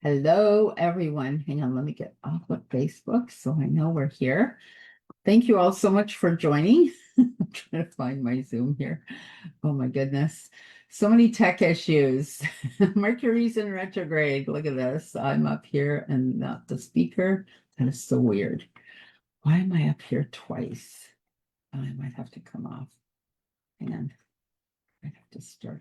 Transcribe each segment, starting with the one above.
Hello, everyone. Hang on, let me get off of Facebook so I know we're here. Thank you all so much for joining. I'm trying to find my Zoom here. Oh my goodness. So many tech issues. Mercury's in retrograde. Look at this. I'm up here and not the speaker. That is so weird. Why am I up here twice? I might have to come off. Hang on. I have to start.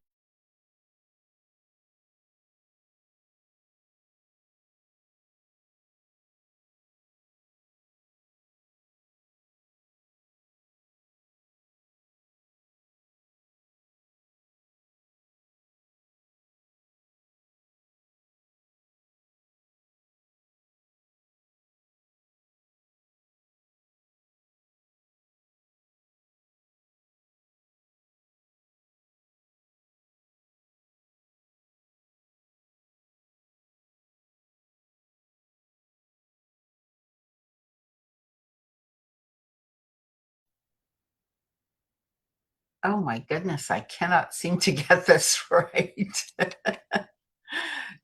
Oh my goodness, I cannot seem to get this right.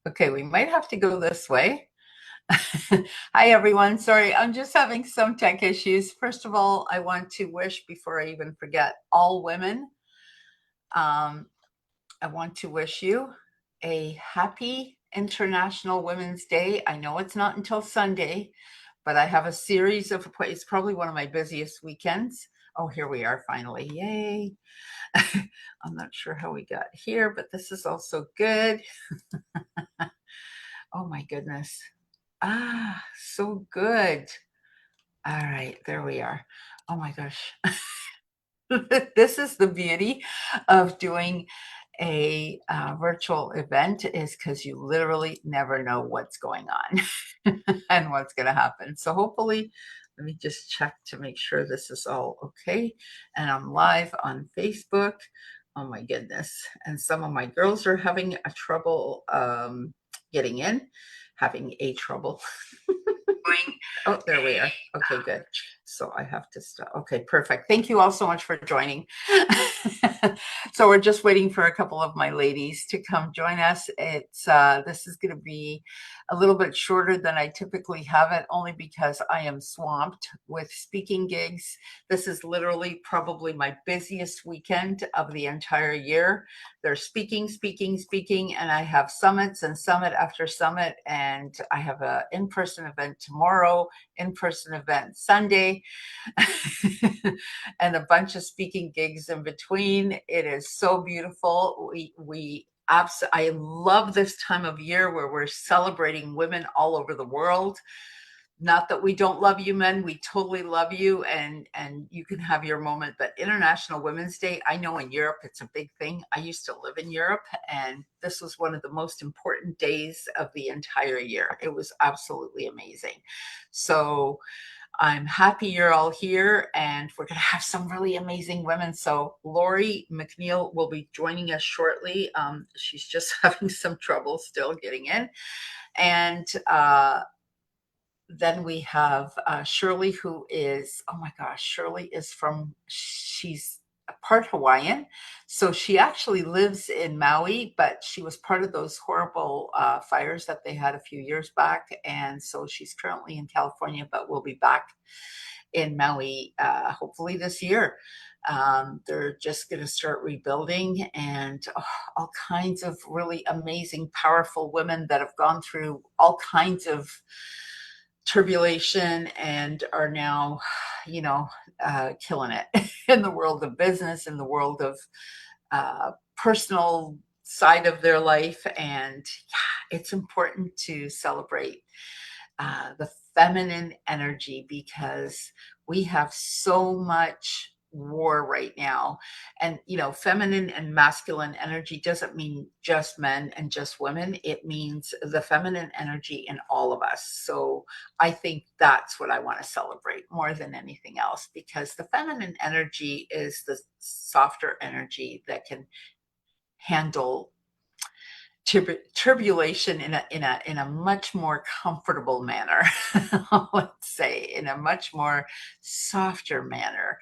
Okay, we might have to go this way. Hi, everyone. Sorry, I'm just having some tech issues. First of all, I want to wish, before I even forget, all women, um, I want to wish you a happy International Women's Day. I know it's not until Sunday, but I have a series of, it's probably one of my busiest weekends. Oh, here we are finally. Yay. I'm not sure how we got here, but this is also good. Oh my goodness. Ah, so good. All right, there we are. Oh my gosh. This is the beauty of doing a virtual event, is because you literally never know what's going on and what's going to happen. So hopefully, let me just check to make sure this is all okay. And I'm live on Facebook. Oh my goodness. And some of my girls are having a trouble getting in, having a trouble. Oh, there we are. Okay, good. So I have to stop. Okay, perfect. Thank you all so much for joining. So we're just waiting for a couple of my ladies to come join us. It's this is going to be a little bit shorter than I typically have it, only because I am swamped with speaking gigs. This is literally probably my busiest weekend of the entire year. They're speaking, and I have summits and summit after summit, and I have an in-person event tomorrow, in-person event Sunday, and a bunch of speaking gigs in between. It is so beautiful. I love this time of year where we're celebrating women all over the world. Not that we don't love you, men, we totally love you, and you can have your moment. But International Women's Day, I know in Europe it's a big thing. I used to live in Europe, and this was one of the most important days of the entire year. It was absolutely amazing. So I'm happy you're all here, and we're going to have some really amazing women. So Lori McNeil will be joining us shortly. She's just having some trouble still getting in. And then we have Shirley, who is, oh my gosh, Shirley is she's a part Hawaiian. So she actually lives in Maui, but she was part of those horrible fires that they had a few years back. And so she's currently in California, but will be back in Maui hopefully this year. They're just going to start rebuilding, and all kinds of really amazing, powerful women that have gone through all kinds of turbulation and are now, killing it in the world of business, in the world of personal side of their life. And yeah, it's important to celebrate the feminine energy, because we have so much war right now. And feminine and masculine energy doesn't mean just men and just women. It means the feminine energy in all of us. So I think that's what I want to celebrate more than anything else, because the feminine energy is the softer energy that can handle turbulation in a much more comfortable manner. Let's say in a much more softer manner,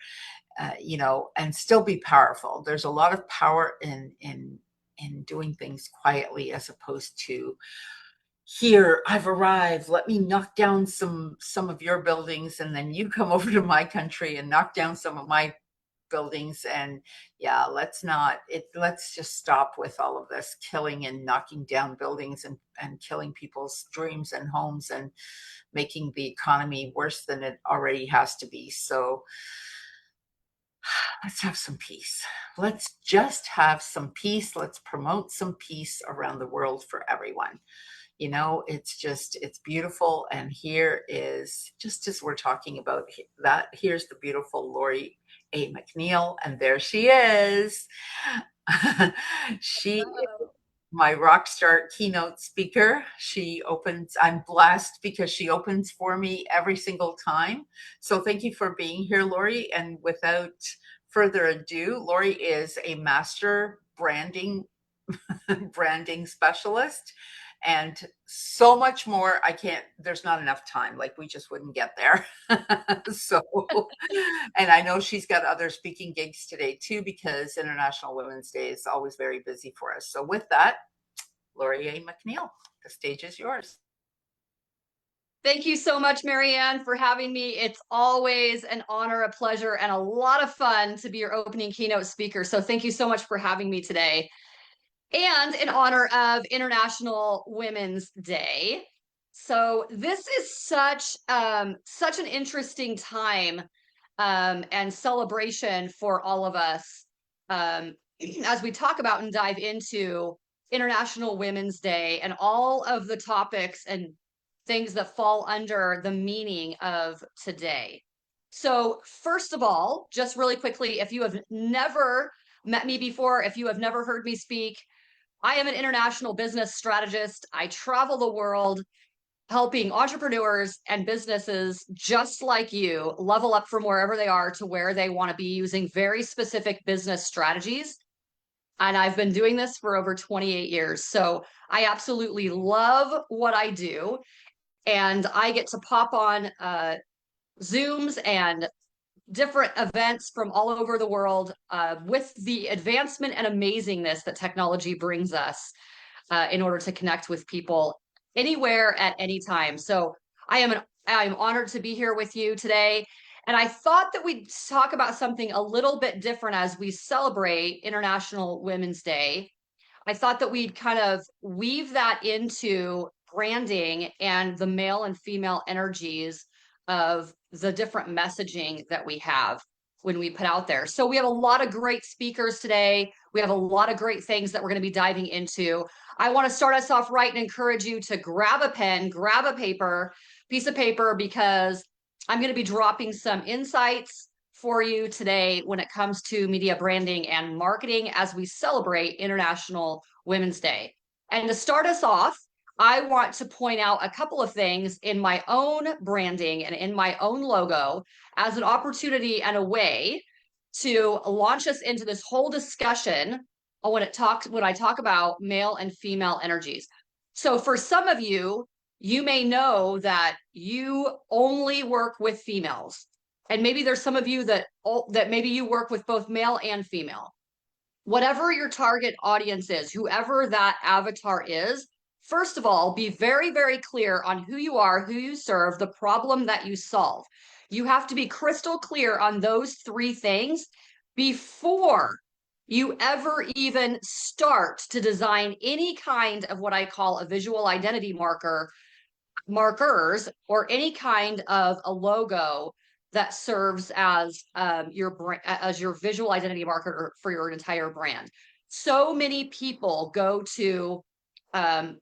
and still be powerful. There's a lot of power in doing things quietly, as opposed to here, I've arrived, let me knock down some of your buildings, and then you come over to my country and knock down some of my buildings. And yeah, let's just stop with all of this killing and knocking down buildings and killing people's dreams and homes and making the economy worse than it already has to be. So let's have some peace. Let's just have some peace. Let's promote some peace around the world for everyone. It's beautiful. And here is, just as we're talking about that, here's the beautiful Lori A. McNeil. And there she is. She Hello. my rock star keynote speaker. I'm blessed because she opens for me every single time. So thank you for being here, Lori. And without further ado, Lori is a master branding specialist and so much more. There's not enough time. Like, we just wouldn't get there. So, and I know she's got other speaking gigs today too, because International Women's Day is always very busy for us. So with that, Lori A. McNeil, the stage is yours. Thank you so much, Marianne, for having me. It's always an honor, a pleasure, and a lot of fun to be your opening keynote speaker. So thank you so much for having me today. And in honor of International Women's Day. So this is such an interesting time and celebration for all of us as we talk about and dive into International Women's Day and all of the topics and things that fall under the meaning of today. So, first of all, just really quickly, if you have never met me before, if you have never heard me speak, I am an international business strategist. I travel the world helping entrepreneurs and businesses just like you level up from wherever they are to where they want to be using very specific business strategies. And I've been doing this for over 28 years. So I absolutely love what I do. And I get to pop on Zooms and different events from all over the world with the advancement and amazingness that technology brings us in order to connect with people anywhere at any time. So I am honored to be here with you today. And I thought that we'd talk about something a little bit different as we celebrate International Women's Day. I thought that we'd kind of weave that into branding and the male and female energies of the different messaging that we have when we put out there. So we have a lot of great speakers today. We have a lot of great things that we're going to be diving into. I want to start us off right and encourage you to grab a pen, grab a piece of paper, because I'm going to be dropping some insights for you today when it comes to media branding and marketing as we celebrate International Women's Day. And to start us off, I want to point out a couple of things in my own branding and in my own logo as an opportunity and a way to launch us into this whole discussion when I talk about male and female energies. So for some of you, you may know that you only work with females. And maybe there's some of you that maybe you work with both male and female. Whatever your target audience is, whoever that avatar is, first of all, be very, very clear on who you are, who you serve, the problem that you solve. You have to be crystal clear on those three things before you ever even start to design any kind of what I call a visual identity markers or any kind of a logo that serves as your visual identity marker for your entire brand. So many people go to um,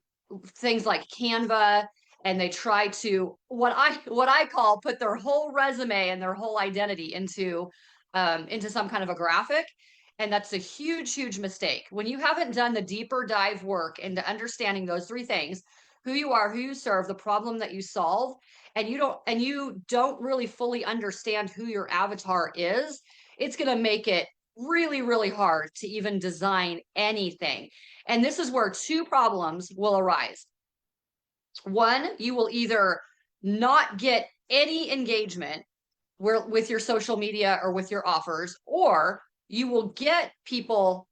things like Canva and they try to what I call put their whole resume and their whole identity into some kind of a graphic. And that's a huge mistake. When you haven't done the deeper dive work into understanding those three things, who you are, who you serve, the problem that you solve, and you don't really fully understand who your avatar is, it's going to make it really hard to even design anything. And this is where two problems will arise. One, you will either not get any engagement with your social media or with your offers, or you will get people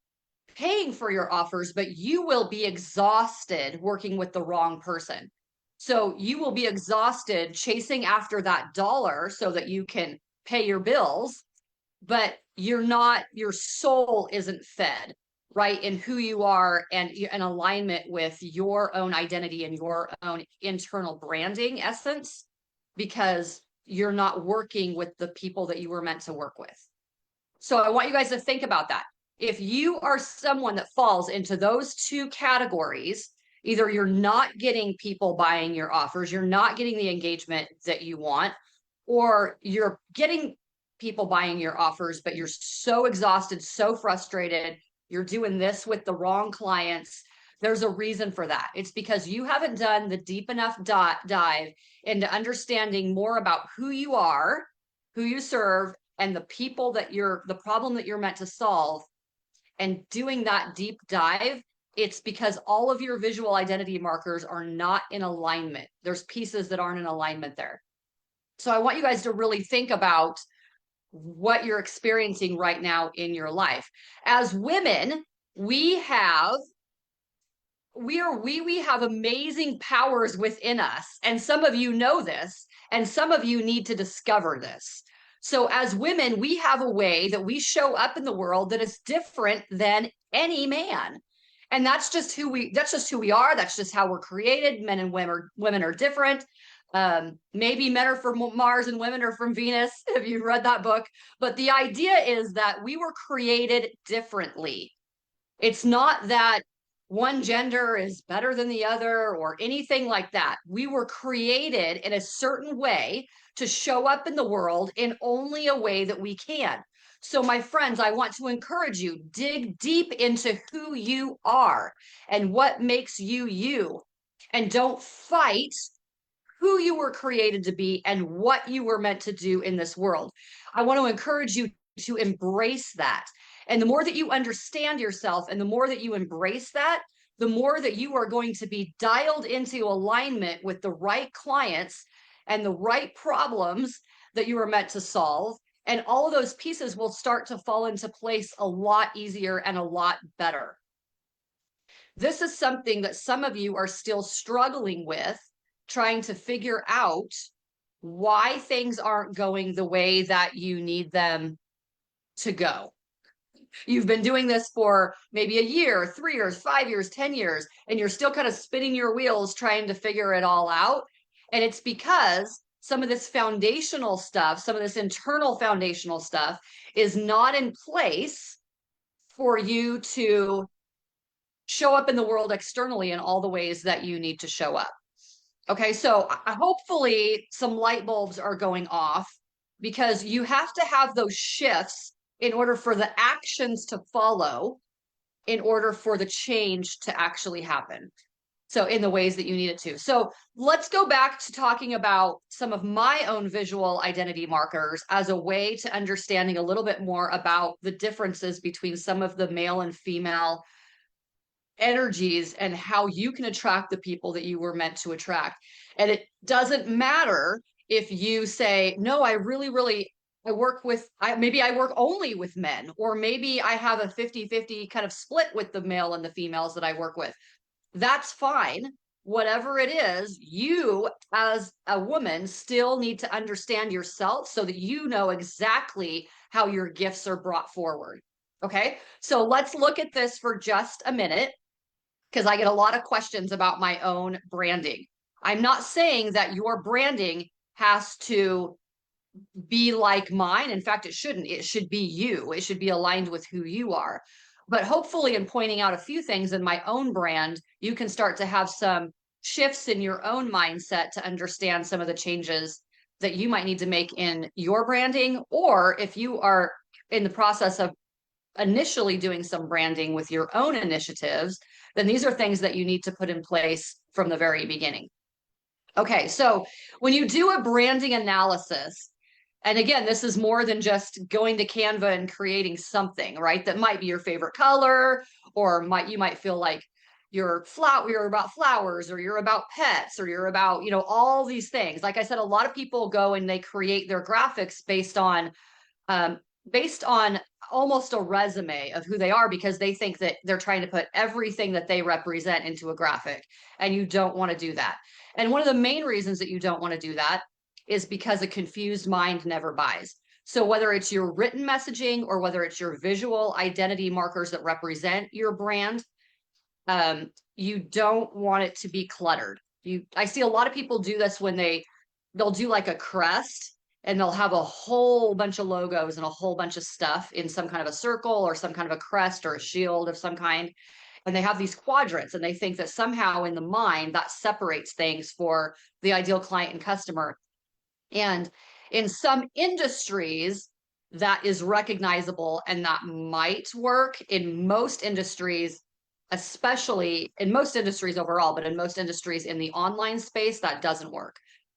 paying for your offers, but you will be exhausted working with the wrong person. So you will be exhausted chasing after that dollar so that you can pay your bills, but your soul isn't fed, right, in who you are and in alignment with your own identity and your own internal branding essence, because you're not working with the people that you were meant to work with. So I want you guys to think about that. If you are someone that falls into those two categories, either you're not getting people buying your offers, you're not getting the engagement that you want, or you're getting people buying your offers, but you're so exhausted, so frustrated, you're doing this with the wrong clients. There's a reason for that. It's because you haven't done the deep enough dive into understanding more about who you are, who you serve, and the people that the problem that you're meant to solve, and doing that deep dive. It's because all of your visual identity markers are not in alignment. There's pieces that aren't in alignment there. So I want you guys to really think about what you're experiencing right now in your life. As women, we have we have amazing powers within us, and some of you know this, and some of you need to discover this. So as women, we have a way that we show up in the world that is different than any man, and that's just who we are. That's just how we're created. Men and women are different. Maybe men are from Mars and women are from Venus, if you've read that book. But the idea is that we were created differently. It's not that one gender is better than the other or anything like that. We were created in a certain way to show up in the world in only a way that we can. So, my friends, I want to encourage you, dig deep into who you are and what makes you you. And don't fight who you were created to be and what you were meant to do in this world. I want to encourage you to embrace that. And the more that you understand yourself and the more that you embrace that, the more that you are going to be dialed into alignment with the right clients and the right problems that you are meant to solve. And all of those pieces will start to fall into place a lot easier and a lot better. This is something that some of you are still struggling with, trying to figure out why things aren't going the way that you need them to go. You've been doing this for maybe a year, 3 years, 5 years, 10 years, and you're still kind of spinning your wheels trying to figure it all out. And it's because some of this foundational stuff, some of this internal foundational stuff is not in place for you to show up in the world externally in all the ways that you need to show up. Okay, so hopefully some light bulbs are going off, because you have to have those shifts in order for the actions to follow, in order for the change to actually happen. So in the ways that you need it to. So let's go back to talking about some of my own visual identity markers as a way to understanding a little bit more about the differences between some of the male and female energies and how you can attract the people that you were meant to attract. And it doesn't matter if you say, no, I really, maybe I work only with men, or maybe I have a 50-50 kind of split with the male and the females that I work with. That's fine. Whatever it is, you as a woman still need to understand yourself so that you know exactly how your gifts are brought forward. Okay, so let's look at this for just a minute, because I get a lot of questions about my own branding. I'm not saying that your branding has to be like mine. In fact, it shouldn't. It should be you. It should be aligned with who you are. But hopefully, in pointing out a few things in my own brand, you can start to have some shifts in your own mindset to understand some of the changes that you might need to make in your branding. Or if you are in the process of initially doing some branding with your own initiatives, then these are things that you need to put in place from the very beginning. Okay, so when you do a branding analysis, and again, this is more than just going to Canva and creating something, right? That might be your favorite color, or you might feel like you're about flowers, or you're about pets, or you're about, all these things. Like I said, a lot of people go and they create their graphics based on based on almost a resume of who they are, because they think that they're trying to put everything that they represent into a graphic, and you don't want to do that. And one of the main reasons that you don't want to do that is because a confused mind never buys. So whether it's your written messaging or whether it's your visual identity markers that represent your brand, you don't want it to be cluttered. I see a lot of people do this when they'll do like a crest, and they'll have a whole bunch of logos and a whole bunch of stuff in some kind of a circle or some kind of a crest or a shield of some kind. And they have these quadrants, and they think that somehow in the mind that separates things for the ideal client and customer. And in some industries, that is recognizable and that might work. In most industries, especially in most industries overall, but in most industries in the online space, that doesn't work.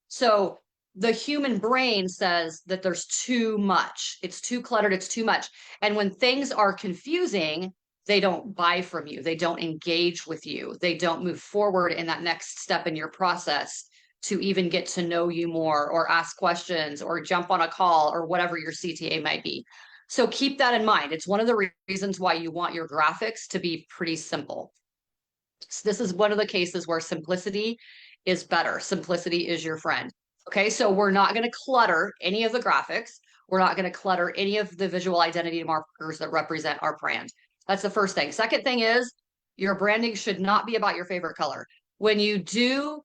So the human brain says that there's too much. It's too cluttered. It's too much. And when things are confusing, they don't buy from you. They don't engage with you. They don't move forward in that next step in your process to even get to know you more or ask questions or jump on a call or whatever your CTA might be. So keep that in mind. It's one of the reasons why you want your graphics to be pretty simple. So this is one of the cases where simplicity is better. Simplicity is your friend. Okay, so we're not going to clutter any of the graphics. We're not going to clutter any of the visual identity markers that represent our brand. That's the first thing. Second thing is your branding should not be about your favorite color. When you do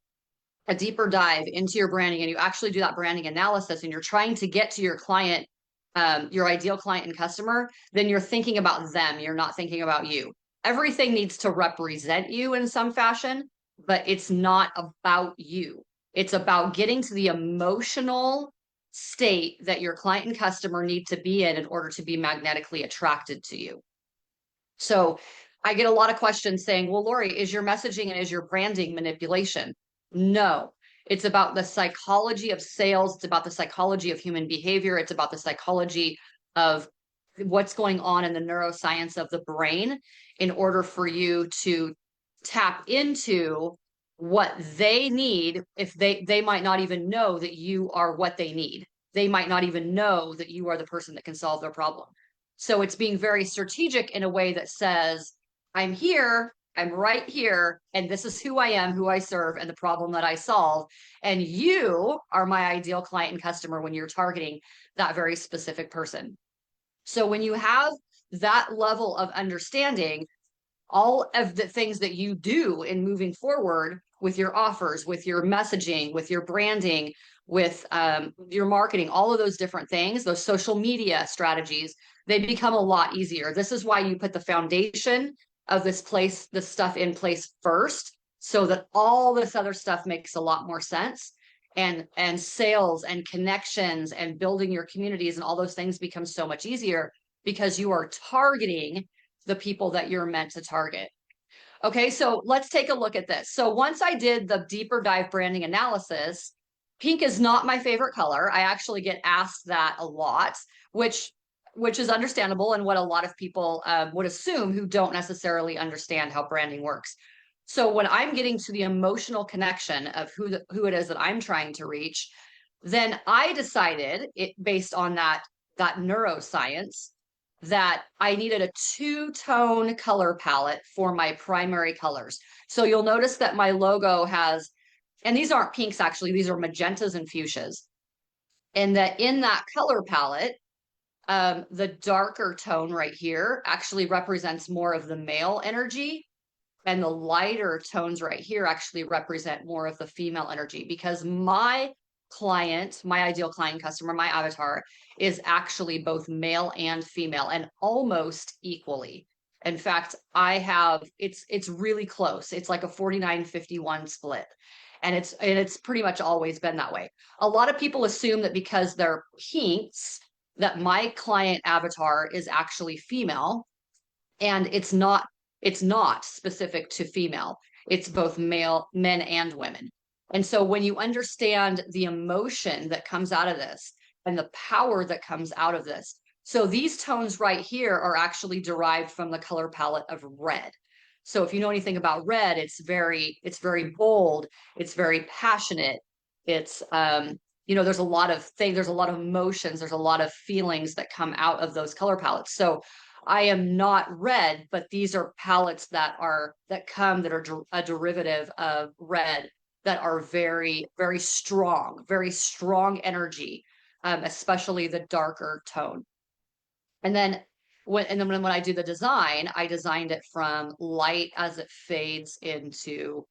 a deeper dive into your branding and you actually do that branding analysis and you're trying to get to your client, your ideal client and customer, then you're thinking about them. You're not thinking about you. Everything needs to represent you in some fashion, but it's not about you. It's about getting to the emotional state that your client and customer need to be in order to be magnetically attracted to you. So I get a lot of questions saying, well, Lori, is your messaging and is your branding manipulation? No, it's about the psychology of sales. It's about the psychology of human behavior. It's about the psychology of what's going on in the neuroscience of the brain in order for you to tap into what they need. If they might not even know that you are what they need. They might not even know that you are the person that can solve their problem. So it's being very strategic in a way that says, I'm here, I'm right here, and this is who I am, who I serve, and the problem that I solve. And you are my ideal client and customer when you're targeting that very specific person. So when you have that level of understanding, all of the things that you do in moving forward with your offers, with your messaging, with your branding, with your marketing, all of those different things, those social media strategies, they become a lot easier. This is why you put the foundation of this stuff in place first, so that all this other stuff makes a lot more sense. And sales and connections and building your communities and all those things become so much easier because you are targeting the people that you're meant to target. Okay, so let's take a look at this. So once I did the deeper dive branding analysis, pink is not my favorite color. I actually get asked that a lot, which is understandable and what a lot of people would assume who don't necessarily understand how branding works. So when I'm getting to the emotional connection of who it is that I'm trying to reach, then I decided based on that neuroscience that I needed a two-tone color palette for my primary colors. So you'll notice that my logo has, and these aren't pinks actually, these are magentas and fuchsias. And that in that color palette, the darker tone right here actually represents more of the male energy, and the lighter tones right here actually represent more of the female energy, because my client, my ideal client customer, my avatar is actually both male and female and almost equally. In fact, it's really close. It's like a 49-51 split. And it's pretty much always been that way. A lot of people assume that because they're pinks, that my client avatar is actually female, and it's not specific to female. It's both men and women. And so when you understand the emotion that comes out of this and the power that comes out of this, so these tones right here are actually derived from the color palette of red. So if you know anything about red, it's very bold, it's very passionate, it's there's a lot of things, there's a lot of emotions, there's a lot of feelings that come out of those color palettes. So I am not red, but these are palettes that are a derivative of red, that are very, very strong energy, especially the darker tone. And then when I do the design, I designed it from light as it fades into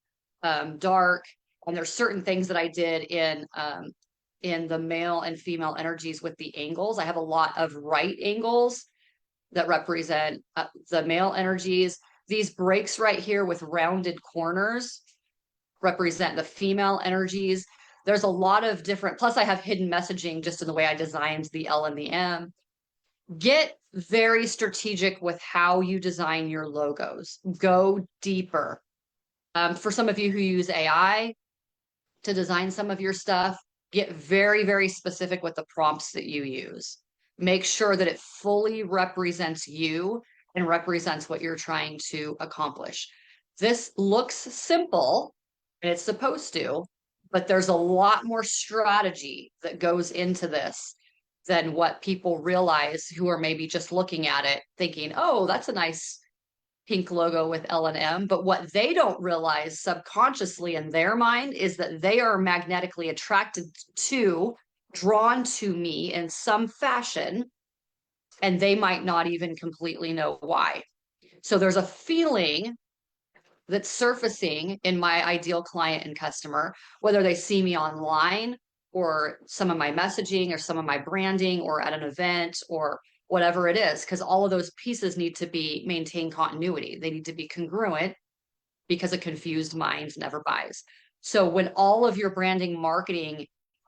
dark. And there's certain things that I did in the male and female energies with the angles. I have a lot of right angles that represent the male energies. These breaks right here with rounded corners represent the female energies. There's a lot of different, plus I have hidden messaging just in the way I designed the L and the M. Get very strategic with how you design your logos. Go deeper. For some of you who use AI to design some of your stuff, get very, very specific with the prompts that you use. Make sure that it fully represents you and represents what you're trying to accomplish. This looks simple, and it's supposed to, but there's a lot more strategy that goes into this than what people realize, who are maybe just looking at it thinking, oh, that's a nice pink logo with L and M. But what they don't realize subconsciously in their mind is that they are magnetically attracted to, drawn to me in some fashion, and they might not even completely know why. So there's a feeling that's surfacing in my ideal client and customer, whether they see me online or some of my messaging or some of my branding or at an event or whatever it is, because all of those pieces need to be maintain continuity. They need to be congruent, because a confused mind never buys. So when all of your branding, marketing,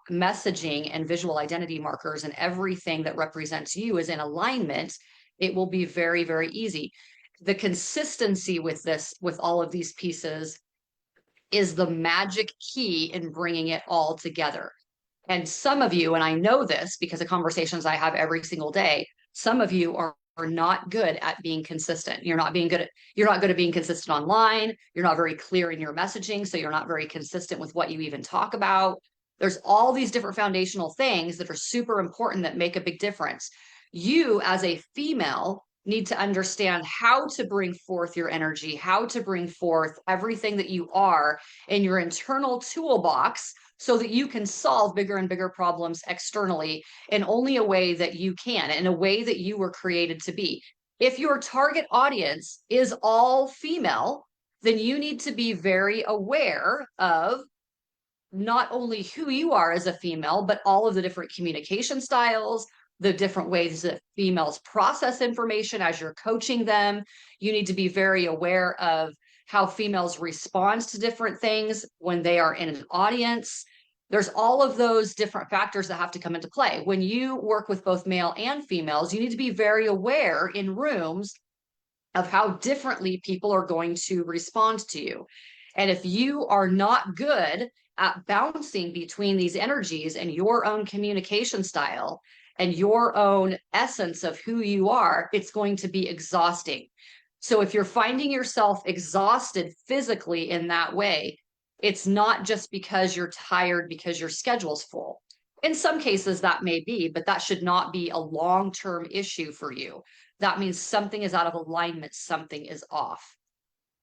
messaging, and visual identity markers and everything that represents you is in alignment, it will be very, very easy. The consistency with this, with all of these pieces, is the magic key in bringing it all together. And some of you, and I know this because of conversations I have every single day, some of you are not good at being consistent. You're not good at being consistent online. You're not very clear in your messaging. So you're not very consistent with what you even talk about. There's all these different foundational things that are super important that make a big difference. You, as a female, need to understand how to bring forth your energy, how to bring forth everything that you are in your internal toolbox, so that you can solve bigger and bigger problems externally in only a way that you can, in a way that you were created to be. If your target audience is all female, then you need to be very aware of not only who you are as a female, but all of the different communication styles, the different ways that females process information as you're coaching them. You need to be very aware of how females respond to different things when they are in an audience. There's all of those different factors that have to come into play. When you work with both male and females, you need to be very aware in rooms of how differently people are going to respond to you. And if you are not good at bouncing between these energies and your own communication style and your own essence of who you are, it's going to be exhausting. So if you're finding yourself exhausted physically in that way, it's not just because you're tired because your schedule's full. In some cases, that may be, but that should not be a long-term issue for you. That means something is out of alignment, something is off.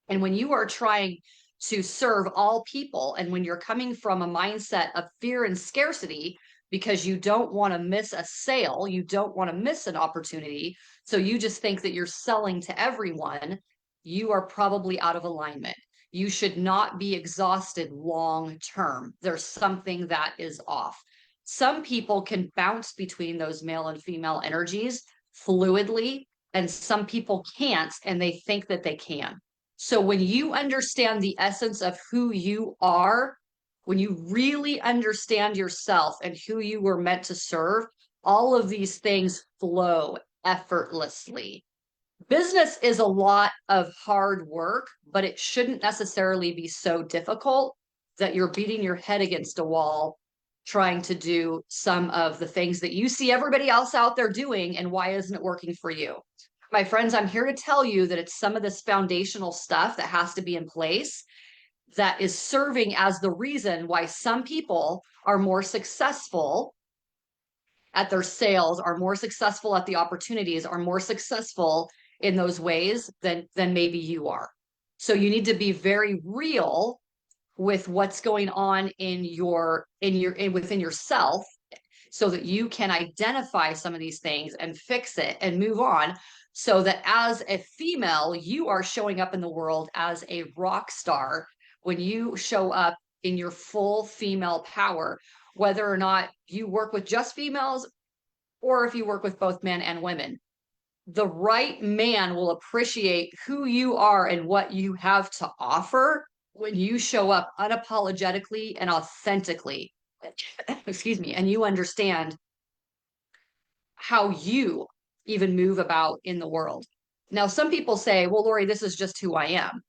And when you are trying to serve all people, and when you're coming from a mindset of fear and scarcity, because you don't want to miss a sale, you don't want to miss an opportunity, so you just think that you're selling to everyone, you are probably out of alignment. You should not be exhausted long term. There's something that is off. Some people can bounce between those male and female energies fluidly, and some people can't, and they think that they can. So when you understand the essence of who you are, when you really understand yourself and who you were meant to serve, all of these things flow effortlessly. Business is a lot of hard work, but it shouldn't necessarily be so difficult that you're beating your head against a wall trying to do some of the things that you see everybody else out there doing, and why isn't it working for you? My friends, I'm here to tell you that it's some of this foundational stuff that has to be in place. that is serving as the reason why some people are more successful at their sales, are more successful at the opportunities, are more successful in those ways than maybe you are. So you need to be very real with what's going on within yourself, so that you can identify some of these things and fix it and move on, so that as a female you are showing up in the world as a rock star when you show up in your full female power, whether or not you work with just females or if you work with both men and women. The right man will appreciate who you are and what you have to offer when you show up unapologetically and authentically. Excuse me. And you understand how you even move about in the world. Now, some people say, well, Lori, this is just who I am.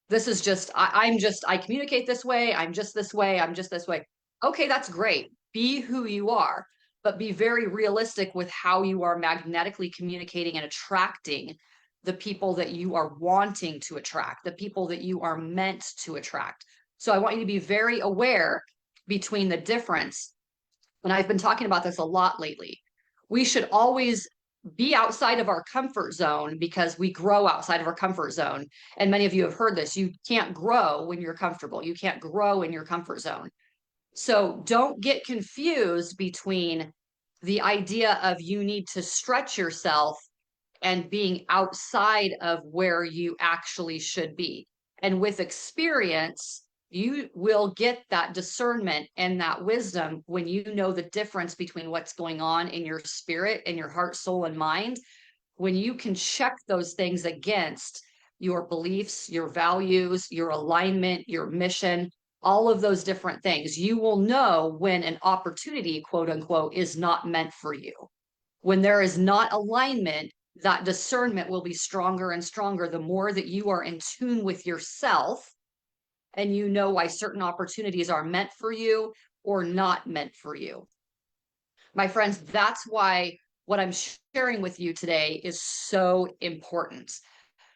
This is just, I communicate this way. I'm just this way. I'm just this way. Okay, that's great. Be who you are, but be very realistic with how you are magnetically communicating and attracting the people that you are wanting to attract, the people that you are meant to attract. So I want you to be very aware between the difference. And I've been talking about this a lot lately. We should always be outside of our comfort zone because we grow outside of our comfort zone. And many of you have heard this. You can't grow when you're comfortable. You can't grow in your comfort zone. So don't get confused between the idea of you need to stretch yourself and being outside of where you actually should be. And with experience, you will get that discernment and that wisdom when you know the difference between what's going on in your spirit and your heart, soul, and mind. When you can check those things against your beliefs, your values, your alignment, your mission, all of those different things, you will know when an opportunity, quote unquote, is not meant for you. When there is not alignment, that discernment will be stronger and stronger the more that you are in tune with yourself and you know why certain opportunities are meant for you or not meant for you. My friends, that's why what I'm sharing with you today is so important,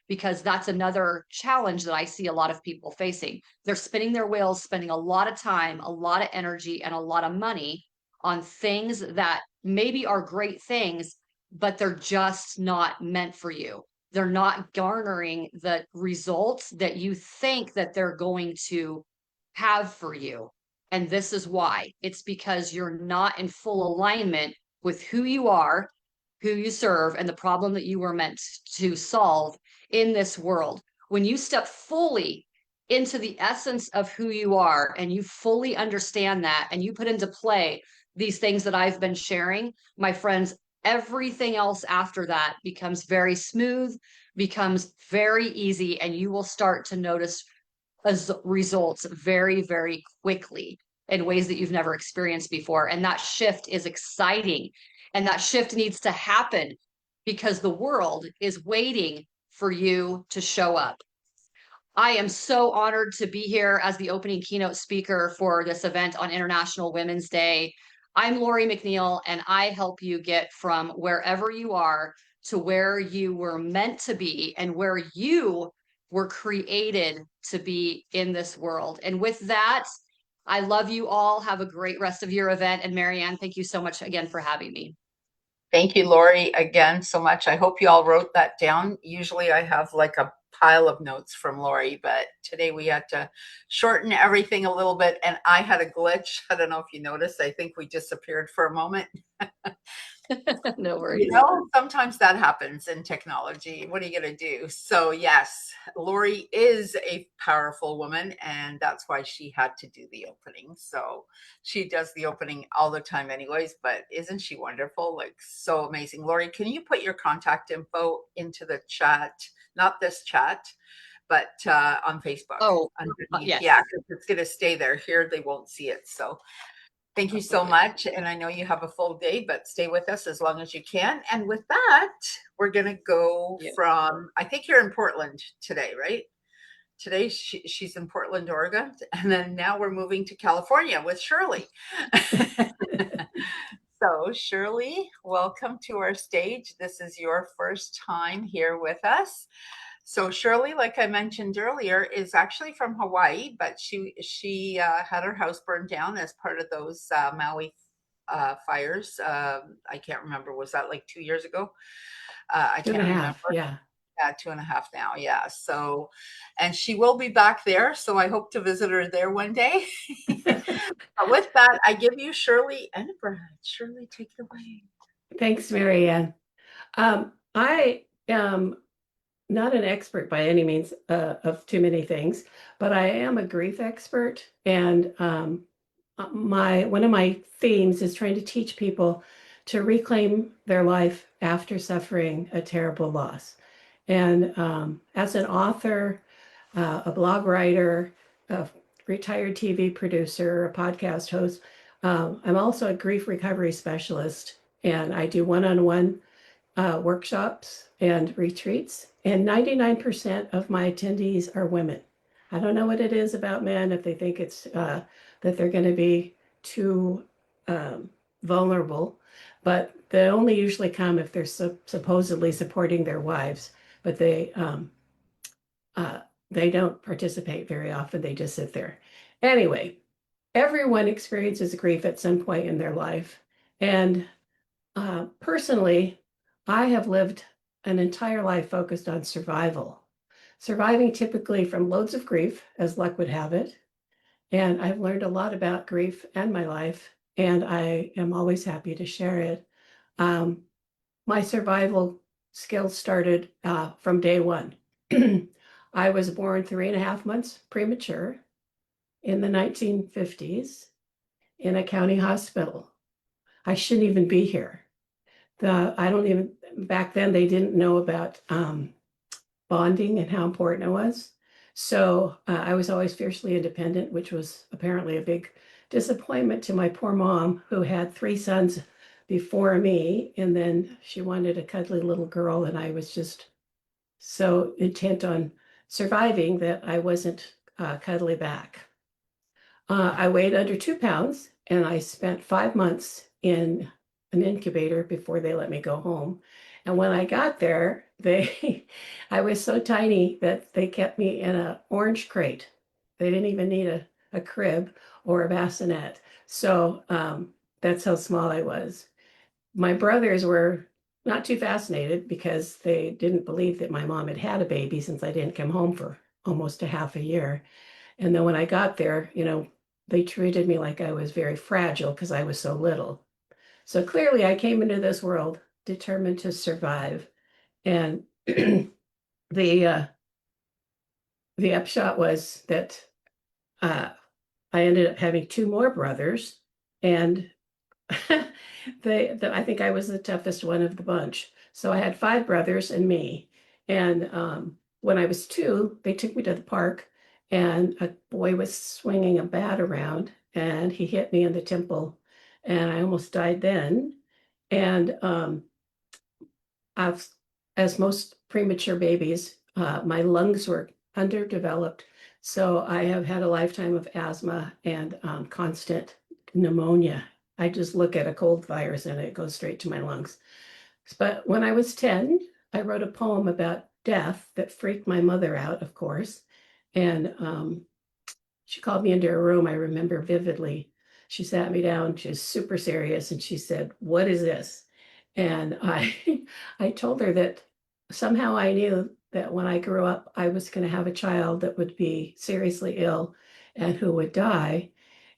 because that's another challenge that I see a lot of people facing. They're spinning their wheels, spending a lot of time, a lot of energy, and a lot of money on things that maybe are great things, but they're just not meant for you. They're not garnering the results that you think that they're going to have for you. And this is why. It's because you're not in full alignment with who you are, who you serve, and the problem that you were meant to solve in this world. When you step fully into the essence of who you are and you fully understand that and you put into play these things that I've been sharing, my friends, everything else after that becomes very smooth, becomes very easy, and you will start to notice results very, very quickly in ways that you've never experienced before. And that shift is exciting. And that shift needs to happen because the world is waiting for you to show up. I am so honored to be here as the opening keynote speaker for this event on International Women's Day. I'm Lori McNeil, and I help you get from wherever you are to where you were meant to be and where you were created to be in this world. And with that, I love you all. Have a great rest of your event. And Marianne, thank you so much again for having me. Thank you, Lori, again so much. I hope you all wrote that down. Usually I have like a pile of notes from Lori, but today we had to shorten everything a little bit. And I had a glitch. I don't know if you noticed. I think we disappeared for a moment. No You worries. know, sometimes that happens in technology. What are you going to do? So, yes, Lori is a powerful woman, and that's why she had to do the opening. So, she does the opening all the time, anyways. But isn't she wonderful? Like, so amazing. Lori, can you put your contact info into the chat? Not this chat, but on Facebook Oh, underneath. yes, Yeah, because it's going to stay there. Here, they won't see it. So, thank you so absolutely. much. And I know you have a full day, but stay with us as long as you can. And with that, we're going to go Yeah. from, I think you're in Portland today, right? Today she's in Portland, Oregon. And then now we're moving to California with Shirley. So, Shirley, welcome to our stage. This is your first time here with us. So Shirley, like I mentioned earlier, is actually from Hawaii, but she had her house burned down as part of those Maui fires. I can't remember. Was that like 2 years ago? I Two and a can't remember. half. Yeah. Yeah, 2.5 now. Yeah. So, and she will be back there. So I hope to visit her there one day. But with that, I give you Shirley and Brad. Shirley, take it away. Thanks, Marianne. I am not an expert by any means of too many things, but I am a grief expert. And my one of my themes is trying to teach people to reclaim their life after suffering a terrible loss. And as an author, a blog writer, a retired TV producer, a podcast host, I'm also a grief recovery specialist, and I do one-on-one workshops and retreats. And 99% of my attendees are women. I don't know what it is about men, if they think it's that they're going to be too um, vulnerable, but they only usually come if they're supposedly supporting their wives, but uh, they don't participate very often. They just sit there. Anyway, everyone experiences grief at some point in their life. And personally, I have lived an entire life focused on survival, surviving typically from loads of grief, as luck would have it. And I've learned a lot about grief and my life, and I am always happy to share it. Um, my survival skills started from day one. I was born 3.5 months premature in the 1950s in a county hospital. I shouldn't even be here. I don't even, back then, they didn't know about bonding and how important it was. So I was always fiercely independent, which was apparently a big disappointment to my poor mom, who had 3 sons before me. And then she wanted a cuddly little girl. And I was just so intent on surviving that I wasn't cuddly back. I weighed under 2 pounds, and I spent 5 months in an incubator before they let me go home. And when I got there, I was so tiny that they kept me in an orange crate. They didn't even need a crib or a bassinet. So that's how small I was. My brothers were not too fascinated because they didn't believe that my mom had had a baby since I didn't come home for almost a half a year. And then when I got there, they treated me like I was very fragile because I was so little. So clearly I came into this world determined to survive. And the uh, the upshot was that uh, I ended up having two more brothers, and I think I was the toughest one of the bunch. So I had 5 brothers and me. And when I was 2, they took me to the park, and a boy was swinging a bat around, and he hit me in the temple, and I almost died then. And I've, as most premature babies, my lungs were underdeveloped. So I have had a lifetime of asthma and constant pneumonia. I just look at a cold virus and it goes straight to my lungs. But when I was 10, I wrote a poem about death that freaked my mother out, of course. And she called me into her room. I remember vividly. She sat me down. She was super serious, and she said, "What is this?" And I, I told her that somehow I knew that when I grew up, I was going to have a child that would be seriously ill and who would die,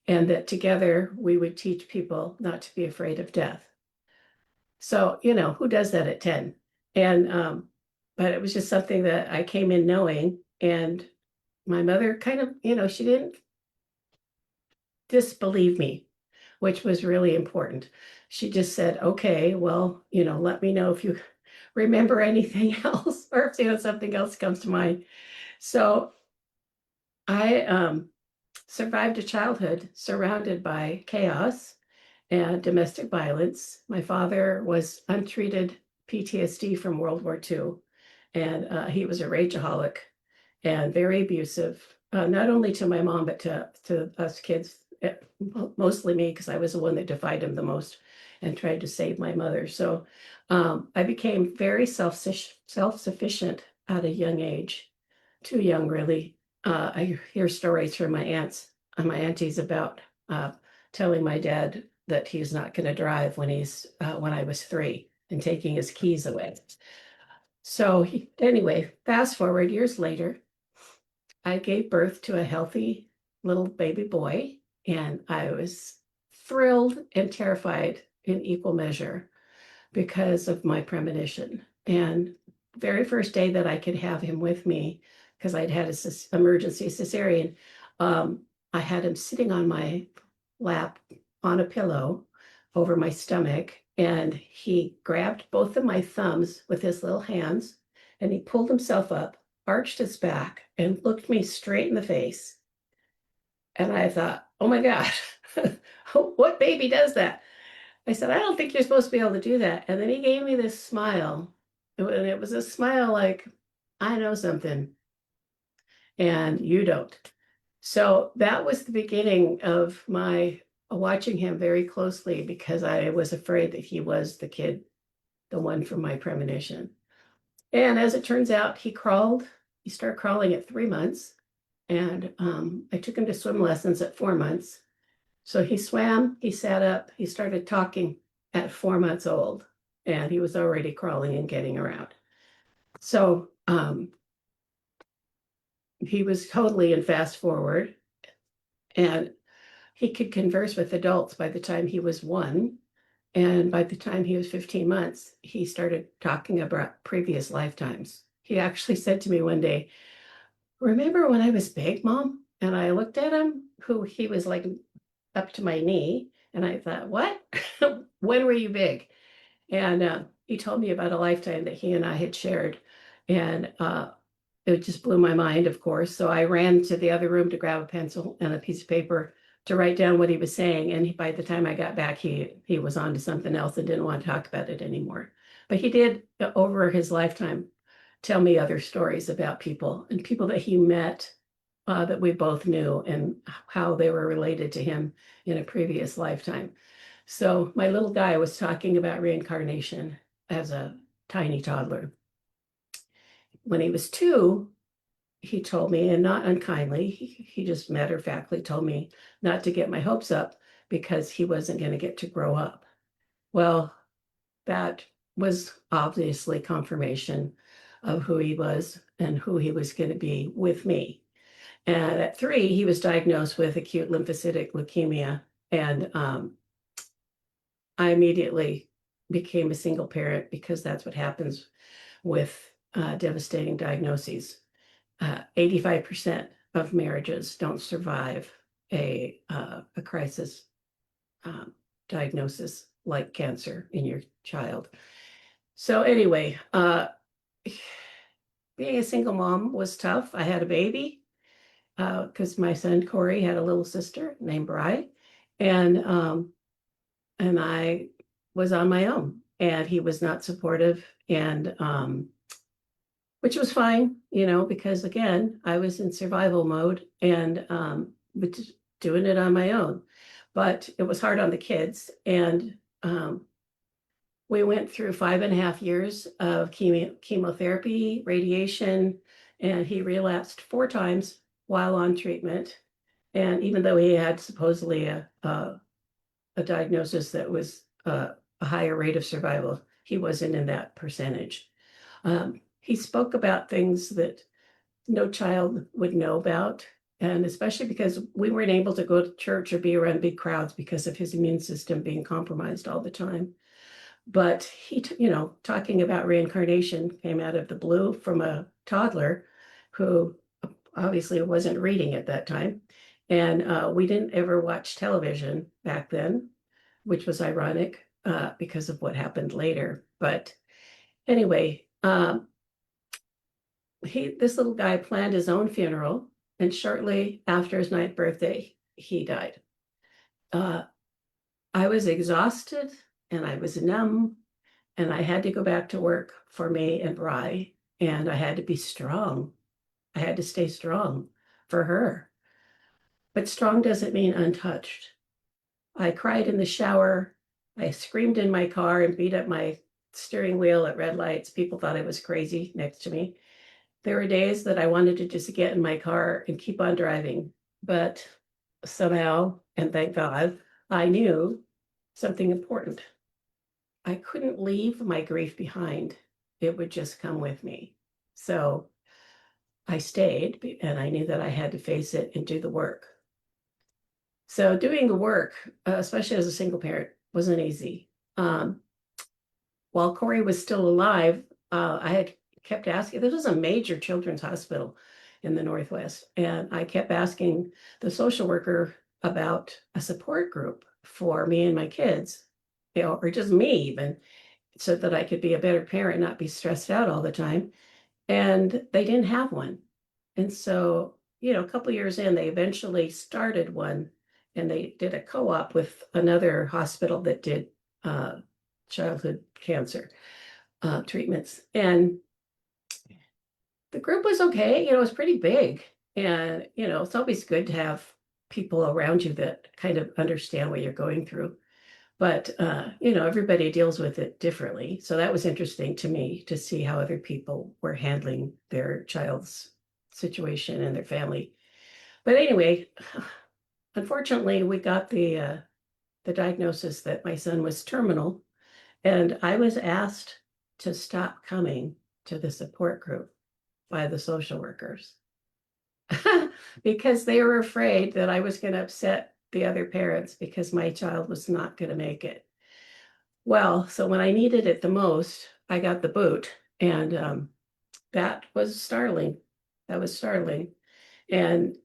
and that together we would teach people not to be afraid of death. So, who does that at 10? And, but it was just something that I came in knowing. And my mother kind of, she didn't disbelieve me, which was really important. She just said, okay, well, let me know if you remember anything else, or if something else comes to mind. So I survived a childhood surrounded by chaos and domestic violence. My father was untreated PTSD from World War II, and he was a rageaholic and very abusive, not only to my mom, but to us kids, mostly me, because I was the one that defied him the most and tried to save my mother. So I became very self-sufficient at a young age, too young really. I hear stories from my aunts and my aunties about telling my dad that he's not going to drive when I was 3 and taking his keys away. So anyway, fast forward years later, I gave birth to a healthy little baby boy, and I was thrilled and terrified in equal measure because of my premonition. And very first day that I could have him with me, because I'd had an emergency cesarean, I had him sitting on my lap on a pillow over my stomach, and he grabbed both of my thumbs with his little hands, and he pulled himself up, arched his back, and looked me straight in the face. And I thought, oh my God, what baby does that? I said, I don't think you're supposed to be able to do that. And then he gave me this smile. And it was a smile like, I know something and you don't. So that was the beginning of my watching him very closely because I was afraid that he was the kid, the one from my premonition. And as it turns out, he started crawling at 3 months. And I took him to swim lessons at 4 months. So he swam, he sat up, he started talking at 4 months old, and he was already crawling and getting around. So he was totally in fast forward, and he could converse with adults by the time he was 1. And by the time he was 15 months, he started talking about previous lifetimes. He actually said to me one day, remember when I was big, Mom? And I looked at him, who he was like up to my knee. And I thought, what? When were you big? And he told me about a lifetime that he and I had shared. And it just blew my mind, of course. So I ran to the other room to grab a pencil and a piece of paper to write down what he was saying. And by the time I got back, he was on to something else and didn't want to talk about it anymore. But he did, over his lifetime, tell me other stories about people and people that he met that we both knew and how they were related to him in a previous lifetime. So my little guy was talking about reincarnation as a tiny toddler. When he was 2, he told me, and not unkindly, he just matter of factly told me not to get my hopes up because he wasn't going to get to grow up. Well, that was obviously confirmation of who he was and who he was going to be with me. And at 3, he was diagnosed with acute lymphocytic leukemia. And I immediately became a single parent because that's what happens with devastating diagnoses. 85% of marriages don't survive a crisis diagnosis like cancer in your child. So anyway, being a single mom was tough. I had a baby because my son Corey had a little sister named Bri, and I was on my own, and he was not supportive, and which was fine, because again, I was in survival mode and doing it on my own. But it was hard on the kids, and we went through 5.5 years of chemotherapy, radiation, and he relapsed 4 times while on treatment. And even though he had supposedly a diagnosis that was a higher rate of survival, he wasn't in that percentage. He spoke about things that no child would know about, and especially because we weren't able to go to church or be around big crowds because of his immune system being compromised all the time. But he, talking about reincarnation came out of the blue from a toddler who obviously wasn't reading at that time. And we didn't ever watch television back then, which was ironic because of what happened later. But anyway, this little guy planned his own funeral, and shortly after his 9th birthday, he died. I was exhausted and I was numb, and I had to go back to work for me and Bri, and I had to be strong. I had to stay strong for her. But strong doesn't mean untouched. I cried in the shower. I screamed in my car and beat up my steering wheel at red lights. People thought I was crazy next to me. There were days that I wanted to just get in my car and keep on driving, but somehow, and thank God, I knew something important. I couldn't leave my grief behind. It would just come with me. So I stayed, and I knew that I had to face it and do the work. So doing the work, especially as a single parent, wasn't easy. Um, while Corey was still alive, I had kept asking. This was a major children's hospital in the Northwest, and I kept asking the social worker about a support group for me and my kids, or just me even, so that I could be a better parent, not be stressed out all the time. And they didn't have one. And so, a couple years in, they eventually started one, and they did a co-op with another hospital that did uh, childhood cancer treatments. And the group was okay. It was pretty big. And, it's always good to have people around you that kind of understand what you're going through. But, everybody deals with it differently. So that was interesting to me to see how other people were handling their child's situation and their family. But anyway, unfortunately, we got the diagnosis that my son was terminal, and I was asked to stop coming to the support group by the social workers because they were afraid that I was going to upset the other parents because my child was not going to make it. Well, so when I needed it the most, I got the boot, and that was startling. That was startling. And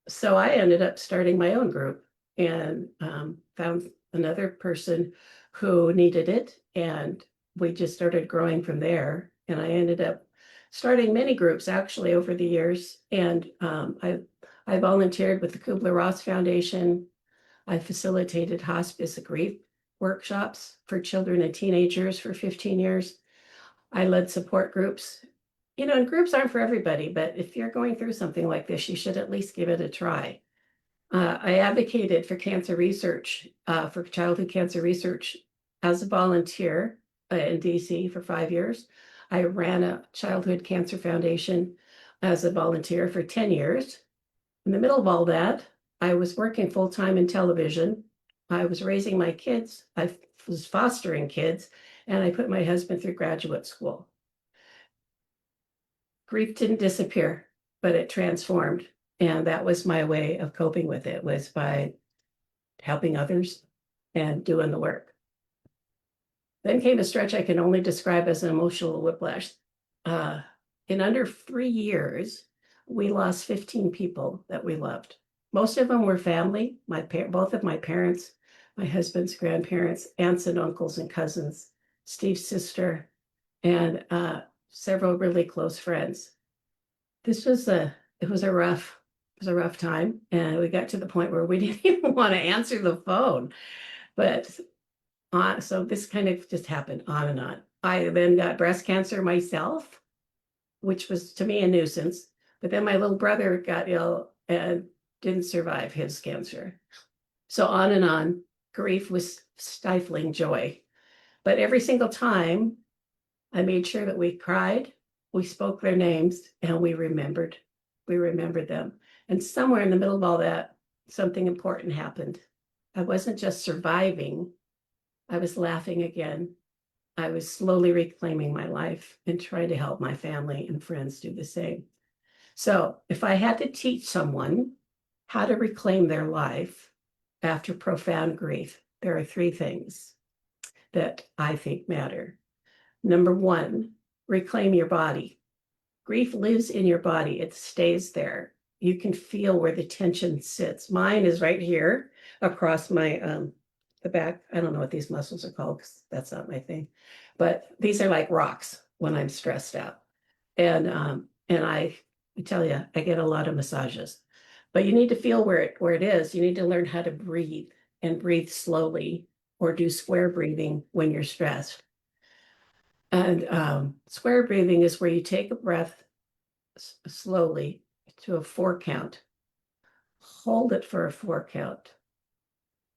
so I ended up starting my own group, and found another person who needed it, and we just started growing from there. And I ended up starting many groups actually over the years. And I volunteered with the Kubler-Ross Foundation. I facilitated hospice grief workshops for children and teenagers for 15 years. I led support groups. And groups aren't for everybody, but if you're going through something like this, you should at least give it a try. I advocated for cancer research, for childhood cancer research as a volunteer in DC for 5 years. I ran a childhood cancer foundation as a volunteer for 10 years. In the middle of all that, I was working full-time in television. I was raising my kids. I was fostering kids, and I put my husband through graduate school. Grief didn't disappear, but it transformed. And that was my way of coping with it, was by helping others and doing the work. Then came a stretch I can only describe as an emotional whiplash. In under 3 years, we lost 15 people that we loved. Most of them were family, both of my parents, my husband's grandparents, aunts and uncles and cousins, Steve's sister, and several really close friends. It was a rough time, and we got to the point where we didn't even want to answer the phone. But so this kind of just happened on and on. I then got breast cancer myself, which was to me a nuisance. But then my little brother got ill and didn't survive his cancer. So on and on, grief was stifling joy. But every single time, I made sure that we cried, we spoke their names, and we remembered. We remembered them. And somewhere in the middle of all that, something important happened. I wasn't just surviving, I was laughing again. I was slowly reclaiming my life and trying to help my family and friends do the same. So if I had to teach someone how to reclaim their life after profound grief, there are three things that I think matter. Number one, reclaim your body. Grief lives in your body. It stays there. You can feel where the tension sits. Mine is right here across my the back. I don't know what these muscles are called because that's not my thing. But these are like rocks when I'm stressed out. And I tell you, I get a lot of massages. But you need to feel where it is. You need to learn how to breathe and breathe slowly, or do square breathing when you're stressed. And square breathing is where you take a breath slowly to a 4 count, hold it for a 4 count,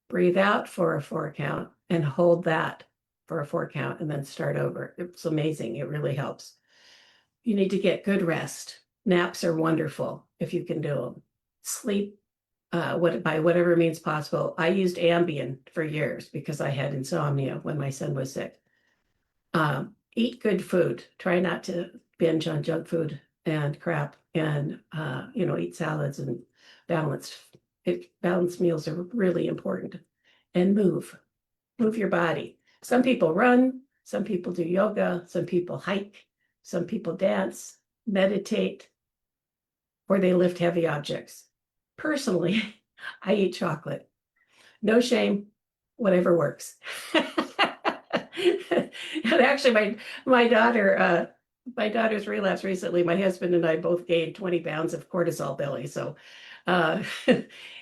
breathe out for a 4 count, and hold that for a 4 count, and then start over. It's amazing. It really helps. you need to get good rest. Naps are wonderful if you can do them. Sleep by whatever means possible. I used Ambien for years because I had insomnia when my son was sick. Eat good food. Try not to binge on junk food and crap, and eat salads and balanced meals are really important. And move your body. Some people run, some people do yoga, some people hike, some people dance, meditate, or they lift heavy objects. Personally, I eat chocolate. No shame, whatever works. And actually, my daughter's relapse recently, my husband and I both gained 20 pounds of cortisol belly. So uh,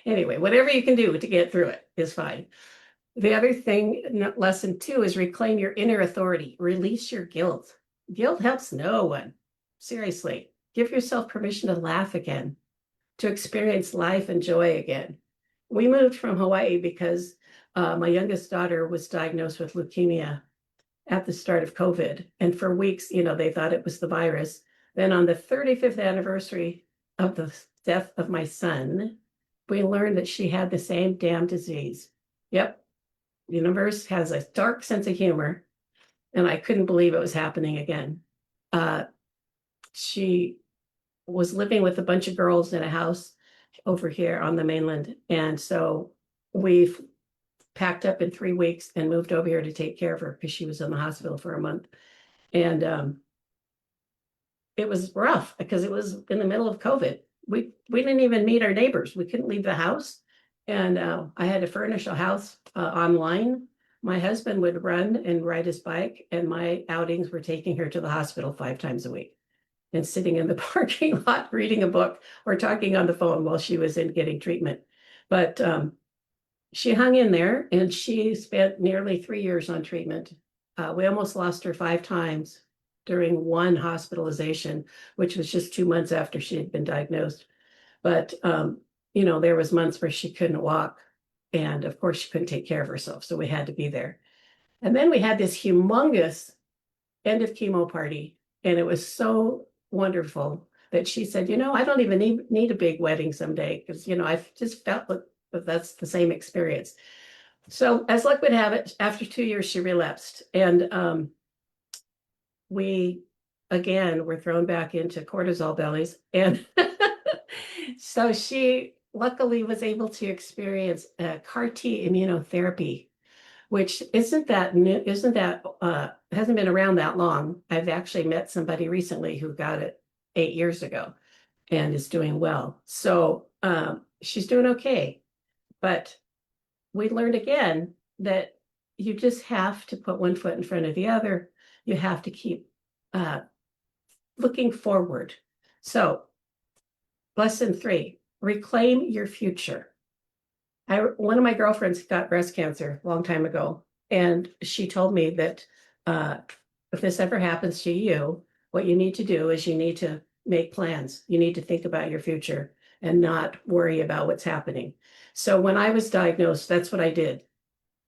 anyway, whatever you can do to get through it is fine. The other thing, lesson 2, is reclaim your inner authority. Release your guilt. Guilt helps no one. Seriously, give yourself permission to laugh again, to experience life and joy again. We moved from Hawaii because my youngest daughter was diagnosed with leukemia at the start of COVID. And for weeks, they thought it was the virus. Then on the 35th anniversary of the death of my son, we learned that she had the same damn disease. Yep. The universe has a dark sense of humor, and I couldn't believe it was happening again. She was living with a bunch of girls in a house over here on the mainland. And so we've packed up in 3 weeks and moved over here to take care of her because she was in the hospital for a month. And it was rough because it was in the middle of COVID. We didn't even meet our neighbors. We couldn't leave the house. And I had to furnish a house online. My husband would run and ride his bike, and my outings were taking her to the hospital 5 times a week and sitting in the parking lot reading a book or talking on the phone while she was in getting treatment. But she hung in there, and she spent nearly 3 years on treatment. We almost lost her 5 times during one hospitalization, which was just 2 months after she had been diagnosed. But there was months where she couldn't walk, and of course she couldn't take care of herself, so we had to be there. And then we had this humongous end of chemo party, and it was so wonderful that she said, I don't even need a big wedding someday, because I've just felt that that's the same experience. So as luck would have it, after 2 years she relapsed, and we again were thrown back into cortisol bellies, and so she luckily was able to experience CAR T immunotherapy, which isn't that new, hasn't been around that long. I've actually met somebody recently who got it 8 years ago and is doing well. So she's doing okay. But we learned again that you just have to put one foot in front of the other. You have to keep looking forward. So lesson 3, reclaim your future. One of my girlfriends got breast cancer a long time ago, and she told me that if this ever happens to you, what you need to do is you need to make plans. You need to think about your future and not worry about what's happening. So when I was diagnosed, that's what I did.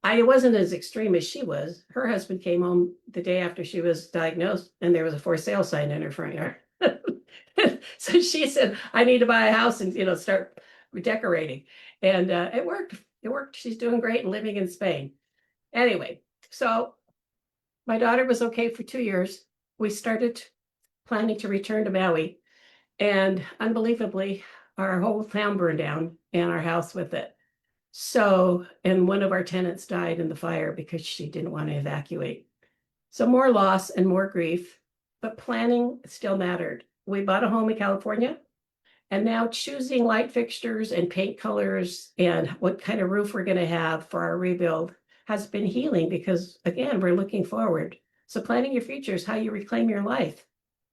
I wasn't as extreme as she was. Her husband came home the day after she was diagnosed, and there was a for sale sign in her front yard. So she said, I need to buy a house and start redecorating. And it worked. It worked. She's doing great and living in Spain. Anyway, so my daughter was okay for 2 years. We started planning to return to Maui, and unbelievably, our whole town burned down and our house with it. So, and one of our tenants died in the fire because she didn't want to evacuate. So more loss and more grief, but planning still mattered. We bought a home in California, and now choosing light fixtures and paint colors and what kind of roof we're going to have for our rebuild has been healing because, again, we're looking forward. So planning your future is how you reclaim your life.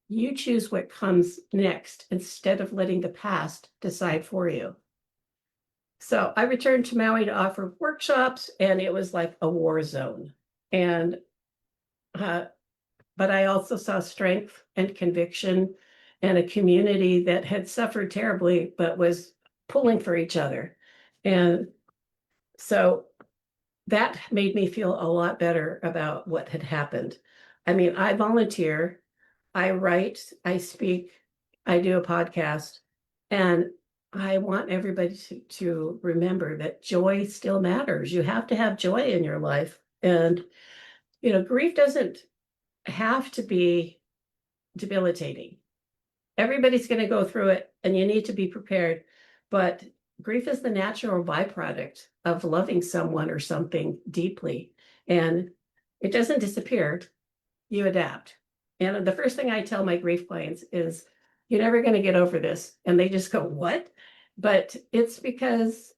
You choose what comes next instead of letting the past decide for you. So I returned to Maui to offer workshops, and it was like a war zone. And but I also saw strength and conviction and a community that had suffered terribly, but was pulling for each other. And so that made me feel a lot better about what had happened. I mean, I volunteer I write, I speak, I do a podcast, and I want everybody to remember that joy still matters. You have to have joy in your life. And, grief doesn't have to be debilitating. Everybody's going to go through it, and you need to be prepared. But grief is the natural byproduct of loving someone or something deeply. And it doesn't disappear, you adapt. And the first thing I tell my grief clients is, you're never going to get over this. And they just go, what? But it's because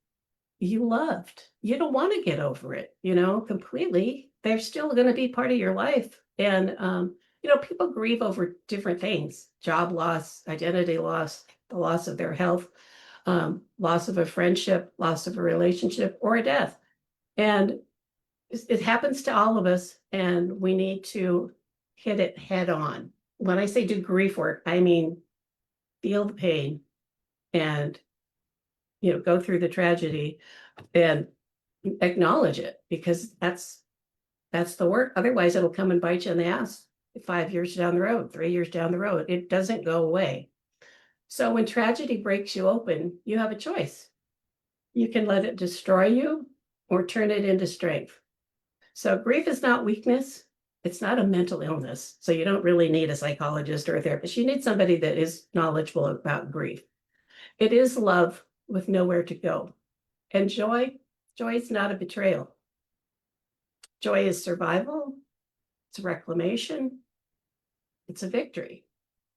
you loved. You don't want to get over it, completely. They're still going to be part of your life. And, people grieve over different things: job loss, identity loss, the loss of their health, loss of a friendship, loss of a relationship, or a death. And it happens to all of us, and we need to hit it head on. When I say do grief work, I mean feel the pain and go through the tragedy and acknowledge it, because that's the work. Otherwise, it'll come and bite you in the ass 5 years down the road, 3 years down the road. It doesn't go away. So when tragedy breaks you open, you have a choice. You can let it destroy you or turn it into strength. So grief is not weakness. It's not a mental illness. So you don't really need a psychologist or a therapist. You need somebody that is knowledgeable about grief. It is love with nowhere to go. And joy is not a betrayal. Joy is survival. It's reclamation. It's a victory.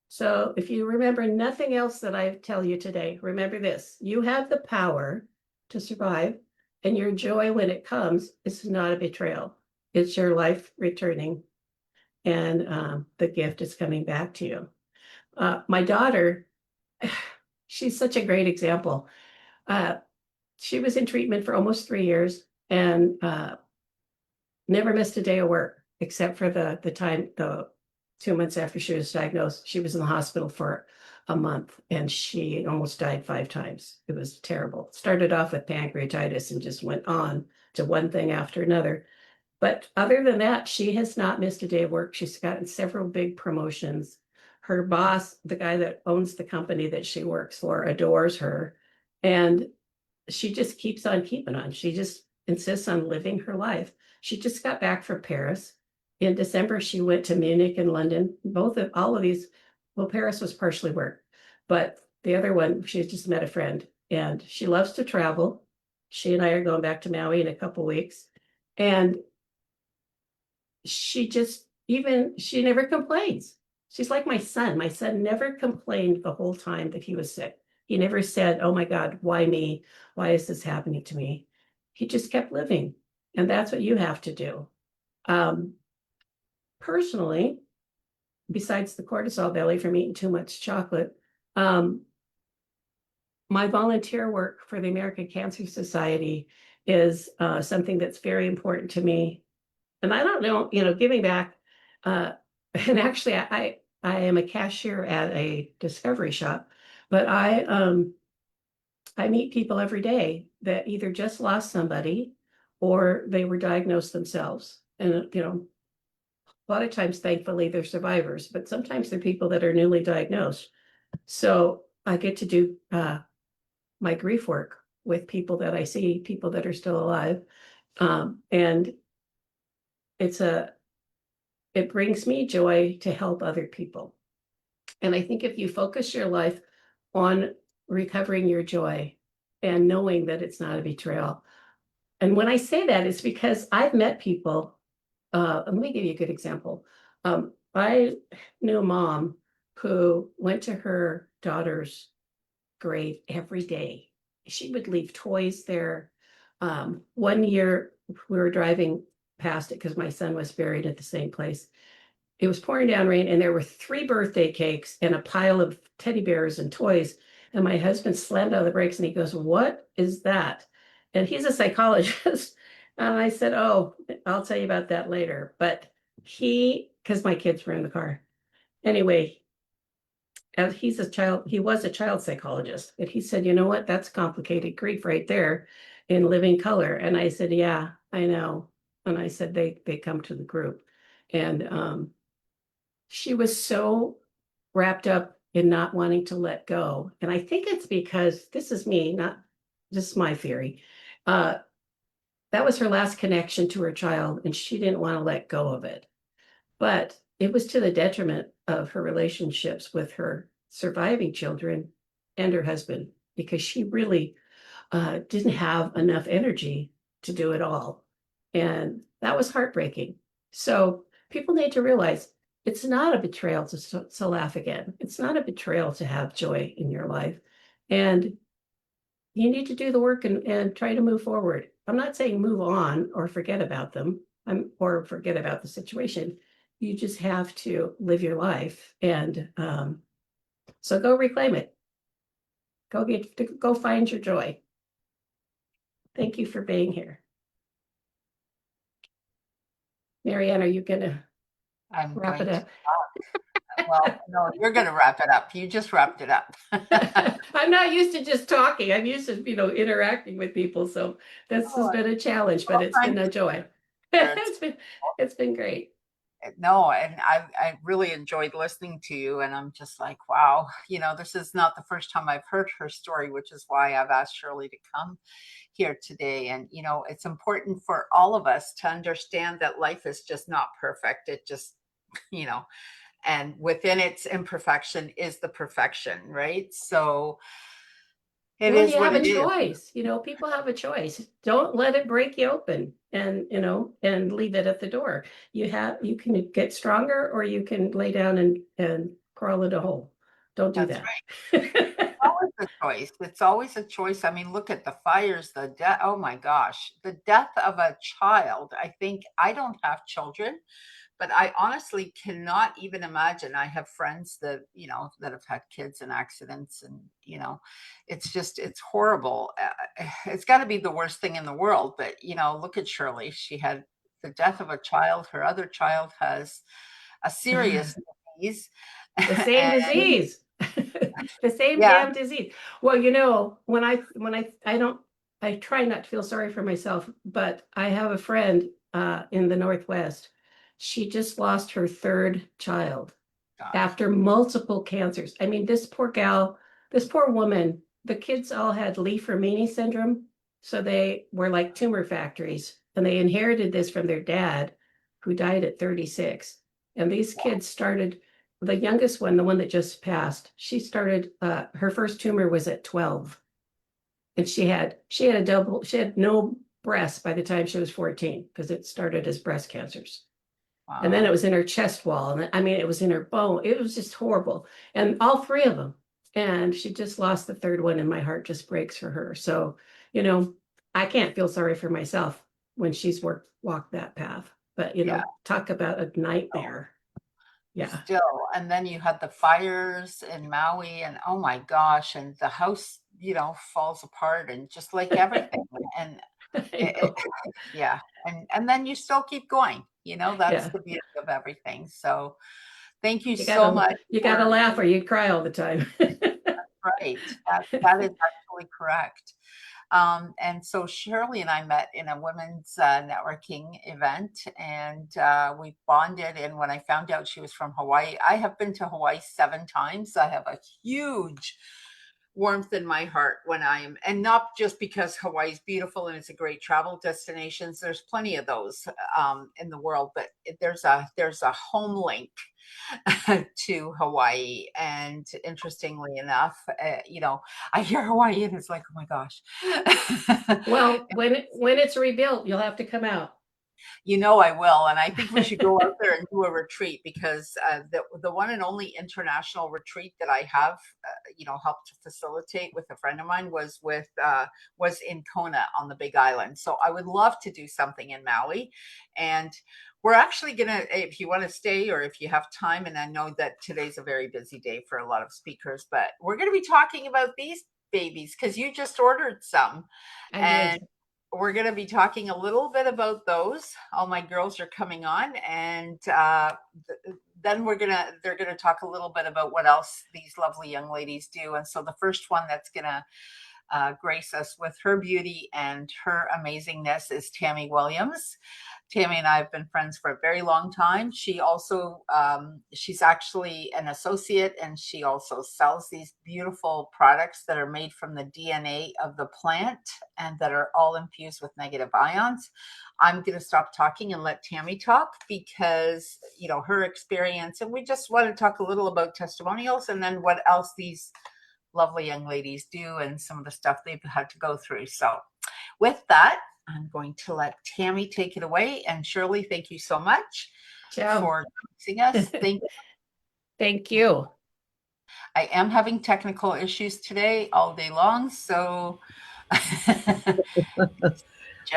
So if you remember nothing else that I tell you today, remember this: you have the power to survive, and your joy when it comes is not a betrayal. It's your life returning, and the gift is coming back to you. My daughter, she's such a great example. She was in treatment for almost 3 years, and never missed a day of work, except for the 2 months after she was diagnosed. She was in the hospital for a month, and she almost died 5 times. It was terrible. Started off with pancreatitis and just went on to one thing after another. But other than that, she has not missed a day of work. She's gotten several big promotions. Her boss, the guy that owns the company that she works for, adores her. And she just keeps on keeping on. She just insists on living her life. She just got back from Paris. In December, she went to Munich and London. All of these, well, Paris was partially work, but the other one, she just met a friend, and she loves to travel. She and I are going back to Maui in a couple weeks. And she never complains. She's like my son. My son never complained the whole time that he was sick. He never said, oh my God, why me? Why is this happening to me? He just kept living. And that's what you have to do. Personally, besides the cortisol belly from eating too much chocolate, my volunteer work for the American Cancer Society is something that's very important to me. And I don't know, giving back. And actually, I am a cashier at a discovery shop, but I meet people every day that either just lost somebody or they were diagnosed themselves. And, a lot of times, thankfully, they're survivors, but sometimes they're people that are newly diagnosed. So I get to do my grief work with people that I see, people that are still alive. And it brings me joy to help other people. And I think if you focus your life on recovering your joy and knowing that it's not a betrayal. And when I say that, it's because I've met people. Let me give you a good example. I knew a mom who went to her daughter's grave every day. She would leave toys there. One year we were driving past it because my son was buried at the same place. It was pouring down rain, and there were 3 birthday cakes and a pile of teddy bears and toys. And my husband slammed on the brakes and he goes, what is that? And he's a psychologist. And I said, oh, I'll tell you about that later. But because my kids were in the car. Anyway, as he was a child psychologist. And he said, you know what? That's complicated grief right there in living color. And I said, yeah, I know. And I said, they come to the group. And she was so wrapped up in not wanting to let go. And I think it's because this is me, not just my theory. Uh, that was her last connection to her child, and she didn't want to let go of it. But it was to the detriment of her relationships with her surviving children and her husband because she really didn't have enough energy to do it all. And that was heartbreaking. So people need to realize it's not a betrayal to laugh again. It's not a betrayal to have joy in your life. And you need to do the work and try to move forward. I'm not saying move on or forget about them or forget about the situation. You just have to live your life. And so go reclaim it. Go find your joy. Thank you for being here. Marianne, are you going to I'm wrap going it to up? Well, no, you're going to wrap it up. You just wrapped it up. I'm not used to just talking. I'm used to, interacting with people. So this has Oh, been a challenge, but all it's been kinds a of joy. there. It's It's been great. no, and I really enjoyed listening to you, and I'm just like, wow, this is not the first time I've heard her story, which is why I've asked Shirley to come here today. And it's important for all of us to understand that life is just not perfect. It just, you know, and within its imperfection is the perfection, right? So it Well, is you what have a it is. choice. People have a choice. Don't let it break you open and leave it at the door. You can get stronger or you can lay down and crawl in a hole. Don't do That's that. right. Always a choice. It's always a choice. I mean, look at the fires, the death. Oh my gosh, the death of a child. I think I don't have children, but I honestly cannot even imagine. I have friends that, that have had kids in accidents, and, it's horrible. It's got to be the worst thing in the world. But, look at Shirley. She had the death of a child. Her other child has a serious disease. The same And disease. The same yeah, damn disease. Well, I try not to feel sorry for myself, but I have a friend in the Northwest. She just lost her third child gosh, after multiple cancers. I mean, this poor woman, the kids all had Lee-Fermini syndrome. So they were like tumor factories, and they inherited this from their dad, who died at 36. And these kids started, the youngest one, the one that just passed, her first tumor was at 12. And she had no breasts by the time she was 14 because it started as breast cancers. And then it wow. was in her chest wall. And I mean, it was in her bone. It was just horrible. And all three of them. And she just lost the third one, and my heart just breaks for her. So, you know, I can't feel sorry for myself when she's walked that path. But, Yeah. talk about a nightmare. Yeah. Still, and then you had the fires in Maui, and oh my gosh, and the house, falls apart, and just like everything. And I it, it, know. yeah, and then you still keep going. That's Yeah. the beauty of everything. So thank you You so gotta much you gotta for laugh or you cry all the time. right. That is actually correct. And so Shirley and I met in a women's networking event, and we bonded. And when I found out she was from Hawaii, I have been to Hawaii 7 times. I have a huge warmth in my heart when I am, and not just because Hawaii is beautiful and it's a great travel destination. There's plenty of those in the world, but there's a home link to Hawaii. And interestingly enough, I hear Hawaii and it's like, oh my gosh. Well, when it's rebuilt, you'll have to come out. I will. And I think we should go out there and do a retreat, because the one and only international retreat that I have, helped to facilitate with a friend of mine was in Kona on the Big Island. So I would love to do something in Maui. And we're actually going to, if you want to stay or if you have time, and I know that today's a very busy day for a lot of speakers, but we're going to be talking about these babies because you just ordered some. I And did. we're going to be talking a little bit about those. All my girls are coming on, and then they're gonna talk a little bit about what else these lovely young ladies do. And so the first one that's gonna grace us with her beauty and her amazingness is Tammy Williams. Tammy and I have been friends for a very long time. She also, she's actually an associate, and she also sells these beautiful products that are made from the DNA of the plant and that are all infused with negative ions. I'm going to stop talking and let Tammy talk because, you know, her experience, and we just want to talk a little about testimonials and then what else these lovely young ladies do and some of the stuff they've had to go through. So with that, I'm going to let Tammy take it away. And Shirley, thank you so much for seeing us. Thank you. I am having technical issues today all day long, so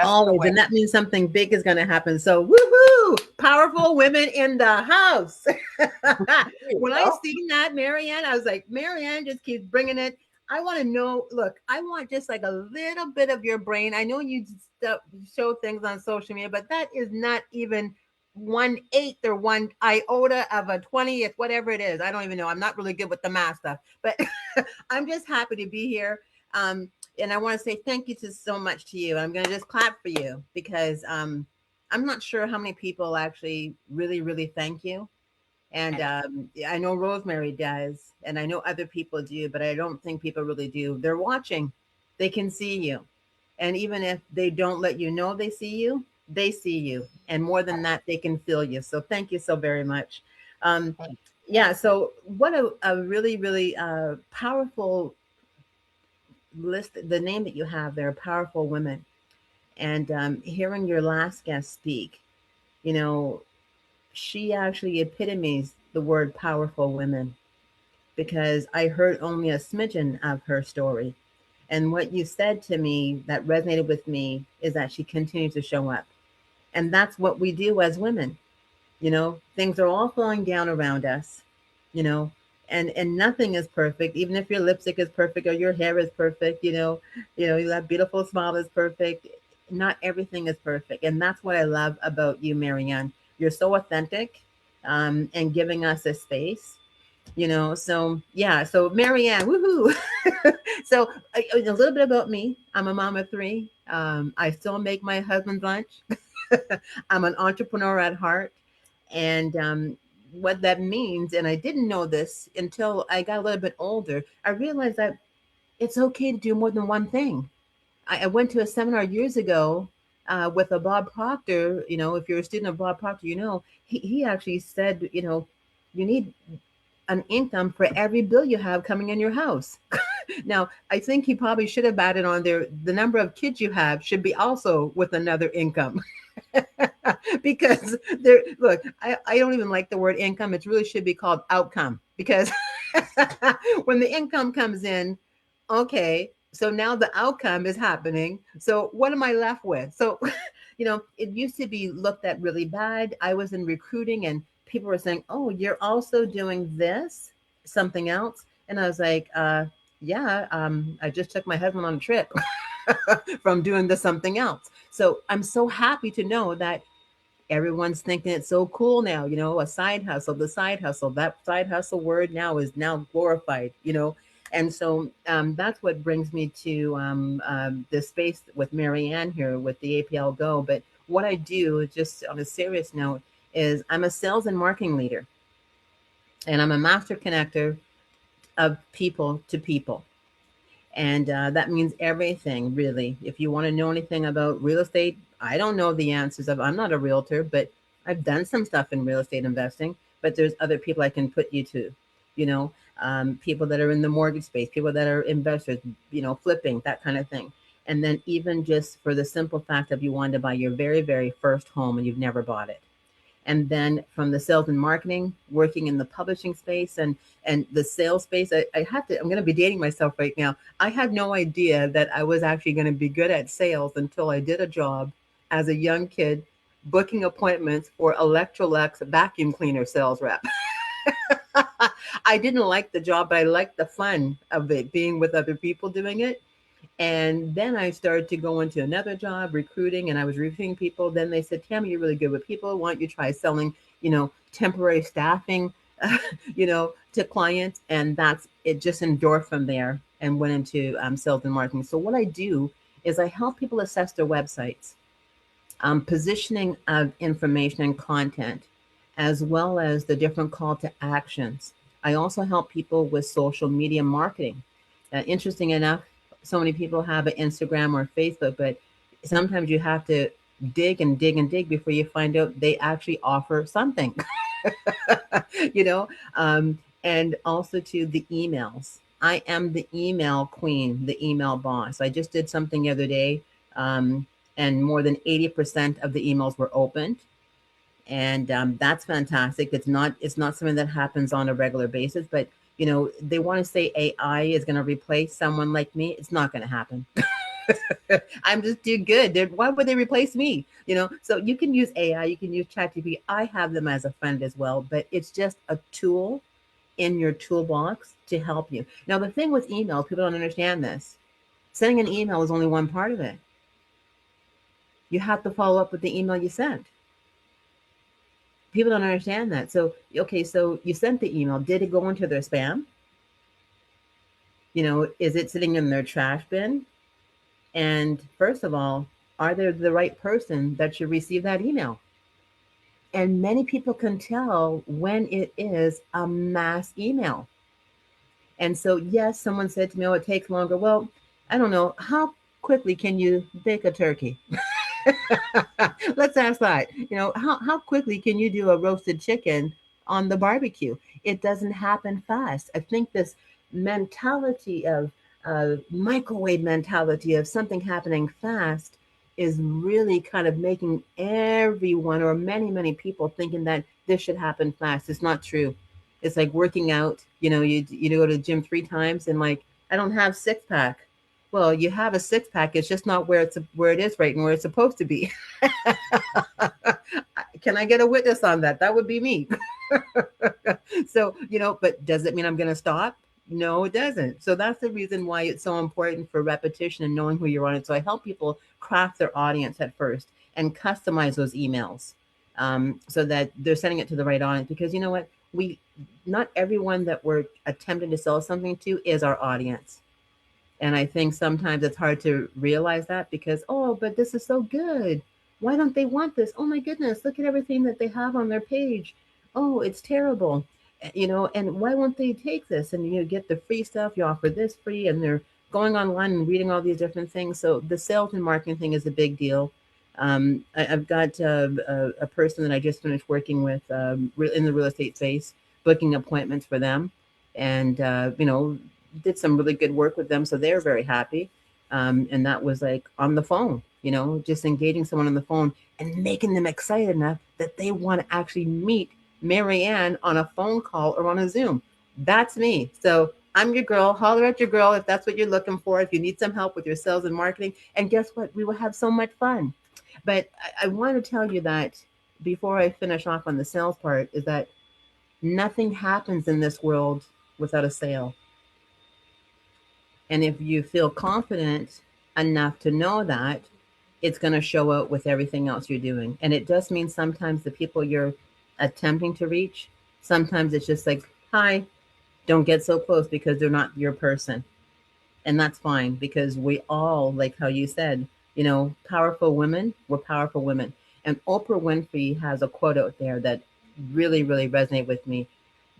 always, and that means something big is going to happen. So, woohoo! Powerful women in the house. When I seen that, Marianne, I was like, Marianne just keeps bringing it. I want to know. Look, I want just like a little bit of your brain. I know you show things on social media, but that is not even 1/8 or 1 iota of a 20th, whatever it is. I don't even know. I'm not really good with the math stuff, but I'm just happy to be here. And I want to say thank you so much to you. I'm going to just clap for you because I'm not sure how many people actually really thank you. And I know Rosemary does, and I know other people do, but I don't think people really do. They're watching. They can see you. And even if they don't let you know they see you, they see you. And more than that, they can feel you. So thank you so very much. Yeah, so what a really powerful list, the name that you have there, Powerful Women. And hearing your last guest speak, you know, she actually epitomized the word powerful women because I heard only a smidgen of her story. And what you said to me that resonated with me is that she continues to show up. And that's what we do as women. You know, things are all falling down around us, you know, and nothing is perfect. Even if your lipstick is perfect or your hair is perfect, that beautiful smile is perfect. Not everything is perfect. And that's what I love about you, Marianne. You're so authentic, and giving us a space, so yeah, so Marianne, woohoo. So a little bit about me. I'm a mom of 3. I still make my husband's lunch. I'm an entrepreneur at heart. And what that means, and I didn't know this until I got a little bit older, I realized that it's okay to do more than one thing. I went to a seminar years ago with a Bob Proctor. If you're a student of Bob Proctor, he actually said, you need an income for every bill you have coming in your house. Now, I think he probably should have added on there, the number of kids you have should be also with another income. Because look, I don't even like the word income. It really should be called outcome, because when the income comes in, okay, so now the outcome is happening. So what am I left with? So, it used to be looked at really bad. I was in recruiting and people were saying, oh, you're also doing this, something else. And I was like, yeah, I just took my husband on a trip from doing this something else. So I'm so happy to know that everyone's thinking it's so cool now, a side hustle, that side hustle word now is now glorified, And so that's what brings me to this space with Marianne here with the APL Go. But what I do, just on a serious note, is I'm a sales and marketing leader. And I'm a master connector of people to people. And that means everything, really. If you want to know anything about real estate, I don't know the answers. I'm not a realtor, but I've done some stuff in real estate investing. But there's other people I can put you to, people that are in the mortgage space, people that are investors, flipping, that kind of thing. And then even just for the simple fact of you wanted to buy your very, very first home and you've never bought it. And then from the sales and marketing, working in the publishing space and the sales space, I'm going to be dating myself right now. I had no idea that I was actually going to be good at sales until I did a job as a young kid, booking appointments for Electrolux vacuum cleaner sales rep. I didn't like the job, but I liked the fun of it, being with other people doing it. And then I started to go into another job, recruiting, and I was recruiting people. Then they said, Tammy, you're really good with people. Why don't you try selling, temporary staffing, to clients? And that's it, just endorsed from there. and went into sales and marketing. So what I do is I help people assess their websites, positioning of information and content, as well as the different call to actions. I also help people with social media marketing. Interesting enough, so many people have an Instagram or Facebook, but sometimes you have to dig and dig and dig before you find out they actually offer something. you know, and also to the emails. I am the email queen, the email boss. I just did something the other day, and more than 80% of the emails were opened, and that's fantastic. It's not something that happens on a regular basis, but they want to say AI is going to replace someone like me. It's not going to happen. I'm just too good. Why would they replace me? So you can use AI, you can use ChatGPT. I have them as a friend as well, but it's just a tool in your toolbox to help you. Now, the thing with email, people don't understand this. Sending an email is only one part of it. You have to follow up with the email you sent. People don't understand that. So, okay, so you sent the email. Did it go into their spam? Is it sitting in their trash bin? And first of all, are they the right person that should receive that email? And many people can tell when it is a mass email. And so, yes, someone said to me, oh, it takes longer. Well, I don't know. How quickly can you bake a turkey? Let's ask that. How quickly can you do a roasted chicken on the barbecue? It doesn't happen fast. I think this mentality of microwave mentality of something happening fast is really kind of making everyone or many people thinking that this should happen fast. It's not true. It's like working out. You go to the gym 3 times and like, I don't have six pack. Well, you have a six pack. It's just not where it is right and where it's supposed to be. Can I get a witness on that? That would be me. So, but does it mean I'm going to stop? No, it doesn't. So that's the reason why it's so important for repetition and knowing who you're on. So I help people craft their audience at first and customize those emails, so that they're sending it to the right audience. Because you know what? Not everyone that we're attempting to sell something to is our audience. And I think sometimes it's hard to realize that because, oh, but this is so good. Why don't they want this? Oh my goodness, look at everything that they have on their page. Oh, it's terrible. And why won't they take this? And you get the free stuff, you offer this free, and they're going online and reading all these different things. So the sales and marketing thing is a big deal. I've got a person that I just finished working with in the real estate space, booking appointments for them. And, did some really good work with them. So they're very happy. And that was like on the phone, just engaging someone on the phone and making them excited enough that they want to actually meet Marianne on a phone call or on a Zoom. That's me. So I'm your girl. Holler at your girl if that's what you're looking for, if you need some help with your sales and marketing. And guess what? We will have so much fun. But I want to tell you that before I finish off on the sales part is that nothing happens in this world without a sale. And if you feel confident enough to know that, it's going to show out with everything else you're doing. And it does mean sometimes the people you're attempting to reach, sometimes it's just like, hi, don't get so close because they're not your person. And that's fine because we all, like how you said, powerful women, we're powerful women. And Oprah Winfrey has a quote out there that really resonate with me.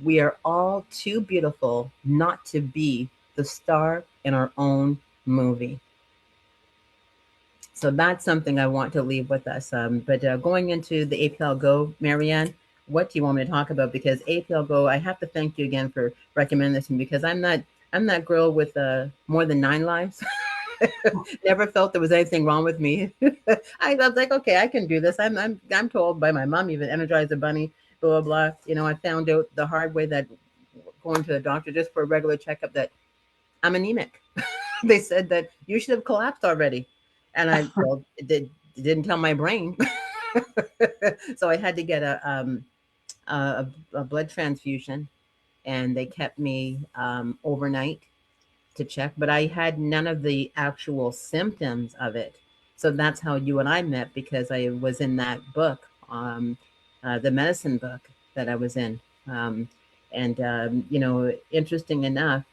We are all too beautiful not to be the star in our own movie. So that's something I want to leave with us. But going into the APL Go, Marianne, what do you want me to talk about? Because APL Go, I have to thank you again for recommending this to me because I'm that girl with more than 9 lives. Never felt there was anything wrong with me. I was like, okay, I can do this. I'm told by my mom, even Energize the Bunny, blah blah blah. I found out the hard way that going to the doctor just for a regular checkup that I'm anemic. They said that you should have collapsed already, and it didn't tell my brain. So I had to get a blood transfusion, and they kept me overnight to check, but I had none of the actual symptoms of it. So that's how you and I met because I was in that book, the medicine book that I was in. And, interesting enough,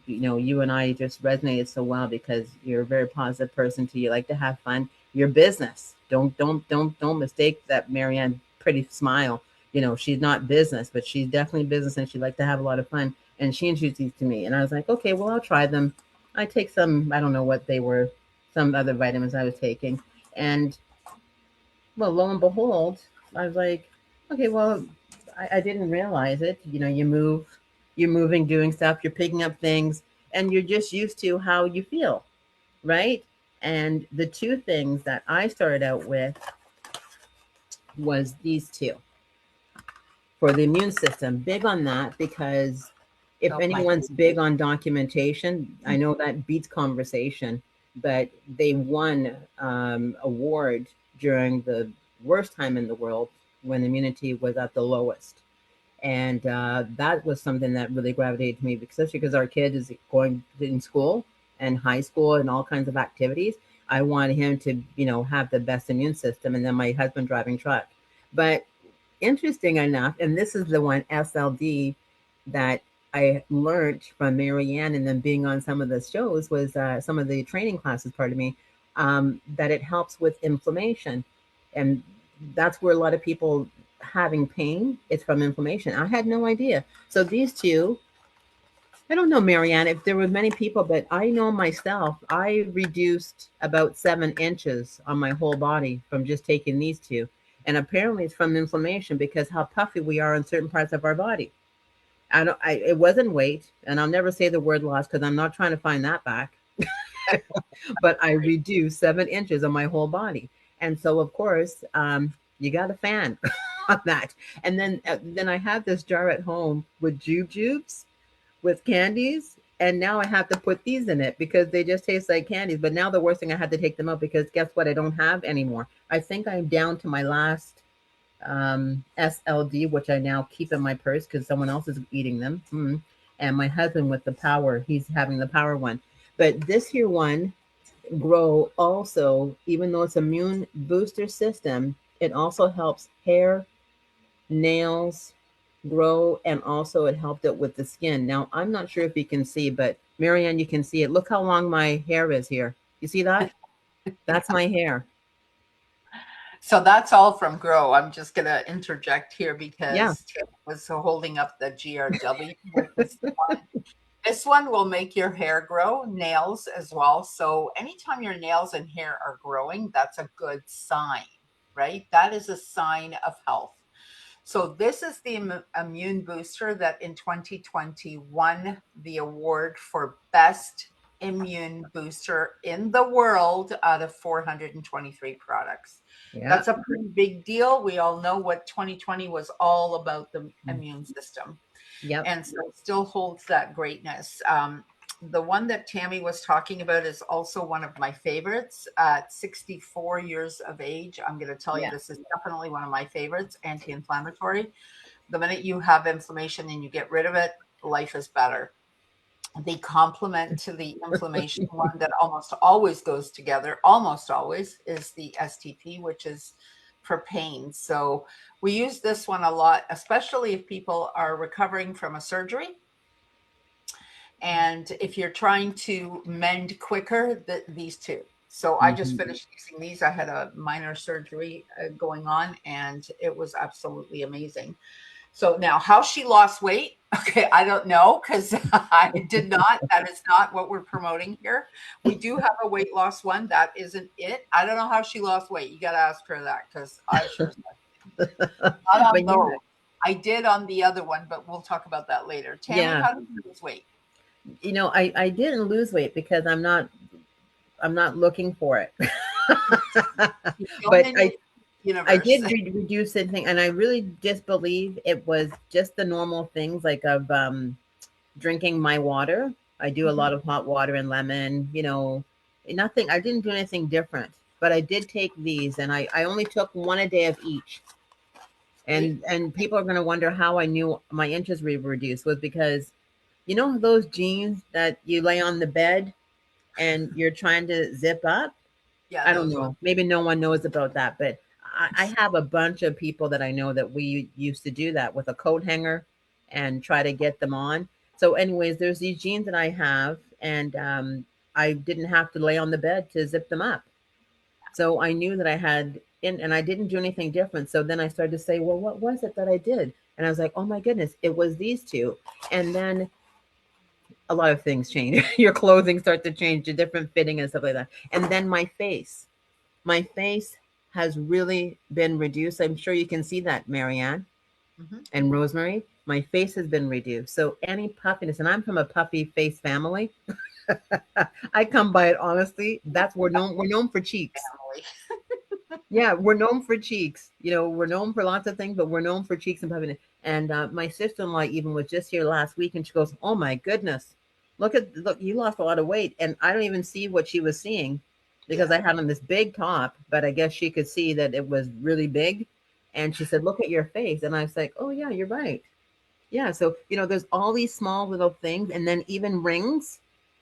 you and I just resonated so well because you're a very positive person too. You like to have fun. Your business. Don't mistake that Marianne pretty smile. She's not business, but she's definitely business, and she likes to have a lot of fun. And she introduced these to me, and I was like, okay, well, I'll try them. I take some, I don't know what they were, some other vitamins I was taking, and well, lo and behold, I was like, okay, well, I didn't realize it. You're moving, doing stuff, you're picking up things, and you're just used to how you feel, right? And the two things that I started out with was these two for the immune system. Big on that because if Oh my anyone's big on documentation, I know that beats conversation, but they won award during the worst time in the world when immunity was at the lowest. And that was something that really gravitated to me, especially because our kid is going in school and high school and all kinds of activities. I wanted him to, have the best immune system, and then my husband driving truck. But interesting enough, and this is the one SLD that I learned from Marianne and then being on some of the shows was some of the training classes, pardon me, that it helps with inflammation. And that's where a lot of people having pain, it's from inflammation. I had no idea. So these two, I don't know, Marianne, if there were many people, but I know myself, I reduced about 7 inches on my whole body from just taking these two. And apparently it's from inflammation because how puffy we are in certain parts of our body. It wasn't weight, and I'll never say the word loss because I'm not trying to find that back. But I reduced 7 inches on my whole body. And so, of course, you got a fan on that. And then I have this jar at home with jujubes with candies. And now I have to put these in it because they just taste like candies. But now the worst thing, I had to take them out because guess what? I don't have anymore. I think I'm down to my last SLD, which I now keep in my purse because someone else is eating them. And my husband with the power, he's having the power one. But this here one, Grow, also, even though it's immune booster system, it also helps hair, nails grow, and also it helped it with the skin. Now, I'm not sure if you can see, but Marianne, you can see it. Look how long my hair is here. You see that? That's my hair. So that's all from Grow. I'm just going to interject here Yeah. because Tim was holding up the GRW with this one. This one will make your hair grow, nails as well. So anytime your nails and hair are growing, that's a good sign, right? That is a sign of health. So this is the immune booster that in 2020 won the award for best immune booster in the world out of 423 products. Yeah. That's a pretty big deal. We all know what 2020 was all about, the immune system. Yep. And so it still holds that greatness. The one that Tammy was talking about is also one of my favorites. At 64 years of age, I'm going to tell you, this is definitely one of my favorites, anti-inflammatory. The minute you have inflammation and you get rid of it, life is better. The complement to the inflammation one that almost always goes together, almost always, is the STP, which is for pain. So we use this one a lot, especially if people are recovering from a surgery. And if you're trying to mend quicker, these two. So I just finished using these. I had a minor surgery going on, and it was absolutely amazing. So now, how she lost weight, okay, I don't know because I did not. That is not what we're promoting here. We do have a weight loss one. That isn't it. I don't know how she lost weight. You got to ask her that because I sure not on those. I did on the other one, but we'll talk about that later. Tammy, how did you lose weight? I didn't lose weight because I'm not looking for it. But I did reduce it, and I really just believe it was just the normal things like of drinking my water. I do a lot of hot water and lemon, nothing. I didn't do anything different, but I did take these, and I only took one a day of each. And people are going to wonder how I knew my inches were reduced was because those jeans that you lay on the bed and you're trying to zip up. Yeah, I don't know. Maybe no one knows about that, but I have a bunch of people that I know that we used to do that with a coat hanger and try to get them on. So, anyways, there's these jeans that I have, and I didn't have to lay on the bed to zip them up. So I knew that I had in, and I didn't do anything different. So then I started to say, well, what was it that I did? And I was like, oh my goodness, it was these two. And then a lot of things change. Your clothing start to change to different fitting and stuff like that. And then my face has really been reduced. I'm sure you can see that, Marianne and Rosemary. My face has been reduced. So any puffiness, and I'm from a puffy face family. I come by it honestly. That's we're known for cheeks. Yeah, we're known for cheeks. We're known for lots of things, but we're known for cheeks and puffiness. And my sister-in-law even was just here last week, and she goes, "Oh my goodness, look, you lost a lot of weight." And I don't even see what she was seeing because I had on this big top, but I guess she could see that it was really big. And she said, "Look at your face," and I was like, "Oh yeah, you're right." Yeah, so there's all these small little things, and then even rings.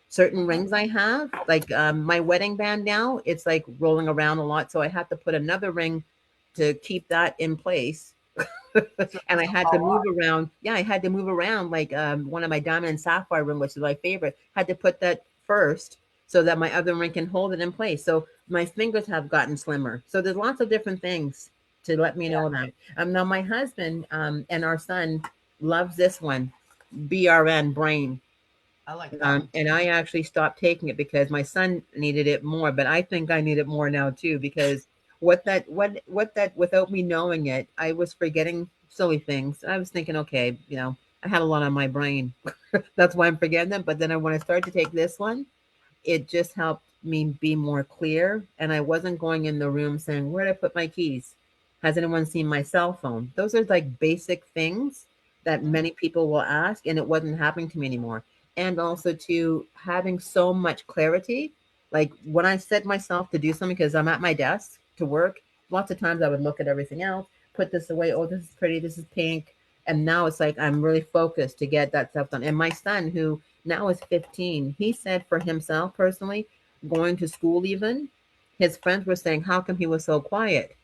Certain rings I have, like my wedding band now, it's like rolling around a lot, so I had to put another ring to keep that in place. And I had to move around. Yeah, I had to move around like one of my diamond and sapphire ring, which is my favorite. Had to put that first so that my other ring can hold it in place. So my fingers have gotten slimmer. So there's lots of different things to let me know that. Now my husband and our son loves this one, BRN brain. I like that one. And I actually stopped taking it because my son needed it more, but I think I need it more now too because what that without me knowing it, I was forgetting silly things. I was thinking, okay, I had a lot on my brain. That's why I'm forgetting them. But then when I started to take this one, it just helped me be more clear. And I wasn't going in the room saying, where did I put my keys? Has anyone seen my cell phone? Those are like basic things that many people will ask, and it wasn't happening to me anymore. And also to having so much clarity. Like when I set myself to do something, because I'm at my desk to work, lots of times I would look at everything else, put this away. Oh, this is pretty. This is pink. And now it's like I'm really focused to get that stuff done. And my son, who now is 15, he said for himself personally, going to school even, his friends were saying, how come he was so quiet?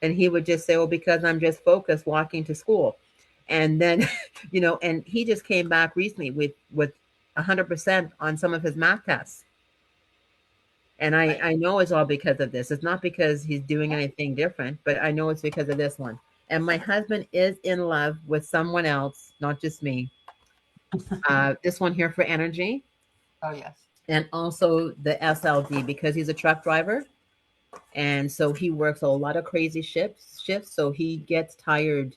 And he would just say, well, because I'm just focused walking to school. And then, and he just came back recently with 100% on some of his math tests. And I know it's all because of this. It's not because he's doing anything different, but I know it's because of this one. And my husband is in love with someone else, not just me. This one here for energy. Oh yes. And also the SLD because he's a truck driver. And so he works a lot of crazy shifts. So he gets tired,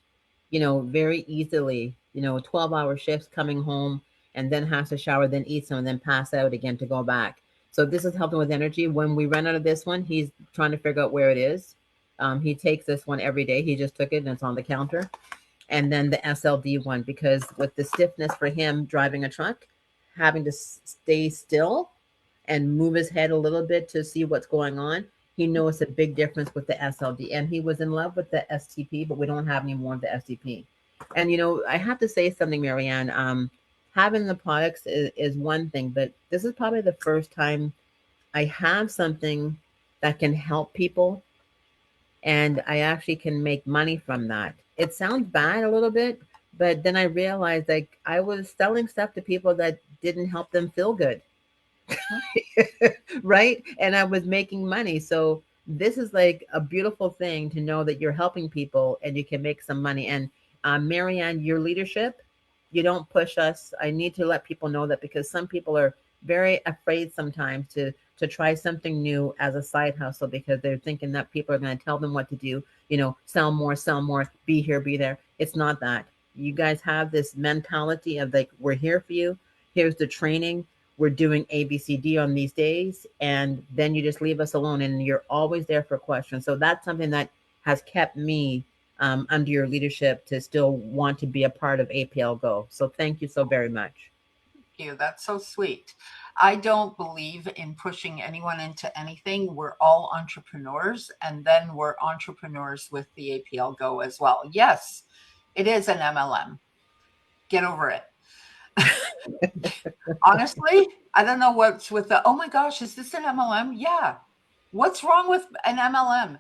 very easily, 12-hour shifts coming home and then has to shower, then eat some, and then pass out again to go back. So this is helping with energy. When we run out of this one, he's trying to figure out where it is. He takes this one every day. He just took it and it's on the counter. And then the SLD one, because with the stiffness for him driving a truck, having to stay still and move his head a little bit to see what's going on, he noticed a big difference with the SLD. And he was in love with the STP, but we don't have any more of the STP. And I have to say something, Marianne. Having the products is one thing, but this is probably the first time I have something that can help people and I actually can make money from that. It sounds bad a little bit, but then I realized like I was selling stuff to people that didn't help them feel good. Right? And I was making money. So this is like a beautiful thing to know that you're helping people and you can make some money. And Marianne, your leadership, you don't push us. I need to let people know that because some people are very afraid sometimes to try something new as a side hustle because they're thinking that people are going to tell them what to do, sell more, be here, be there. It's not that. You guys have this mentality of like, we're here for you. Here's the training, we're doing ABCD on these days, and then you just leave us alone and you're always there for questions. So that's something that has kept me under your leadership to still want to be a part of APL Go. So thank you so very much. Thank you. That's so sweet. I don't believe in pushing anyone into anything. We're all entrepreneurs, and then we're entrepreneurs with the APL Go as well. Yes, it is an MLM. Get over it. Honestly, I don't know what's with the, oh my gosh, is this an MLM? Yeah. What's wrong with an MLM?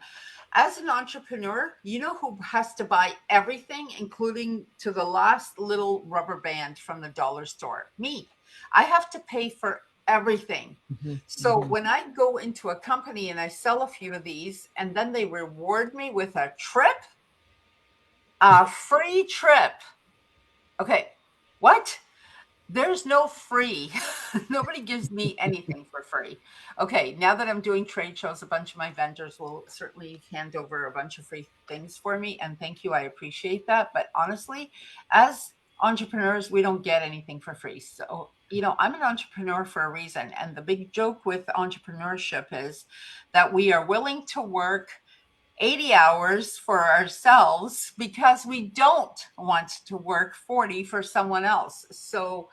as an entrepreneur, you know who has to buy everything, including to the last little rubber band from the dollar store? Me. I have to pay for everything. Mhm, So mhm. when I go into a company and I sell a few of these and then they reward me with a free trip. Okay, what? There's no free. Nobody gives me anything for free. Okay, now that I'm doing trade shows, a bunch of my vendors will certainly hand over a bunch of free things for me. And thank you. I appreciate that. But honestly, as entrepreneurs, we don't get anything for free. So, I'm an entrepreneur for a reason. And the big joke with entrepreneurship is that we are willing to work 80 hours for ourselves because we don't want to work 40 for someone else. So,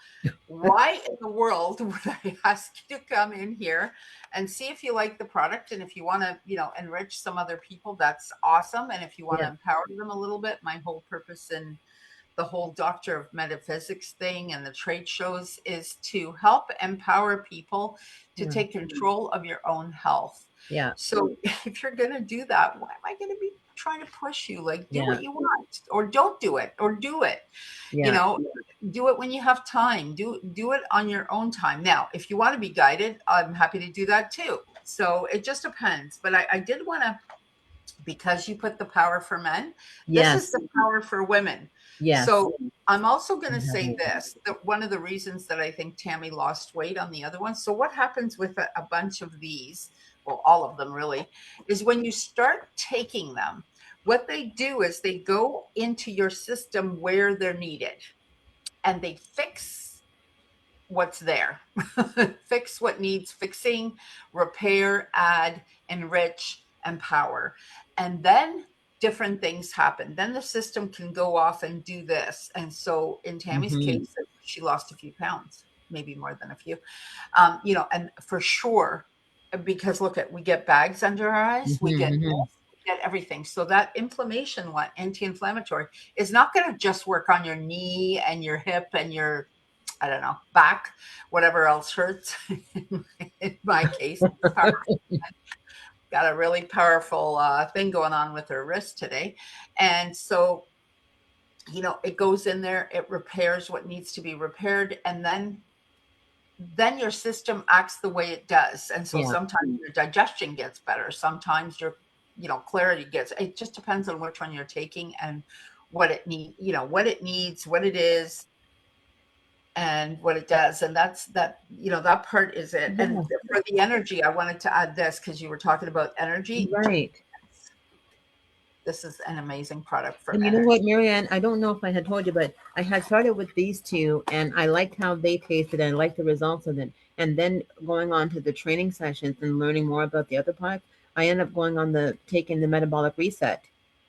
why in the world would I ask you to come in here and see if you like the product? And if you want to, enrich some other people, that's awesome. And if you want to Yeah, empower them a little bit, my whole purpose in the whole Doctor of Metaphysics thing and the trade shows is to help empower people to yeah, take control of your own health. yeah, So if you're going to do that, why am I going to be trying to push you? Like, do yeah, what you want, or don't do it, or do it. You yeah, know, do it when you have time. Do it on your own time. Now, if you want to be guided, I'm happy to do that too. So it just depends. But I did want to, because you put the power for men, this is yes, the power for women. yes. So I'm also going to say Mhm. this, that one of the reasons that I think Tammy lost weight on the other one. So what happens with a bunch of these, well, all of them really, is when you start taking them, what they do is they go into your system where they're needed and they fix what's there. Fix what needs fixing, repair, add, enrich, empower. And then different things happen. Then the system can go off and do this. And so in Tammy's Mhm, case, she lost a few pounds, maybe more than a few. And for sure, because look at, we get bags under our eyes, mhm, we get mhm. everything. So that inflammation, what anti-inflammatory, is not going to just work on your knee and your hip and your, I don't know, back, whatever else hurts. In my case, got a really powerful thing going on with her wrist today. And so, it goes in there, it repairs what needs to be repaired. And then your system acts the way it does. And so Yeah, sometimes your digestion gets better. Sometimes your, clarity gets, it just depends on which one you're taking and what it needs, what it needs, what it is, and what it does. And that's that, that part is it. And yeah, for the energy, I wanted to add this because you were talking about energy. right. This is an amazing product for And you know energy. what, Marianne? I don't know if I had told you, but I had started with these two, and I liked how they tasted, and I liked the results of it. And then going on to the training sessions and learning more about the other products, I ended up going on the taking the metabolic reset,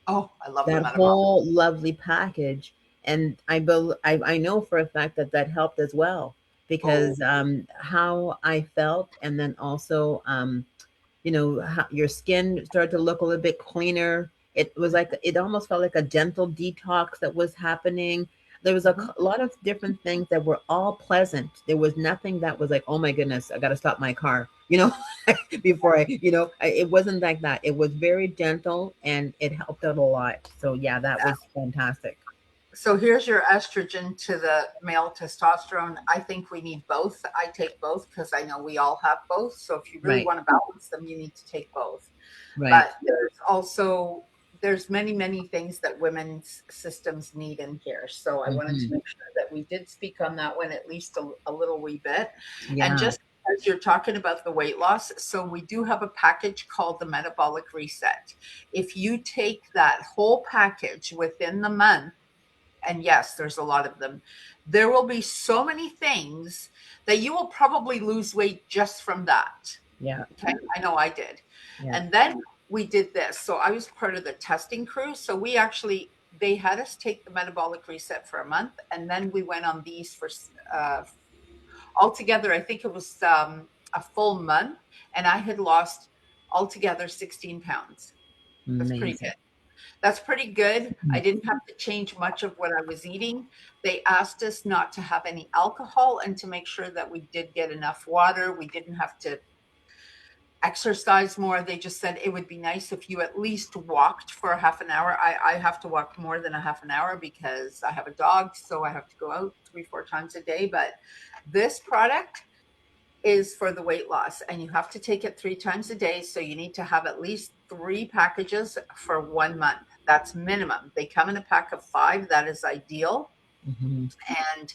Oh, I love the that metabolic. whole lovely package. And I know for a fact that that helped as well, Oh, because how I felt, and then also how your skin started to look a little bit cleaner. It was like it almost felt like a gentle detox that was happening. There was a mhm. lot of different things that were all pleasant. There was nothing that was like, oh my goodness, I got to stop my car, before it wasn't like that. It was very gentle and it helped out a lot. So yeah, that was fantastic. So here's your estrogen to the male testosterone. I think we need both. I take both because I know we all have both. So if you really Right, want to balance them, you need to take both. right. But there's many things that women's systems need in here. So I wanted to Hmm. make sure that we did speak on that one at least a little wee bit. And Yeah. just as you're talking about the weight loss, so we do have a package called the metabolic reset. If you take that whole package within the month, and yes, there's a lot of them, there will be so many things that you will probably lose weight just from that. Yeah. Okay, I know I did. Yeah. And then we did this. So I was part of the testing crew. So they had us take the metabolic reset for a month, and then we went on these for altogether. I think it was a full month, and I had lost altogether 16 pounds. That's pretty Amazing. good. That's pretty good. I Mhm. didn't have to change much of what I was eating. They asked us not to have any alcohol and to make sure that we did get enough water. We didn't have to exercise more. They just said it would be nice if you at least walked for a half an hour. I have to walk more than a half an hour because I have a dog, so I have to go out 3-4 times a day. But this product is for the weight loss, and you have to take it 3 times a day. So you need to have at least 3 packages for 1 month. That's minimum. They come in a pack of 5. That is ideal. Mm-hmm. And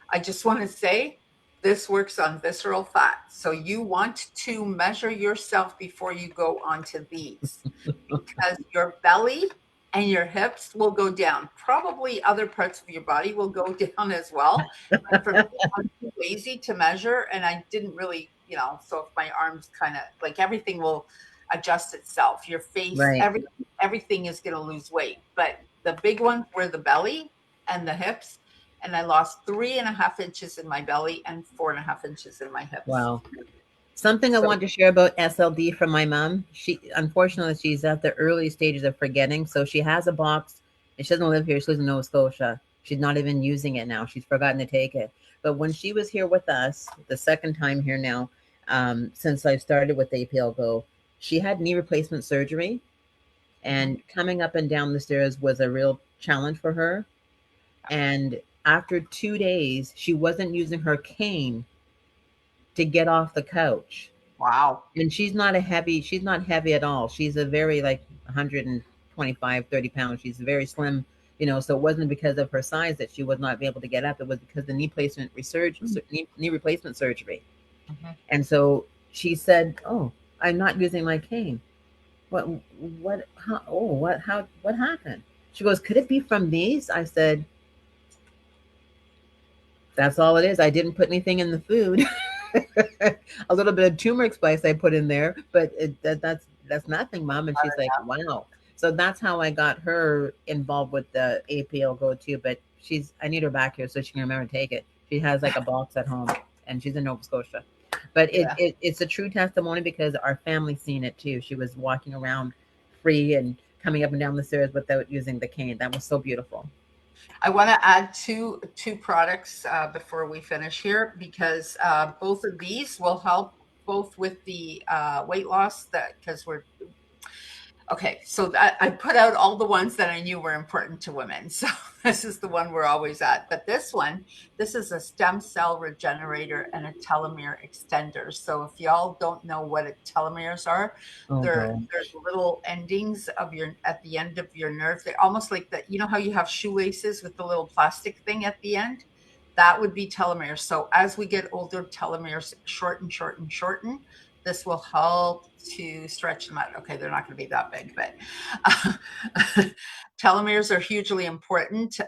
I just want to say this works on visceral fat. So you want to measure yourself before you go onto these, because your belly and your hips will go down. Probably other parts of your body will go down as well. But for me, I'm too lazy to measure, and I didn't really, so if my arms kind of like everything will adjust itself. Your face, Right. everything is going to lose weight. But the big ones were the belly and the hips, and I lost 3.5 inches in my belly and 4.5 inches in my hips. Wow. Something I So- want to share about SLD from my mom. She, unfortunately, she's at the early stages of forgetting. So she has a box, and she doesn't live here. She lives in Nova Scotia. She's not even using it now. She's forgotten to take it. But when she was here with us, the second time here now, since I started with APL Go, she had knee replacement surgery, and coming up and down the stairs was a real challenge for her. And after 2 days, she wasn't using her cane to get off the couch. Wow. And she's not heavy at all. She's a very like 125, 30 pounds. She's very slim, so it wasn't because of her size that she was not able to get up. It was because of the knee replacement surgery. Mhm. And so she said, "Oh, I'm not using my cane. What happened?" She goes, "Could it be from these?" I said, "That's all it is. I didn't put anything in the food." A little bit of turmeric spice I put in there, but that's nothing, Mom. And she's like, "Wow." So that's how I got her involved with the APL Go too. But I need her back here so she can remember to take it. She has like a box at home, and she's in Nova Scotia. But it's a true testimony because our family's seen it too. She was walking around free and coming up and down the stairs without using the cane. That was so beautiful. I want to add two products before we finish here, because both of these will help both with the weight loss, because okay, so I put out all the ones that I knew were important to women. So this is the one we're always at. But this is a stem cell regenerator and a telomere extender. So if y'all don't know what telomeres are, they're little endings at the end of your nerve. They're almost like that. You know how you have shoelaces with the little plastic thing at the end? That would be telomeres. So as we get older, telomeres shorten. This will help to stretch them out. Okay, they're not going to be that big, but telomeres are hugely important.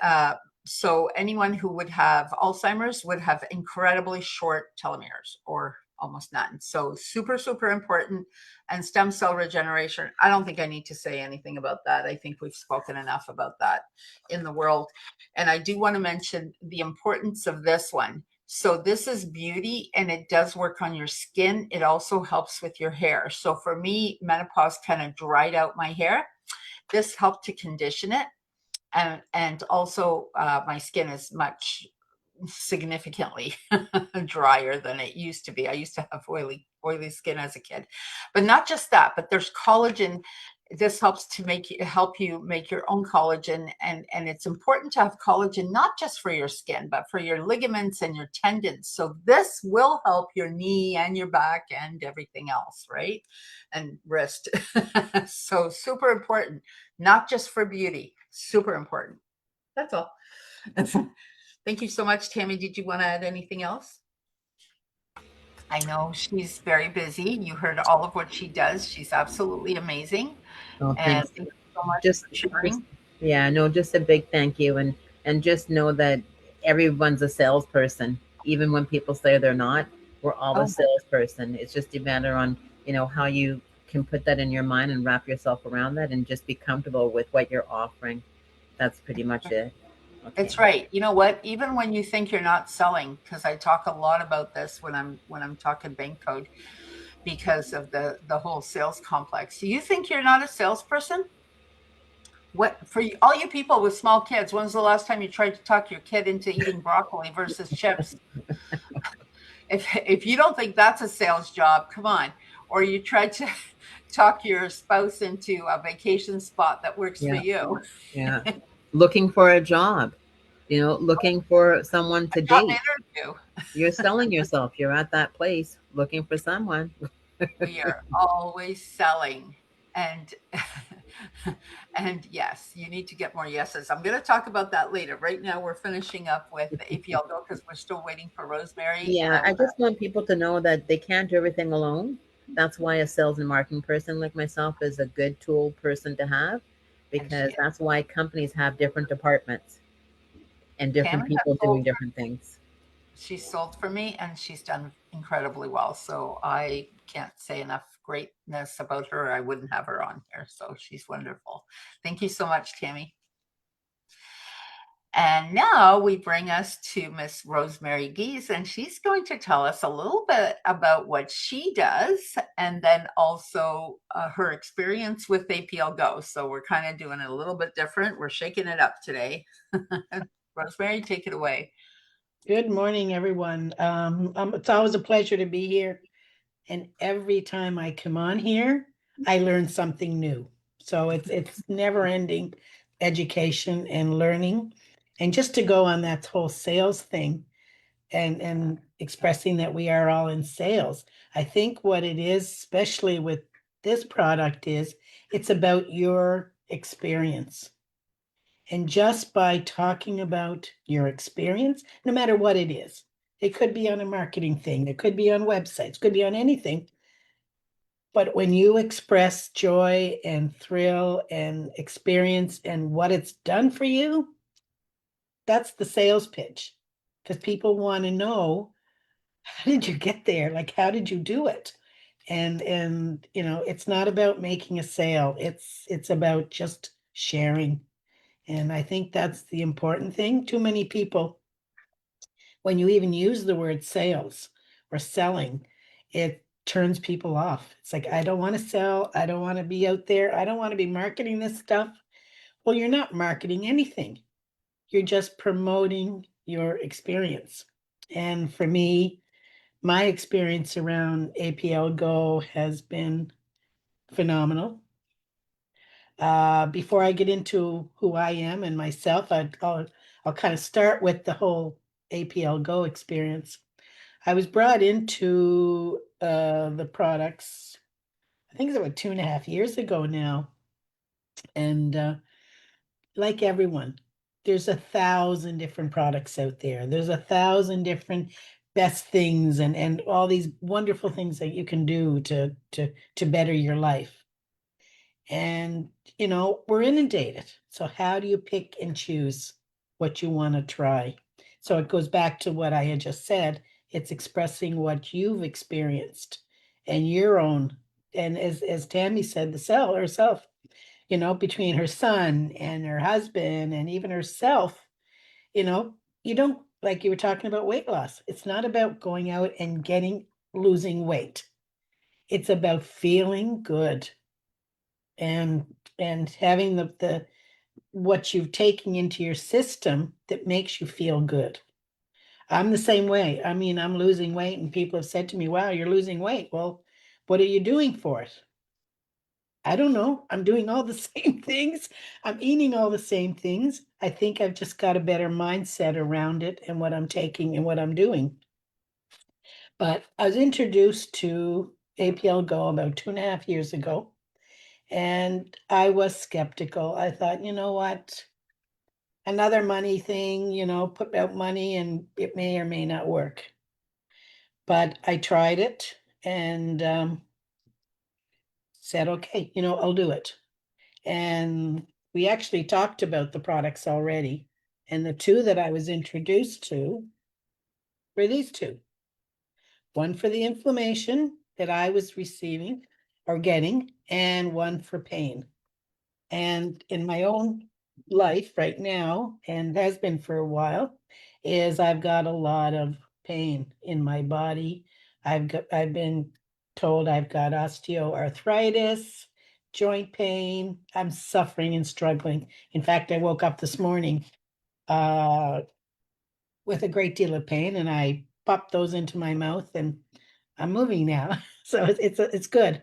So anyone who would have Alzheimer's would have incredibly short telomeres, or almost none. So super, super important. And stem cell regeneration, I don't think I need to say anything about that. I think we've spoken enough about that in the world. And I do want to mention the importance of this one. So this is beauty, and it does work on your skin. It also helps with your hair. So for me, menopause kind of dried out my hair. This helped to condition it. And also my skin is much significantly drier than it used to be. I used to have oily skin as a kid. But not just that, but there's collagen. This helps to help you make your own collagen, and it's important to have collagen not just for your skin, but for your ligaments and your tendons. So this will help your knee and your back and everything else, right? And wrist. So super important, not just for beauty, super important. That's all. Thank you so much, Tammy. Did you want to add anything else? I know she's very busy. You heard all of what she does. She's absolutely amazing. Oh, And thanks. thank you so much for sharing. Just a big thank you, and just know that everyone's a salesperson, even when people say they're not. We're all a salesperson. It's just a matter on how you can put that in your mind and wrap yourself around that, and just be comfortable with what you're offering. That's pretty much it. Okay. It's right. You know what? Even when you think you're not selling, because I talk a lot about this when I'm talking bank code, because of the whole sales complex. You think you're not a salesperson? What, for all you people with small kids, when's the last time you tried to talk your kid into eating broccoli versus chips? If you don't think that's a sales job, come on. or you try to talk your spouse into a vacation spot that works for Yeah. you. Yeah. Looking for a job, looking for someone to Got an date. interview. You're selling yourself. You're at that place looking for someone. We are always selling, and and yes, you need to get more yeses. I'm going to talk about that later. Right now we're finishing up with the APL Go because we're still waiting for Rosemary, and Yeah, I'm I just want people to know that they can't do everything alone. That's why a sales and marketing person like myself is a good tool person to have, and she because that's why companies have different departments and different Tammy has people doing sold different things. she's sold for me and she's done incredibly well. So I can't say enough greatness about her. I wouldn't have her on here. So she's wonderful. Thank you so much, Tammy. And now we bring us to Miss Rosemary Geese, and she's going to tell us a little bit about what she does and then also her experience with APL Go. So we're kind of doing it a little bit different. We're shaking it up today. Rosemary, take it away. Good morning, everyone. It's always a pleasure to be here. And every time I come on here, I learn something new. So it's never ending education and learning. And just to go on that whole sales thing and expressing that we are all in sales, I think what it is, especially with this product, is it's about your experience. And just by talking about your experience, no matter what it is, it could be on a marketing thing, it could be on websites, could be on anything. But when you express joy and thrill and experience and what it's done for you, that's the sales pitch. Because people want to know, how did you get there? Like, how did you do it? And it's not about making a sale. It's about just sharing. And I think that's the important thing. Too many people, when you even use the word sales or selling, it turns people off. It's like, I don't want to sell. I don't want to be out there. I don't want to be marketing this stuff. Well, you're not marketing anything. You're just promoting your experience. And for me, my experience around APL Go has been phenomenal. Before I get into who I am and myself, I'll kind of start with the whole APL Go experience. I was brought into the products, I think it's about 2.5 years ago now. And like everyone, there's 1,000 different products out there. There's 1,000 different best things and all these wonderful things that you can do to better your life. And, we're inundated. So, how do you pick and choose what you want to try? So, it goes back to what I had just said. It's expressing what you've experienced and your own. And as Tammy said, the cell herself, between her son and her husband and even herself, you know, you don't, like you were talking about weight loss. It's not about going out and losing weight. It's about feeling good and having the what you've taken into your system that makes you feel good. I'm the same way. I mean, I'm losing weight and people have said to me, "Wow, you're losing weight." Well, what are you doing for it? I don't know. I'm doing all the same things. I'm eating all the same things. I think I've just got a better mindset around it and what I'm taking and what I'm doing. But I was introduced to APL Go about 2.5 years ago. And I was skeptical. I thought, you know what? Another money thing, put out money and it may or may not work. But I tried it and said, okay, I'll do it. And we actually talked about the products already. And the two that I was introduced to were these two, one for the inflammation that I was receiving or getting, and one for pain. And in my own life right now, and has been for a while, is I've got a lot of pain in my body. I've been told I've got osteoarthritis, joint pain. I'm suffering and struggling. In fact, I woke up this morning with a great deal of pain and I popped those into my mouth and I'm moving now. So it's good.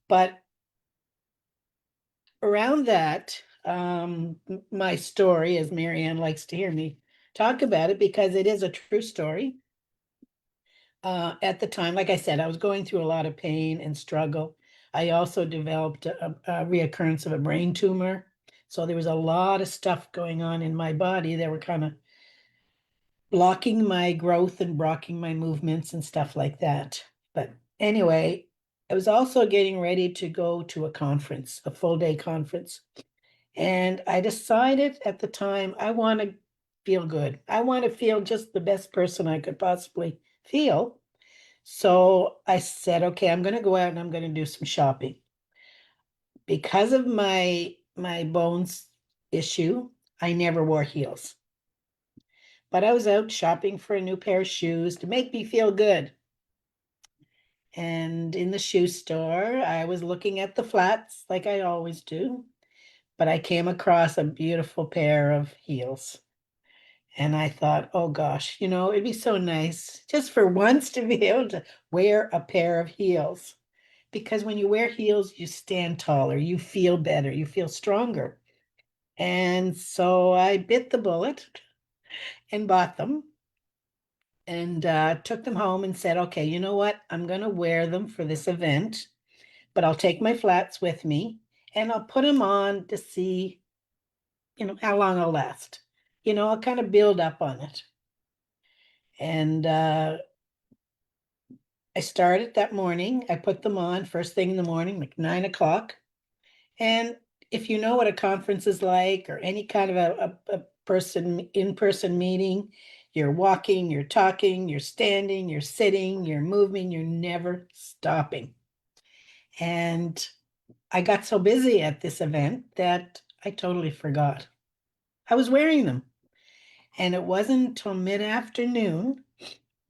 But around that, my story, as Marianne likes to hear me talk about it, because it is a true story. At the time, like I said, I was going through a lot of pain and struggle. I also developed a reoccurrence of a brain tumor. So there was a lot of stuff going on in my body that were kind of blocking my growth and blocking my movements and stuff like that. But anyway, I was also getting ready to go to a conference, a full day conference. And I decided at the time, I want to feel good. I want to feel just the best person I could possibly feel. So I said, okay, I'm going to go out and I'm going to do some shopping. Because of my bones issue, I never wore heels. But I was out shopping for a new pair of shoes to make me feel good. And in the shoe store, I was looking at the flats like I always do, but I came across a beautiful pair of heels. And I thought, oh gosh, it'd be so nice just for once to be able to wear a pair of heels. Because when you wear heels, you stand taller, you feel better, you feel stronger. And so I bit the bullet and bought them and took them home and said, okay, you know what? I'm going to wear them for this event, but I'll take my flats with me and I'll put them on to see, how long I'll last. I'll kind of build up on it. And I started that morning. I put them on first thing in the morning, like 9 o'clock. And if you know what a conference is like, or any kind of a in-person meeting, you're walking, you're talking, you're standing, you're sitting, you're moving, you're never stopping. And I got so busy at this event that I totally forgot. I was wearing them. And it wasn't until mid-afternoon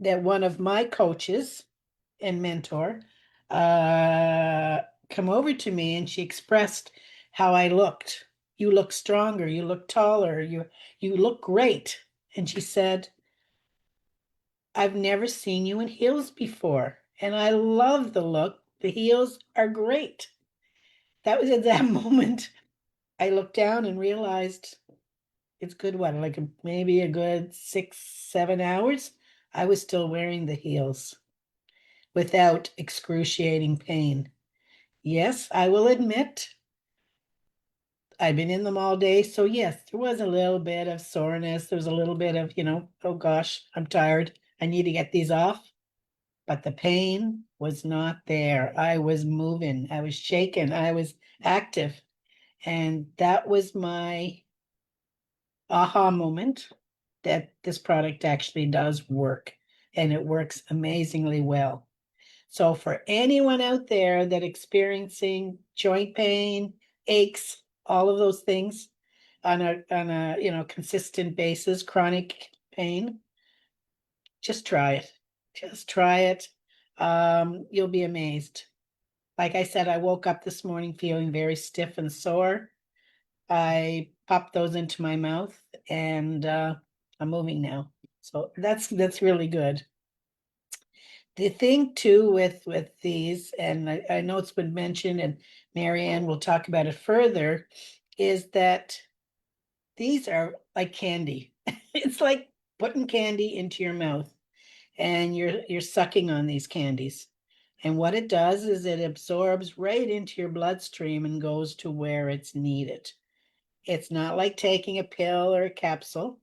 that one of my coaches and mentor come over to me, and she expressed how I looked. You look stronger, you look taller, you look great. And she said, I've never seen you in heels before. And I love the look. The heels are great. That was at that moment I looked down and realized it's good, what, like maybe a good 6-7 hours, I was still wearing the heels without excruciating pain. Yes, I will admit I've been in them all day. So yes, there was a little bit of soreness. There was a little bit of, oh gosh, I'm tired. I need to get these off. But the pain was not there. I was moving. I was shaking. I was active. And that was my aha moment that this product actually does work. And it works amazingly well. So for anyone out there that experiencing joint pain, aches, all of those things on a consistent basis, chronic pain, just try it. Just try it. You'll be amazed. Like I said, I woke up this morning feeling very stiff and sore. I popped those into my mouth and I'm moving now. So that's really good. The thing too with these, and I know it's been mentioned, and Marianne will talk about it further, is that these are like candy. It's like putting candy into your mouth, and you're sucking on these candies. And what it does is it absorbs right into your bloodstream and goes to where it's needed. It's not like taking a pill or a capsule.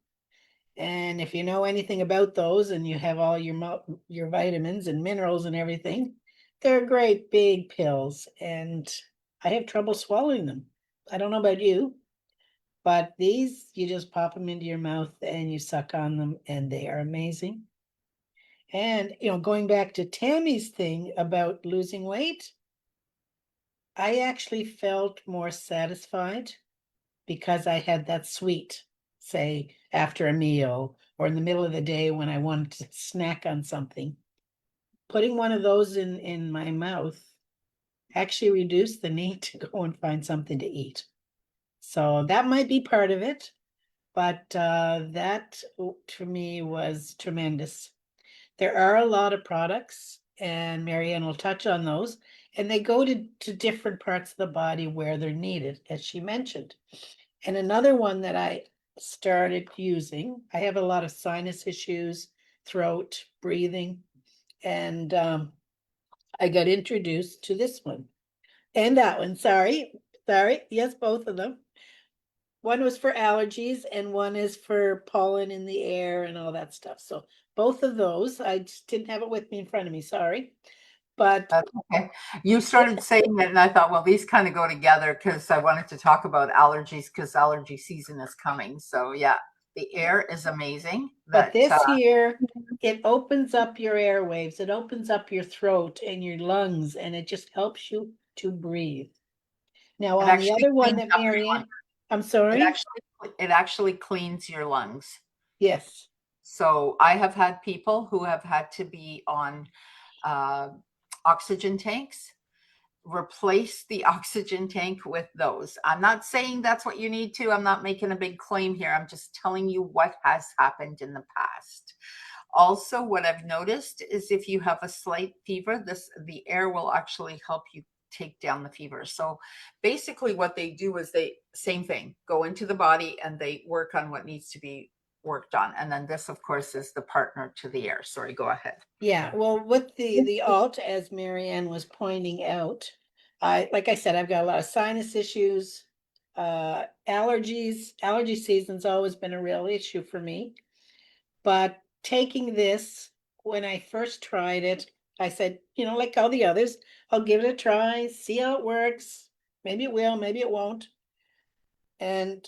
And if you know anything about those and you have all your vitamins and minerals and everything, they're great big pills. And I have trouble swallowing them. I don't know about you, but these, you just pop them into your mouth and you suck on them, and they are amazing. And, going back to Tammy's thing about losing weight, I actually felt more satisfied because I had that sweet, say, after a meal or in the middle of the day when I wanted to snack on something. Putting one of those in my mouth actually reduced the need to go and find something to eat. So that might be part of it, but that to me was tremendous. There are a lot of products and Marianne will touch on those. And they go to different parts of the body where they're needed, as she mentioned. And another one that I started using, I have a lot of sinus issues, throat, breathing, and I got introduced to this one and that one. Sorry. Yes, both of them. One was for allergies and one is for pollen in the air and all that stuff. So both of those, I just didn't have it with me in front of me. Sorry. But That's okay. You started saying it, and I thought, well, these kind of go together because I wanted to talk about allergies because allergy season is coming. So, yeah, the air is amazing. But this here, it opens up your airwaves, it opens up your throat and your lungs, and it just helps you to breathe. Now, on the other one that Marianne, I'm sorry. It actually cleans your lungs. Yes. So I have had people who have had to be on oxygen tanks, replace the oxygen tank with those. I'm not saying that's what you need to. I'm not making a big claim here. I'm just telling you what has happened in the past. Also, what I've noticed is if you have a slight fever, the air will actually help you take down the fever. So basically what they do is they same thing, go into the body and they work on what needs to be worked on. And then this, of course, is the partner to the air. Sorry, go ahead. Yeah, well, with the alt, as Marianne was pointing out, like I said, I've got a lot of sinus issues, allergies. Allergy season's always been a real issue for me. But taking this, when I first tried it, I said, like all the others, I'll give it a try, see how it works. Maybe it will, maybe it won't. And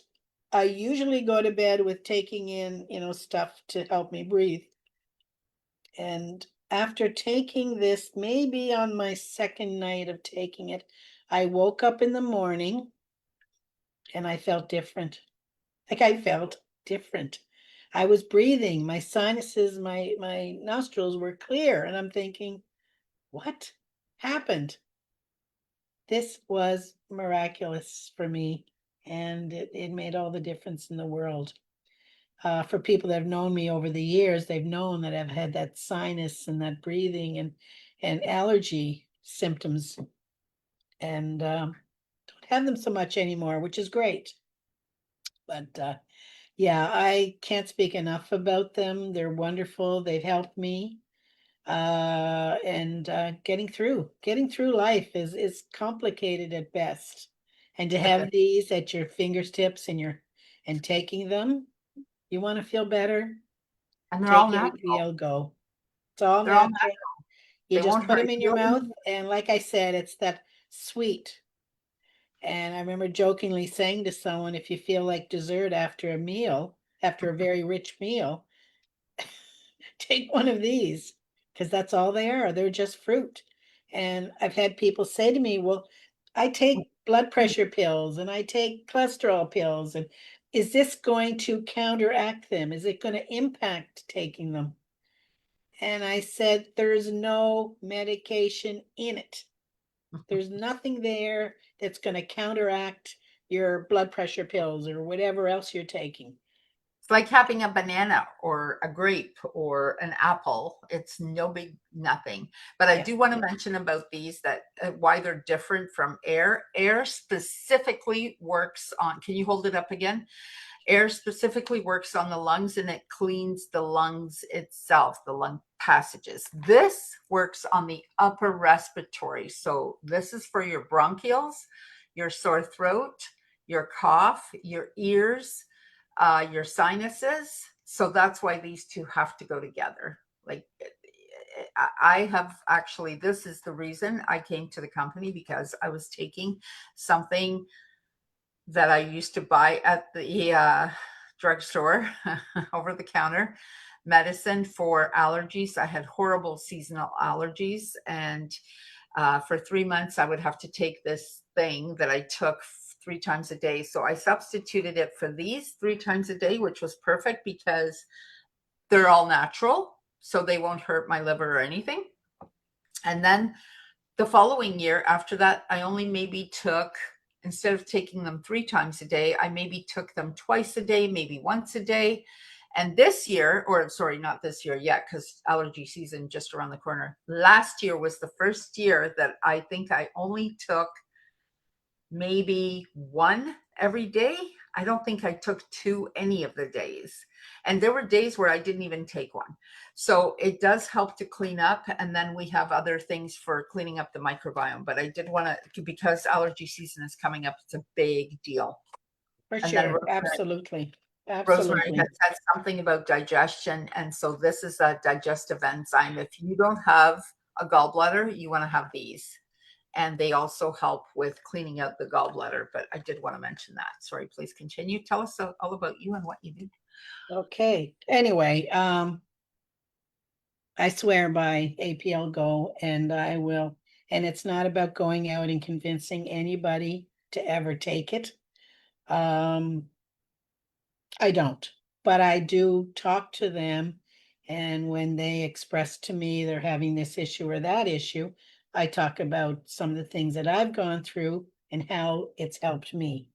I usually go to bed with taking in, stuff to help me breathe. And after taking this, maybe on my second night of taking it, I woke up in the morning and I felt different. Like I felt different. I was breathing, my sinuses, my nostrils were clear, and I'm thinking, what happened? This was miraculous for me, and it made all the difference in the world. For people that have known me over the years, they've known that I've had that sinus and that breathing and allergy symptoms, and don't have them so much anymore, which is great. But yeah, I can't speak enough about them. They're wonderful. They've helped me. And getting through life is complicated at best. And to have these at your fingertips and taking them, you want to feel better, And they're all take natural. APL Go. It's all They're all natural. You They just won't put hurt them in your you. mouth, and like I said, it's that sweet. And I remember jokingly saying to someone, if you feel like dessert after a meal, after a very rich meal, take one of these, because that's all they are. They're just fruit. And I've had people say to me, well, I take blood pressure pills and I take cholesterol pills. And is this going to counteract them? Is it going to impact taking them? And I said, there's no medication in it. There's nothing there that's going to counteract your blood pressure pills or whatever else you're taking. It's like having a banana or a grape or an apple. It's no big nothing. But I do want to mention about these that why they're different from air. Air specifically works on, can you hold it up again? Air specifically works on the lungs and it cleans the lungs itself, the lung passages. This works on the upper respiratory. So this is for your bronchioles, your sore throat, your cough, your ears, your sinuses. So that's why these two have to go together. Like I have actually, this is the reason I came to the company, because I was taking something that I used to buy at the drugstore over the counter medicine for allergies. I had horrible seasonal allergies. And for 3 months, I would have to take this thing that I took 3 times a day. So I substituted it for these 3 times a day, which was perfect because they're all natural. So they won't hurt my liver or anything. And then the following year after that, I only maybe took, instead of taking them 3 times a day, I maybe took them twice a day, maybe once a day. And this year, or sorry, not this year yet, because allergy season just around the corner. Last year was the first year that I think I only took maybe one every day. I don't think I took two any of the days. And there were days where I didn't even take one. So it does help to clean up. And then we have other things for cleaning up the microbiome. But I did want to, because allergy season is coming up, it's a big deal. For And then sure. Absolutely. Rosemary Absolutely. had said something about digestion. And so this is a digestive enzyme. If you don't have a gallbladder, you want to have these. And they also help with cleaning out the gallbladder. But I did want to mention that. Sorry, please continue. Tell us all about you and what you do. Okay. Anyway, I swear by APL Go, and I will. And it's not about going out and convincing anybody to ever take it. I don't, but I do talk to them. And when they express to me they're having this issue or that issue, I talk about some of the things that I've gone through and how it's helped me.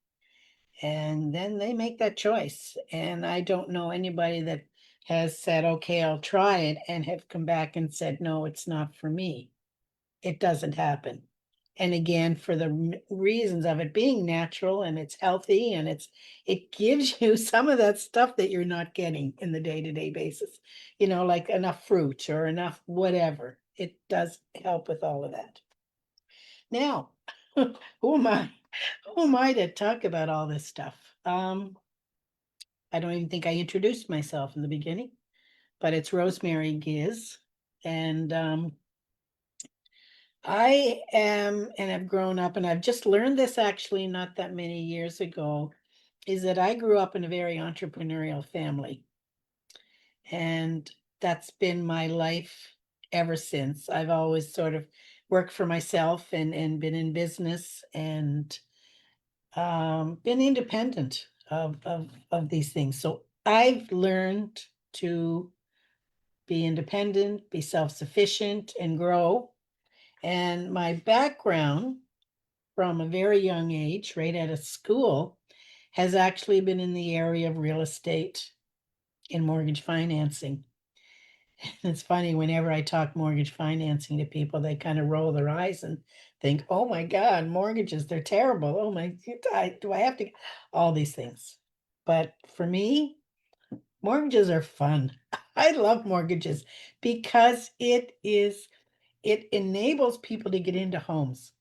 And then they make that choice. And I don't know anybody that has said, okay, I'll try it, and have come back and said, no, it's not for me. It doesn't happen. And again, for the reasons of it being natural and it's healthy and it gives you some of that stuff that you're not getting in the day-to-day basis, like enough fruit or enough whatever. It does help with all of that. Now, who am I? Who am I to talk about all this stuff? I don't even think I introduced myself in the beginning, but it's Rosemary Giz. And I am, and I've grown up, and I've just learned this actually not that many years ago, is that I grew up in a very entrepreneurial family. And that's been my life ever since. I've always sort of worked for myself and been in business and been independent of these things. So I've learned to be independent, be self-sufficient, and grow. And my background from a very young age, right out of school, has actually been in the area of real estate and mortgage financing. It's funny, whenever I talk mortgage financing to people, they kind of roll their eyes and think, oh my God, mortgages, they're terrible. Oh my, do I have to, all these things. But for me, mortgages are fun. I love mortgages because it enables people to get into homes.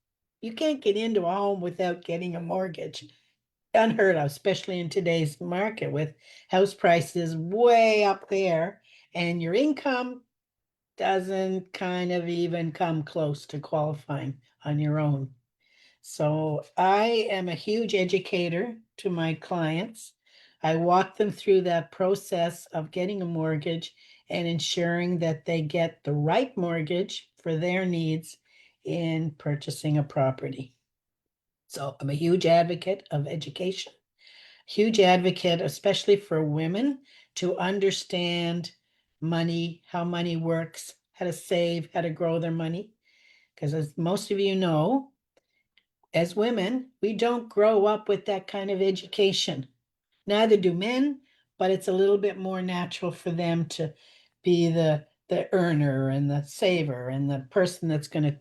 You can't get into a home without getting a mortgage. Unheard of, especially in today's market with house prices way up there and your income doesn't kind of even come close to qualifying on your own. So I am a huge educator to my clients. I walk them through that process of getting a mortgage and ensuring that they get the right mortgage for their needs in purchasing a property. So I'm a huge advocate of education, huge advocate, especially for women, to understand money, how money works, how to save, how to grow their money. Because as most of you know, as women, we don't grow up with that kind of education. Neither do men, but it's a little bit more natural for them to be the earner and the saver and the person that's going to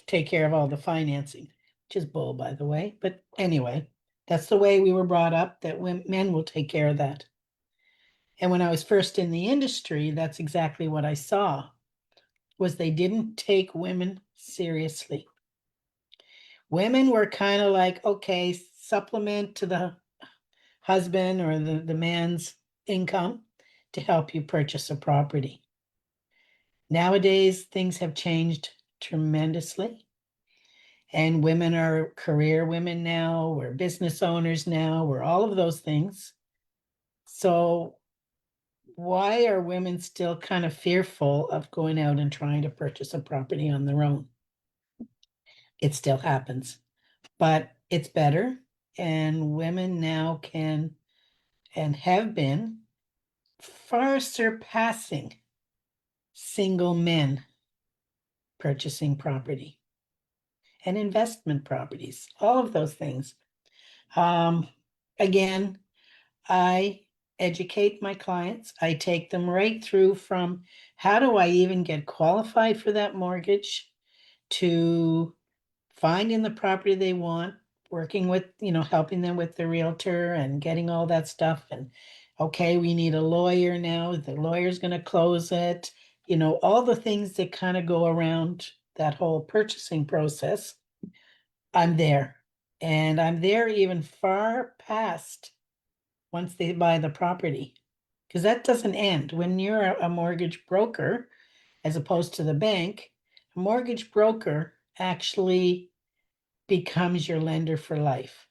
take care of all the financing, which is bull, by the way. But anyway, that's the way we were brought up, that men will take care of that. And when I was first in the industry, that's exactly what I saw, was they didn't take women seriously. Women were kind of like, okay, supplement to the husband or the man's income to help you purchase a property. Nowadays, things have changed tremendously. And women are career women now, we're business owners now, we're all of those things. So why are women still kind of fearful of going out and trying to purchase a property on their own? It still happens, but it's better. And women now can and have been far surpassing single men purchasing property and investment properties, all of those things. Again, I educate my clients. I take them right through from how do I even get qualified for that mortgage to finding the property they want, working with, helping them with the realtor and getting all that stuff. And okay, we need a lawyer now. The lawyer's going to close it. All the things that kind of go around that whole purchasing process. I'm there. And I'm there even far past once they buy the property. Because that doesn't end. When you're a mortgage broker, as opposed to the bank, a mortgage broker actually becomes your lender for life.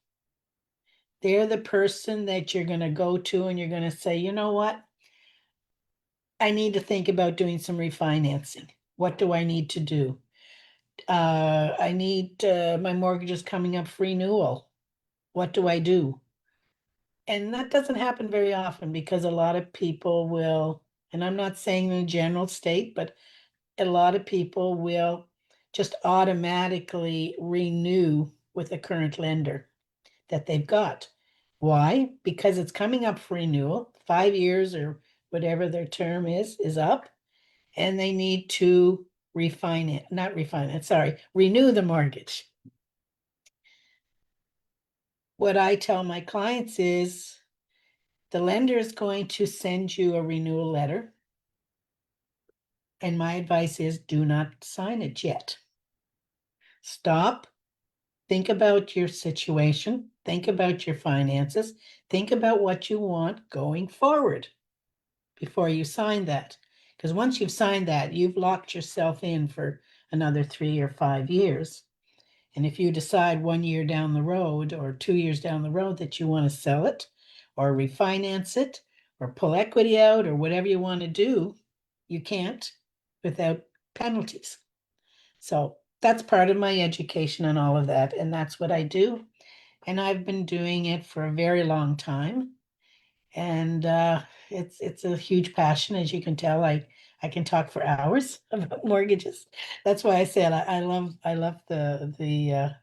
They're the person that you're going to go to and you're going to say, you know what? I need to think about doing some refinancing. What do I need to do? I need my mortgage is coming up for renewal. What do I do? And that doesn't happen very often because a lot of people will, and I'm not saying in a general state, but a lot of people will just automatically renew with a current lender that they've got. Why? Because it's coming up for renewal, 5 years or whatever their term is up, and they need to renew the mortgage. What I tell my clients is the lender is going to send you a renewal letter. And my advice is do not sign it yet. Stop. Think about your situation. Think about your finances. Think about what you want going forward before you sign that. Because once you've signed that, you've locked yourself in for another 3 or 5 years. And if you decide 1 year down the road or 2 years down the road that you want to sell it or refinance it or pull equity out or whatever you want to do, you can't without penalties. So that's part of my education and all of that. And that's what I do. And I've been doing it for a very long time. And it's a huge passion, as you can tell. I can talk for hours about mortgages. That's why I said I love the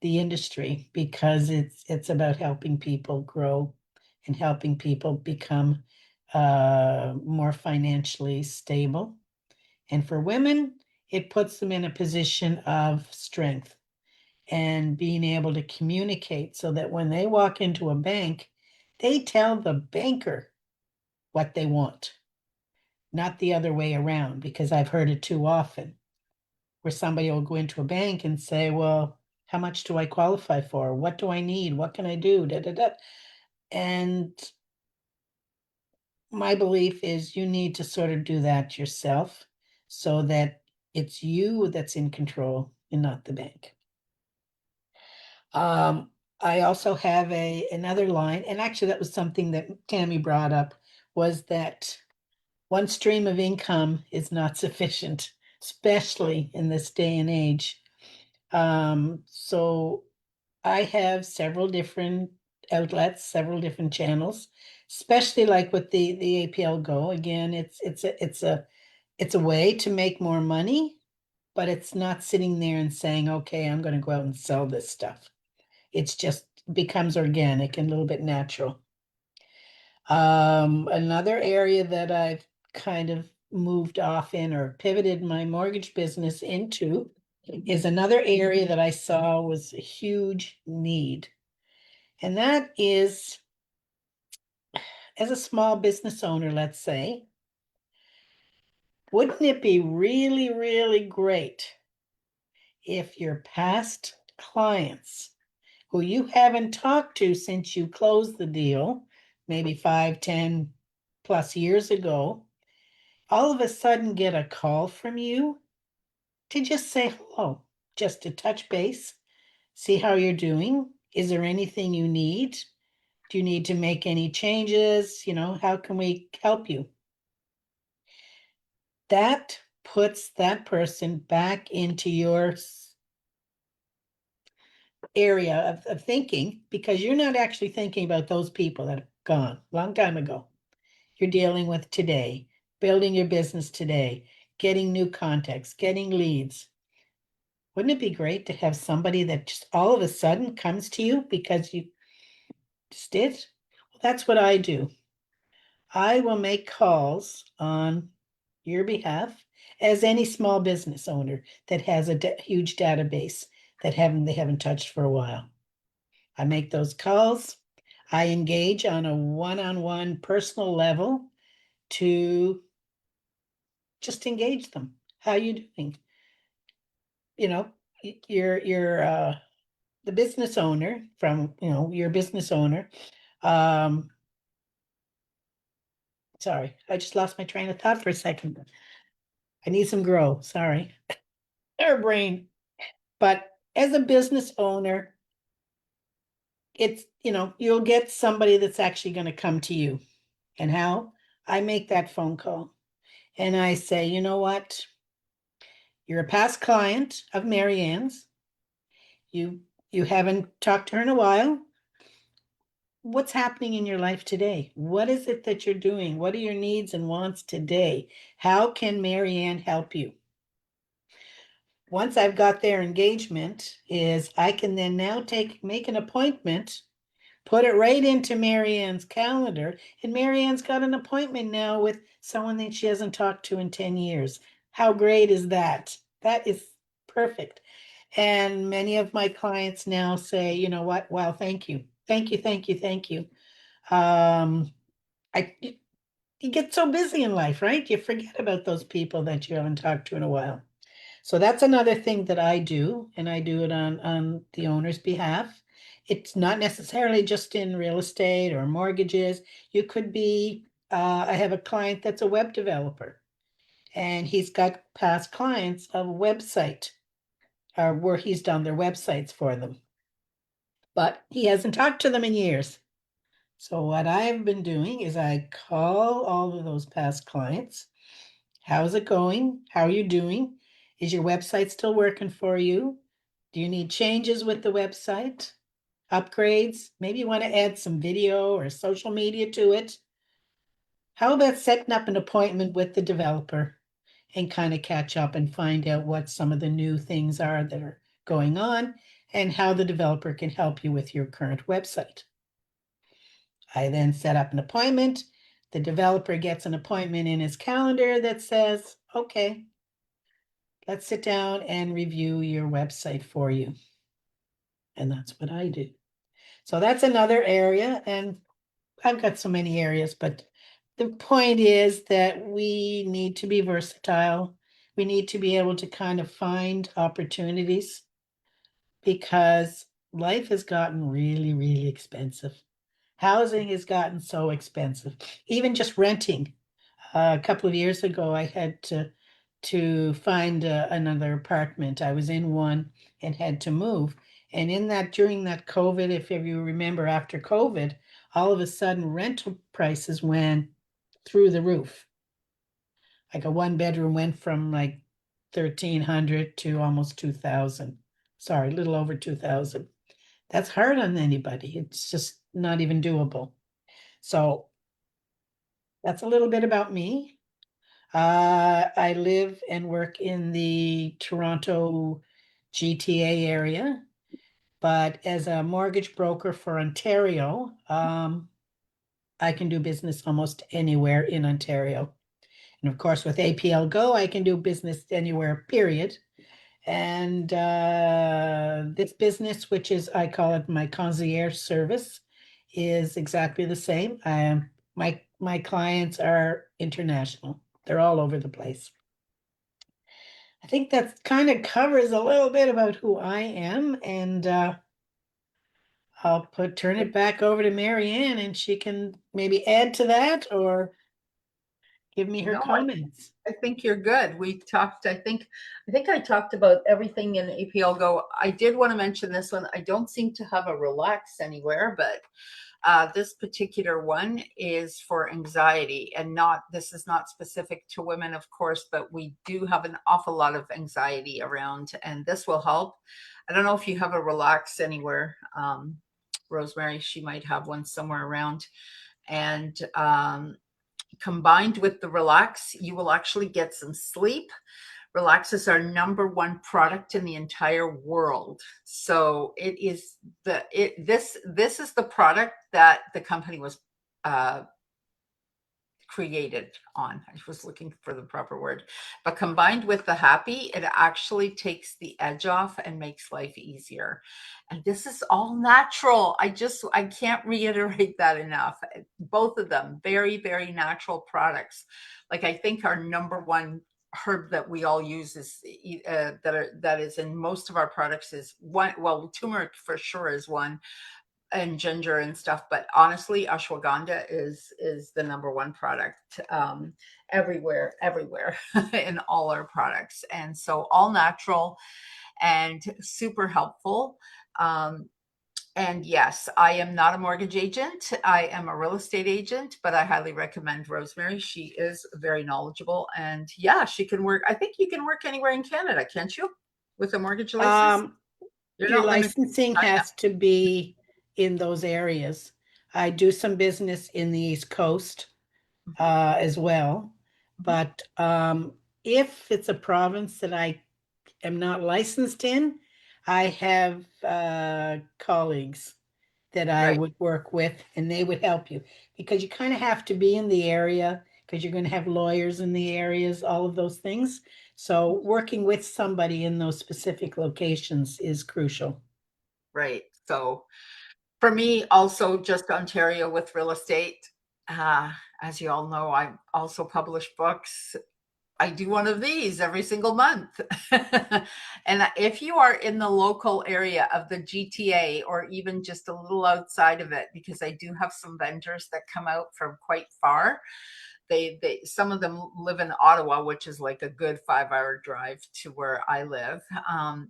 industry because it's about helping people grow and helping people become more financially stable. And for women, it puts them in a position of strength and being able to communicate so that when they walk into a bank, they tell the banker what they want, not the other way around, because I've heard it too often where somebody will go into a bank and say, well, how much do I qualify for? What do I need? What can I do? Da, da, da. And my belief is you need to sort of do that yourself so that it's you that's in control and not the bank. I also have another line, and actually that was something that Tammy brought up, was that one stream of income is not sufficient, especially in this day and age. So I have several different outlets, several different channels, especially like with the APL Go. Again, it's a way to make more money, but it's not sitting there and saying, okay, I'm going to go out and sell this stuff. It's just becomes organic and a little bit natural. Another area that I've kind of moved off in or pivoted my mortgage business into is another area that I saw was a huge need. And that is, as a small business owner, let's say, wouldn't it be really, really great if your past clients who you haven't talked to since you closed the deal, maybe 5, 10 plus years ago, all of a sudden get a call from you to just say hello, just to touch base, see how you're doing. Is there anything you need? Do you need to make any changes? How can we help you? That puts that person back into your area of thinking because you're not actually thinking about those people that have gone a long time ago. You're dealing with today, building your business today, getting new contacts, getting leads. Wouldn't it be great to have somebody that just all of a sudden comes to you because you just did? Well, that's what I do. I will make calls on your behalf as any small business owner that has a huge database that they haven't touched for a while. I make those calls. I engage on a one-on-one personal level to just engage them. How you doing? You know, you're the business owner from, your business owner. Um, sorry, I just lost my train of thought for a second. I need some grow. Sorry. Their brain. But as a business owner, it's, you'll get somebody that's actually going to come to you. And how? I make that phone call and I say, you know what? You're a past client of Marianne's. You haven't talked to her in a while. What's happening in your life today? What is it that you're doing? What are your needs and wants today? How can Marianne help you? Once I've got their engagement, is I can then now make an appointment, put it right into Marianne's calendar, and Marianne's got an appointment now with someone that she hasn't talked to in 10 years. How great is that? That is perfect. And many of my clients now say, you know what? Wow, thank you. Thank you, thank you, thank you. I you get so busy in life, right? You forget about those people that you haven't talked to in a while. So that's another thing that I do, and I do it on the owner's behalf. It's not necessarily just in real estate or mortgages. You could be, I have a client that's a web developer, and he's got past clients of a website where he's done their websites for them, but he hasn't talked to them in years. So what I've been doing is I call all of those past clients. How's it going? How are you doing? Is your website still working for you? Do you need changes with the website? Upgrades? Maybe you want to add some video or social media to it. How about setting up an appointment with the developer and kind of catch up and find out what some of the new things are that are going on and how the developer can help you with your current website? I then set up an appointment. The developer gets an appointment in his calendar that says, okay, let's sit down and review your website for you. And that's what I do. So that's another area. And I've got so many areas, but the point is that we need to be versatile. We need to be able to kind of find opportunities because life has gotten really, really expensive. Housing has gotten so expensive, even just renting. A couple of years ago, I had to find another apartment. I was in one and had to move. And during that COVID, if you remember, after COVID, all of a sudden rental prices went through the roof. Like a one bedroom went from like 1,300 to almost 2,000. Sorry, a little over 2,000. That's hard on anybody. It's just not even doable. So that's a little bit about me. I live and work in the Toronto GTA area, but as a mortgage broker for Ontario, I can do business almost anywhere in Ontario. And of course, with APL Go, I can do business anywhere, period. And this business, which is, I call it my concierge service, is exactly the same. My clients are international. They're all over the place. I think that kind of covers a little bit about who I am, and I'll turn it back over to Marianne, and she can maybe add to that or give me her No, comments. I think you're good. We talked, I think I talked about everything in APL Go. I did want to mention this one. I don't seem to have a relax anywhere, but this particular one is for anxiety, and this is not specific to women, of course, but we do have an awful lot of anxiety around, and this will help. I don't know if you have a relax anywhere. Rosemary, she might have one somewhere around. And combined with the relax, you will actually get some sleep. Relax is our #1 product in the entire world. So this is the product that the company was created on. I was looking for the proper word, but combined with the happy, it actually takes the edge off and makes life easier. And this is all natural. I can't reiterate that enough. Both of them, very, very natural products. Like, I think our number one herb that we all use is that is in most of our products is one. Well, turmeric for sure is one, and ginger and stuff, but honestly ashwagandha is the number one product, everywhere in all our products. And so all natural and super helpful. And yes, I am not a mortgage agent. I am a real estate agent, but I highly recommend Rosemary. She is very knowledgeable, and yeah, she can work. I think you can work anywhere in Canada, can't you? With a mortgage license? You're Your not limited licensing to China. has to be in those areas. I do some business in the East Coast as well. Mhm. But if it's a province that I am not licensed in, I have colleagues that I Right, would work with, and they would help you because you kind of have to be in the area because you're going to have lawyers in the areas, all of those things. So working with somebody in those specific locations is crucial. right. So for me, also just Ontario with real estate. Uh, as you all know, I also publish books. I do one of these every single month. And if you are in the local area of the GTA or even just a little outside of it, because I do have some vendors that come out from quite far, they some of them live in Ottawa, which is like a good 5 hour drive to where I live.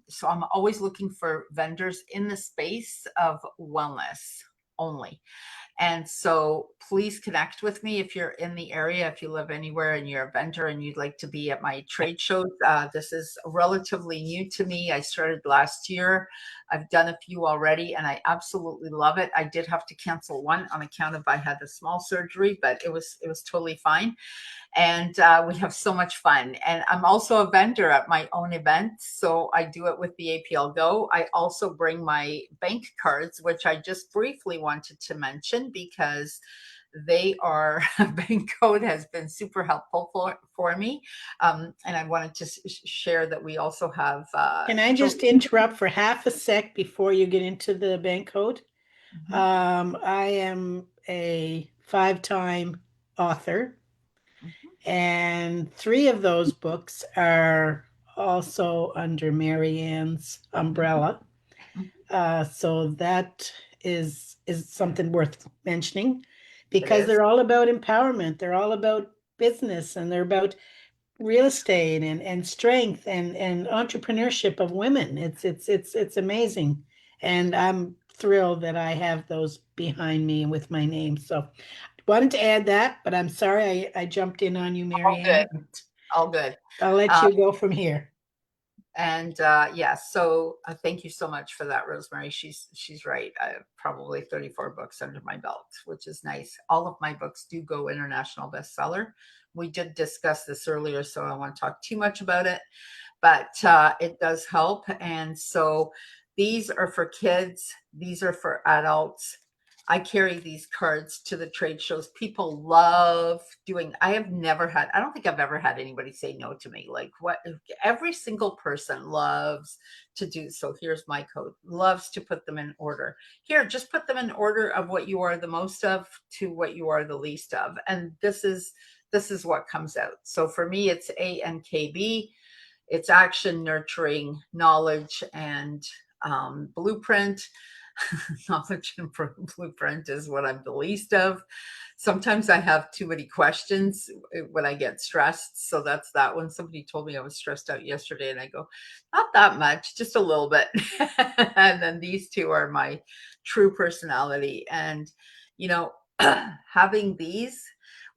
So I'm always looking for vendors in the space of wellness only. And so please connect with me if you're in the area, if you live anywhere and you're a vendor and you'd like to be at my trade shows. This is relatively new to me. I started last year. I've done a few already and I absolutely love it. I did have to cancel one on account of I had a small surgery, but it was totally fine. And we have so much fun. And I'm also a vendor at my own events, so I do it with the APL Go. I also bring my bank cards, which I just briefly wanted to mention because they are bank code has been super helpful for me. And I wanted to share that we also have Can I just interrupt for half a sec before you get into the bank code? I am a 5-time author, and 3 of those books are also under Marianne's umbrella. So that is something worth mentioning because is. they're all about empowerment. They're all about business, and they're about real estate and strength and entrepreneurship of women. It's amazing. And I'm thrilled that I have those behind me with my name. So wanted to add that, but I'm sorry I jumped in on you, All good, Marianne. all good. I'll let Uh, you go from here. And yeah, so thank you so much for that, Rosemary. She's right. I have probably 34 books under my belt, which is nice. All of my books do go international bestseller. We did discuss this earlier, so I don't want to talk too much about it, but it does help. And so these are for kids, these are for adults. I carry these cards to the trade shows. People love doing. I have never had, I don't think I've ever had anybody say no to me. Like, what, every single person loves to do. So here's my code, loves to put them in order. Here, just put them in order of what you are the most of to what you are the least of. And this is what comes out. So for me, it's ANKB. It's action, nurturing, knowledge, and blueprint. Knowledge and blueprint is what I'm the least of. Sometimes I have too many questions when I get stressed. So that's that one. Somebody told me I was stressed out yesterday, and I go, not that much, just a little bit. And then these two are my true personality. And, you know, having these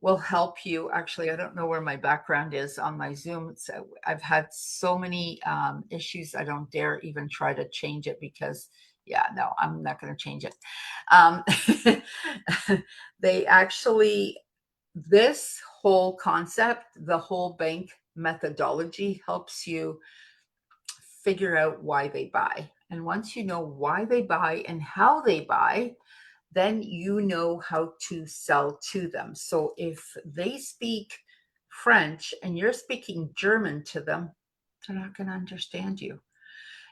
will help you. Actually, I don't know where my background is on my Zoom. So I've had so many issues. I don't dare even try to change it because, yeah, no, I'm not going to change it. Um, they actually, this whole concept, the whole bank methodology helps you figure out why they buy. And once you know why they buy and how they buy, then you know how to sell to them. So if they speak French and you're speaking German to them, they're not going to understand you.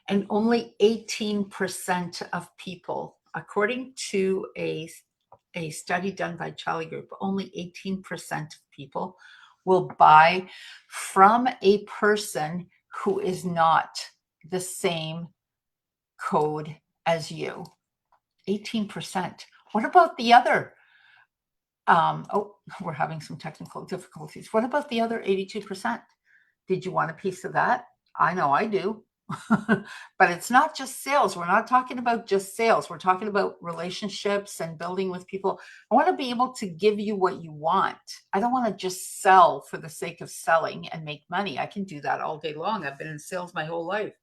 And only 18% of people, according to a study done by Charlie Group, only 18% of people will buy from a person who is not the same code as you. 18%. What about the other? Oh, we're having some technical difficulties. What about the other 82%? Did you want a piece of that? I know I do. But it's not just sales. We're not talking about just sales. We're talking about relationships and building with people. I want to be able to give you what you want. I don't want to just sell for the sake of selling and make money. I can do that all day long. I've been in sales my whole life.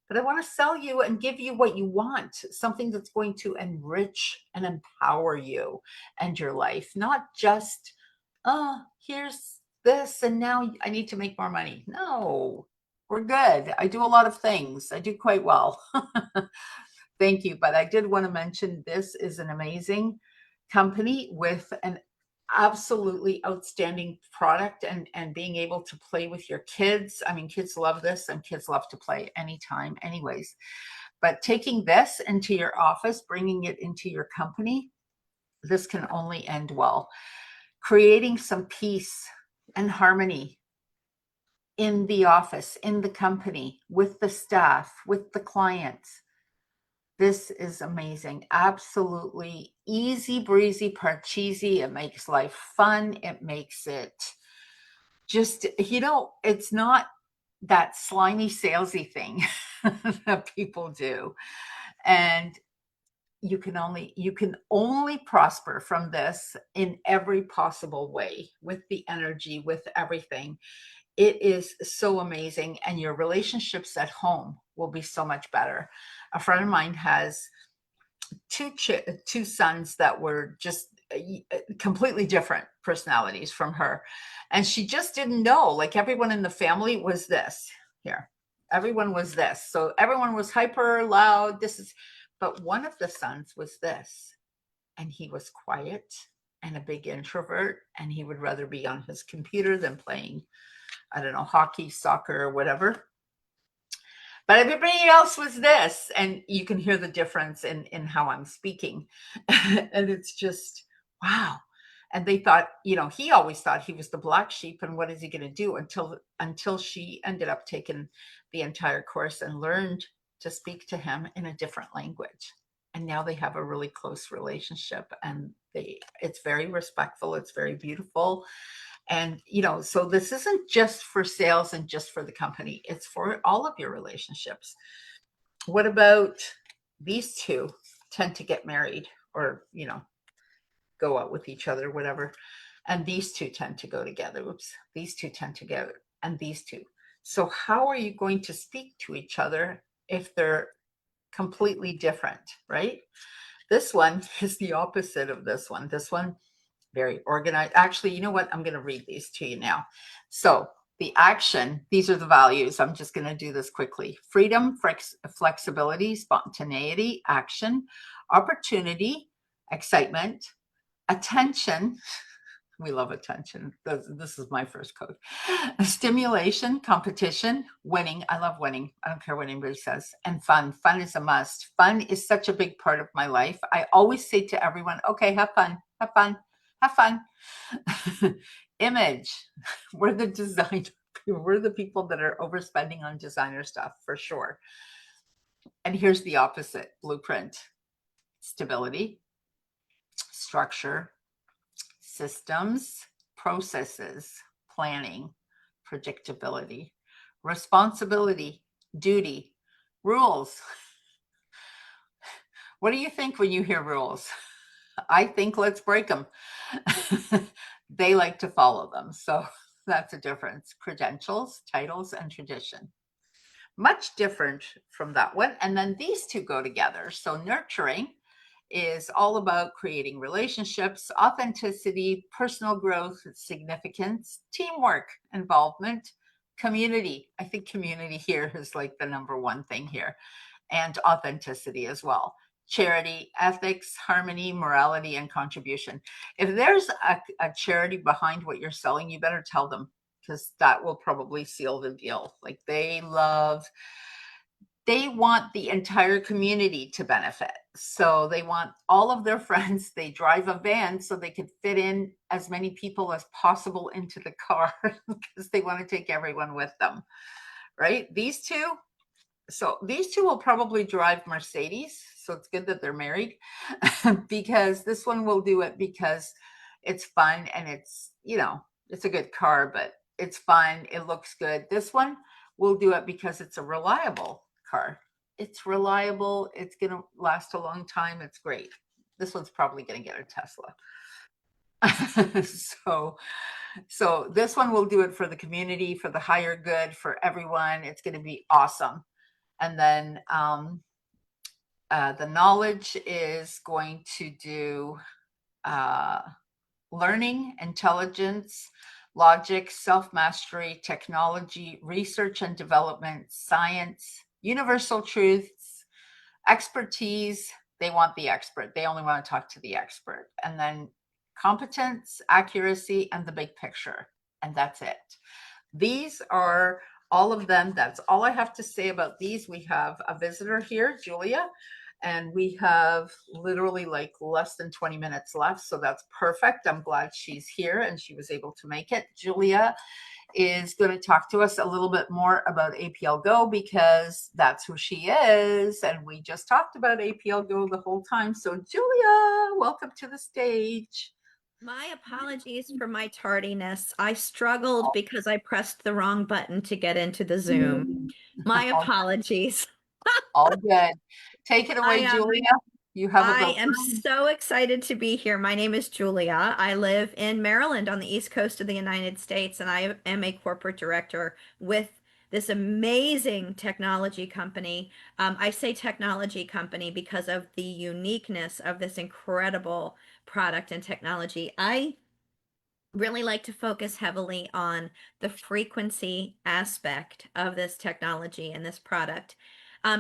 But I want to sell you and give you what you want, something that's going to enrich and empower you and your life, not just, here's this and now I need to make more money. No, we're good. I do a lot of things. I do quite well. Thank you. But I did want to mention this is an amazing company with an absolutely outstanding product, and being able to play with your kids. I mean, kids love this, and kids love to play anytime anyways. But taking this into your office, bringing it into your company, this can only end well. Creating some peace and harmony in the office, in the company, with the staff, with the clients. This is amazing. Absolutely easy breezy, parcheesi. It makes life fun. It makes it just, it's not that slimy salesy thing that people do. And you can only prosper from this in every possible way, with the energy, with everything. It is so amazing. And your relationships at home will be so much better. A friend of mine has two sons that were just completely different personalities from her. And she just didn't know, like, everyone in the family was this here. Everyone was this. So everyone was hyper loud. But one of the sons was this, and he was quiet and a big introvert, and he would rather be on his computer than playing, I don't know, hockey, soccer, or whatever. But everybody else was this, and you can hear the difference in how I'm speaking. And it's just, wow. And they thought, he always thought he was the black sheep, and what is he going to do, until she ended up taking the entire course and learned to speak to him in a different language. And now they have a really close relationship, and it's very respectful. It's very beautiful. And, so this isn't just for sales and just for the company. It's for all of your relationships. What about these two tend to get married, or, go out with each other, whatever. And these two tend to go together. Oops. These two tend to go, and these two. So how are you going to speak to each other if they're completely different, right? This one is the opposite of this one. This one, very organized. Actually, you know what? I'm going to read these to you now. So the action, these are the values. I'm just going to do this quickly. Freedom, flexibility, spontaneity, action, opportunity, excitement, attention. We love attention. This is my first code. Stimulation, competition, winning. I love winning. I don't care what anybody says. And fun. Fun is a must. Fun is such a big part of my life. I always say to everyone, okay, have fun, have fun, have fun. Image. We're the designer. We're the people that are overspending on designer stuff, for sure. And here's the opposite. Blueprint. Stability, structure, systems, processes, planning, predictability, responsibility, duty, rules. What do you think when you hear rules? I think let's break them. They like to follow them. So that's a difference. Credentials, titles, and tradition. Much different from that one. And then these two go together. So nurturing is all about creating relationships, authenticity, personal growth, significance, teamwork, involvement, community. I think community here is like the number one thing here, and authenticity as well. charity, ethics, harmony, morality, and contribution. If there's a charity behind what you're selling, you better tell them, because that will probably seal the deal. Like they want the entire community to benefit. So they want all of their friends. They drive a van so they could fit in as many people as possible into the car because they want to take everyone with them, right? These two will probably drive Mercedes. So it's good that they're married because this one will do it because it's fun and it's, it's a good car, but it's fun. It looks good. This one will do it because it's a reliable car. It's reliable. It's going to last a long time. It's great. This one's probably going to get a Tesla. So this one will do it for the community, for the higher good, for everyone. It's going to be awesome. And then the knowledge is going to do learning, intelligence, logic, self-mastery, technology, research and development, science, universal truths, expertise. They want the expert. They only want to talk to the expert. And then competence, accuracy, and the big picture. And that's it. These are all of them. That's all I have to say about these. We have a visitor here, Julia, and we have literally like less than 20 minutes left. So that's perfect. I'm glad she's here and she was able to make it. Julia is going to talk to us a little bit more about APL Go because that's who she is. And we just talked about APL Go the whole time. So Julia, welcome to the stage. My apologies for my tardiness. I struggled because I pressed the wrong button to get into the Zoom. My apologies. All good. Take it away, Julia. You have a I go. am so excited to be here. My name is Julia. I live in Maryland on the East Coast of the United States, and I am a corporate director with this amazing technology company. I say technology company because of the uniqueness of this incredible product and technology. I really like to focus heavily on the frequency aspect of this technology and this product.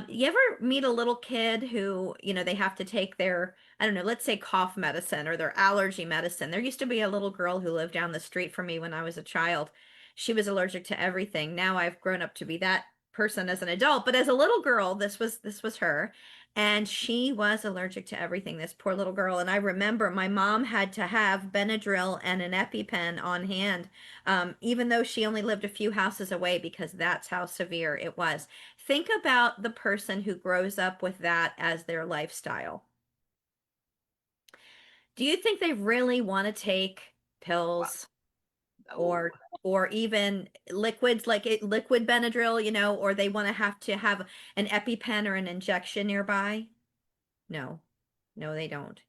You ever meet a little kid who, they have to take their, I don't know, let's say cough medicine or their allergy medicine. There used to be a little girl who lived down the street from me when I was a child. She was allergic to everything. Now I've grown up to be that person as an adult, but as a little girl, this was her. And she was allergic to everything, this poor little girl. And I remember my mom had to have Benadryl and an EpiPen on hand, even though she only lived a few houses away, because that's how severe it was. Think about the person who grows up with that as their lifestyle. Do you think they really want to take pills or even liquids like liquid Benadryl, or they want to have an EpiPen or an injection nearby? No. No, they don't.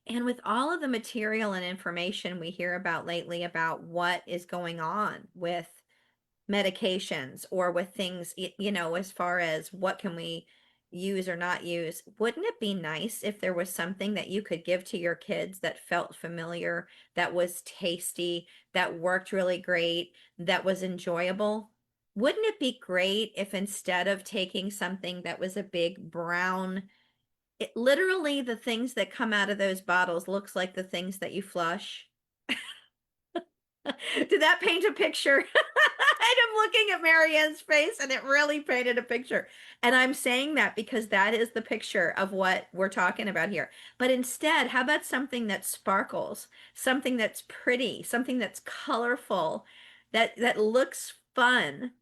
And with all of the material and information we hear about lately about what is going on with medications or with things, as far as what can we use or not use, wouldn't it be nice if there was something that you could give to your kids that felt familiar, that was tasty, that worked really great, that was enjoyable? Wouldn't it be great if instead of taking something that was a big brown, literally the things that come out of those bottles looks like the things that you flush? Did that paint a picture? And I'm looking at Marianne's face and it really painted a picture. And I'm saying that because that is the picture of what we're talking about here. But instead, how about something that sparkles, something that's pretty, something that's colorful, that looks fun?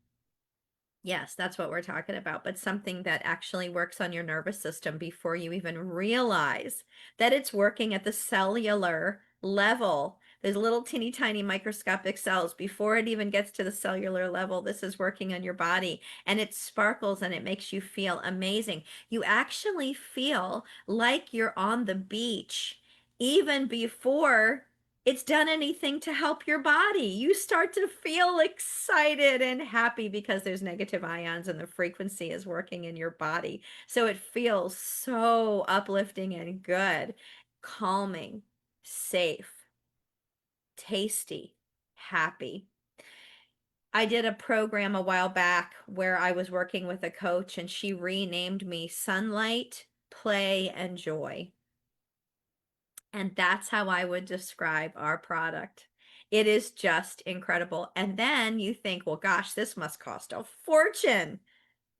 Yes, that's what we're talking about, but something that actually works on your nervous system before you even realize that it's working at the cellular level. There's little teeny tiny microscopic cells before it even gets to the cellular level. This is working on your body and it sparkles and it makes you feel amazing. You actually feel like you're on the beach even before it's done anything to help your body. You start to feel excited and happy because there's negative ions and the frequency is working in your body. So it feels so uplifting and good, calming, safe, tasty, happy. I did a program a while back where I was working with a coach and she renamed me Sunlight play, and joy. And that's how I would describe our product. It is just incredible. And then you think, well, gosh, this must cost a fortune.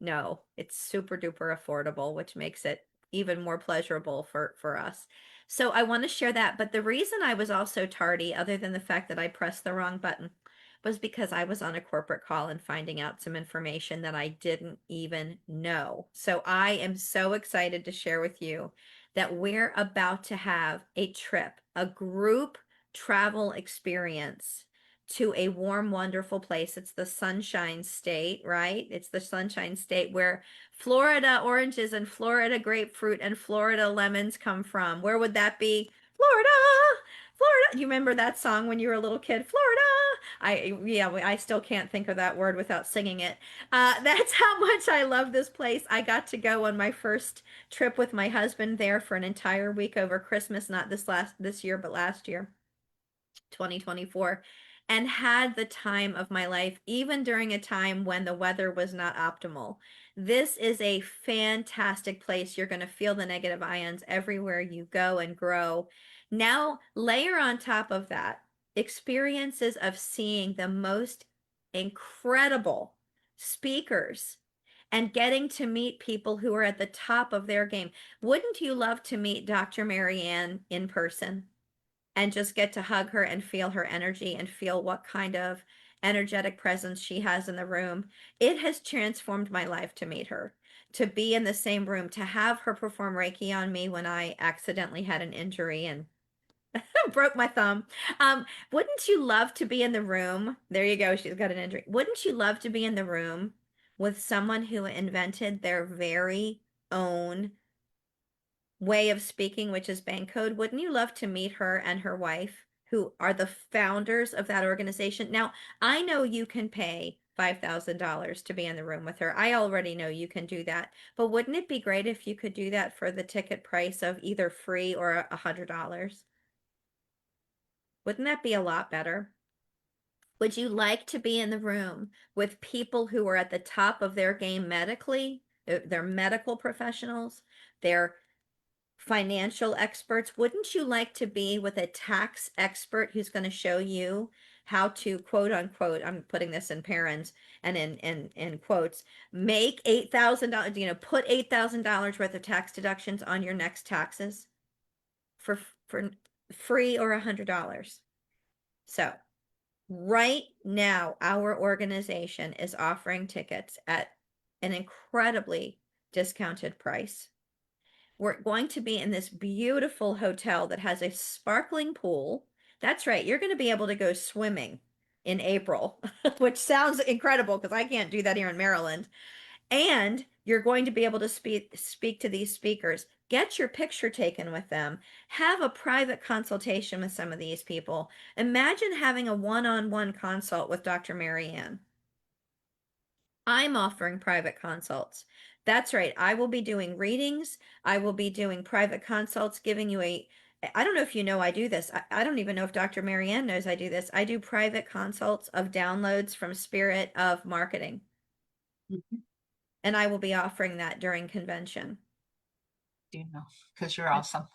No, it's super duper affordable, which makes it even more pleasurable for us. So I want to share that. But the reason I was also tardy, other than the fact that I pressed the wrong button, was because I was on a corporate call and finding out some information that I didn't even know. So I am so excited to share with you that we're about to have a trip, a group travel experience to a warm, wonderful place. It's the Sunshine State, right? It's the Sunshine State where Florida oranges and Florida grapefruit and Florida lemons come from. Where would that be? Florida, Florida. You remember that song when you were a little kid? Florida. I still can't think of that word without singing it. That's how much I love this place. I got to go on my first trip with my husband there for an entire week over Christmas, not this year, but last year. 2024, and had the time of my life, even during a time when the weather was not optimal. This is a fantastic place. You're going to feel the negative ions everywhere you go and grow. Now, layer on top of that experiences of seeing the most incredible speakers and getting to meet people who are at the top of their game. Wouldn't you love to meet Dr. Marianne in person? And just get to hug her and feel her energy and feel what kind of energetic presence she has in the room. It has transformed my life to meet her, to be in the same room, to have her perform Reiki on me when I accidentally had an injury and broke my thumb. Wouldn't you love to be in the room? There you go. She's got an injury. Wouldn't you love to be in the room with someone who invented their very own way of speaking, which is bank code? Wouldn't you love to meet her and her wife, who are the founders of that organization? Now, I know you can pay $5,000 to be in the room with her. I already know you can do that. But wouldn't it be great if you could do that for the ticket price of either free or $100? Wouldn't that be a lot better? Would you like to be in the room with people who are at the top of their game medically? They're medical professionals. They're financial experts. Wouldn't you like to be with a tax expert who's going to show you how to, quote unquote, I'm putting this in parens and in quotes, make $8,000, put $8,000 worth of tax deductions on your next taxes for free or $100? So right now, our organization is offering tickets at an incredibly discounted price. We're going to be in this beautiful hotel that has a sparkling pool. That's right. You're going to be able to go swimming in April, which sounds incredible because I can't do that here in Maryland. And you're going to be able to speak to these speakers, get your picture taken with them, have a private consultation with some of these people. Imagine having a one-on-one consult with Dr. Marianne. I'm offering private consults. That's right. I will be doing readings. I will be doing private consults, giving you I don't know if you know I do this. I don't even know if Dr. Marianne knows I do this. I do private consults of downloads from Spirit of Marketing. Mhm. And I will be offering that during convention. Do you know? Because you're awesome.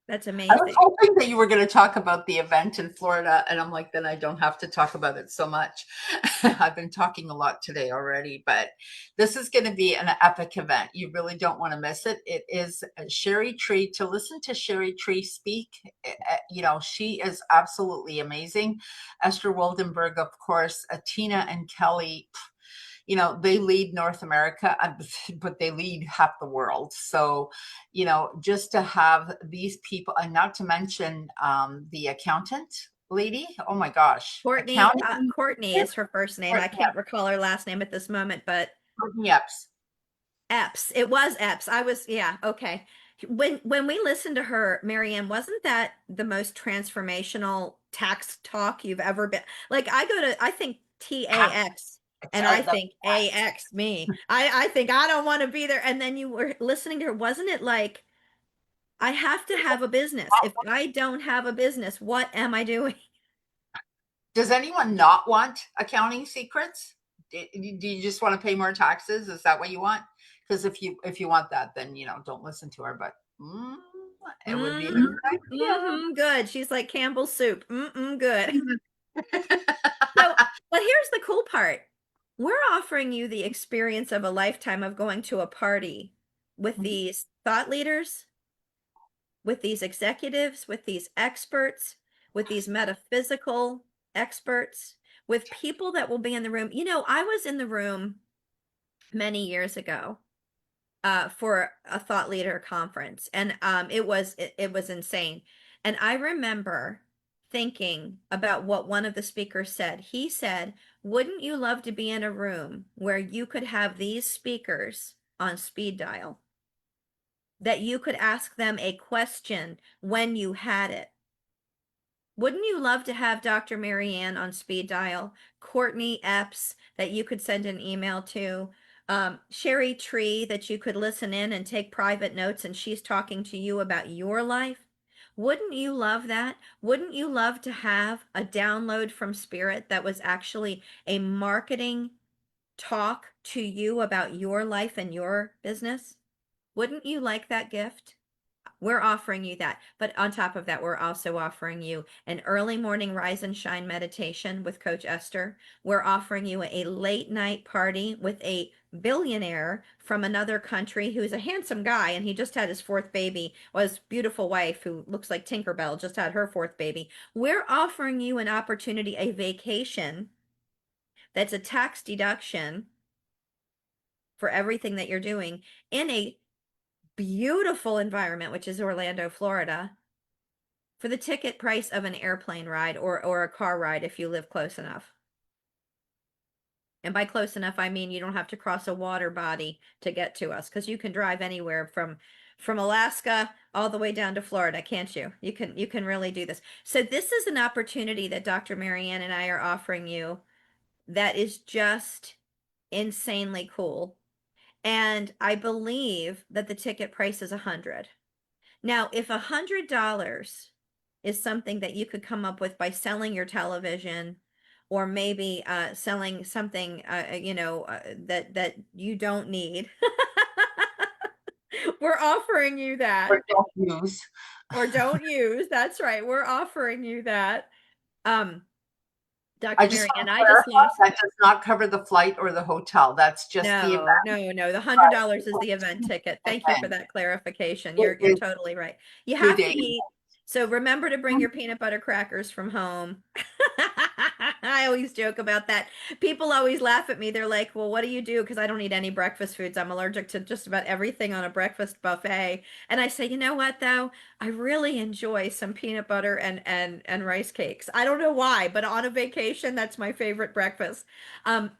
That's I was amazing. hoping that you were going to talk about the event in Florida, and I'm like, then I don't have to talk about it so much. I've been talking a lot today already, but this is going to be an epic event. You really don't want to miss it. It is Sherry Tree. To listen to Sherry Tree speak, she is absolutely amazing. Esther Woldenberg, of course, Tina and Kelly. They lead North America, but they lead half the world. So, just to have these people, and not to mention the accountant lady. Oh my gosh. Courtney is her first name. I can't recall her last name at this moment, but Courtney Epps. Epps. It was Epps. Yeah, okay. When we listened to her, Marianne, wasn't that the most transformational tax talk you've ever been? Like I think TAX and I think AX me. I think I don't want to be there. And then you were listening to her. Wasn't it like, I have to have a business. If I don't have a business, what am I doing? Does anyone not want accounting secrets? Do you just want to pay more taxes? Is that what you want? Because if you want that, then don't listen to her. But it would be a Mhm. good idea. Good. She's like Campbell's soup. Good. So, but here's the cool part. We're offering you the experience of a lifetime of going to a party with Mhm. these thought leaders, with these executives, with these experts, with these metaphysical experts, with people that will be in the room. I was in the room many years ago for a thought leader conference, and it was insane. And I remember thinking about what one of the speakers said. He said, "Wouldn't you love to be in a room where you could have these speakers on speed dial, that you could ask them a question when you had it? Wouldn't you love to have Dr. Marianne on speed dial, Courtney Epps that you could send an email to, Sherry Tree that you could listen in and take private notes and she's talking to you about your life? Wouldn't you love that? Wouldn't you love to have a download from Spirit that was actually a marketing talk to you about your life and your business? Wouldn't you like that gift? We're offering you that. But on top of that, we're also offering you an early morning rise and shine meditation with Coach Esther. We're offering you a late night party with a billionaire from another country who's a handsome guy and he just had his fourth baby. Well, his beautiful wife, who looks like Tinkerbell, just had her fourth baby. We're offering you an opportunity, a vacation that's a tax deduction for everything that you're doing in a beautiful environment, which is Orlando, Florida, for the ticket price of an airplane ride or a car ride if you live close enough. And by close enough, I mean you don't have to cross a water body to get to us, because you can drive anywhere from Alaska all the way down to Florida, can't you? You can really do this. So this is an opportunity that Dr. Marianne and I are offering you that is just insanely cool. And I believe that the ticket price is $100. Now, if $100 is something that you could come up with by selling your television, or maybe selling something that you don't need, we're offering you that. Or don't use. Or don't use. That's right. We're offering you that. I Dr. just Mary, want and to I just clarify lost. that does not cover the flight or the hotel. That's just the event. No. The $100 is the event ticket. Thank you for Event. that clarification. It You're is totally right. You 2 have to days. eat. So remember to bring your peanut butter crackers from home. I always joke about that. People always laugh at me. They're like, "Well, what do you do?" Because I don't eat any breakfast foods. I'm allergic to just about everything on a breakfast buffet. And I say, "You know what though? I really enjoy some peanut butter and rice cakes. I don't know why, but on a vacation, that's my favorite breakfast." Um,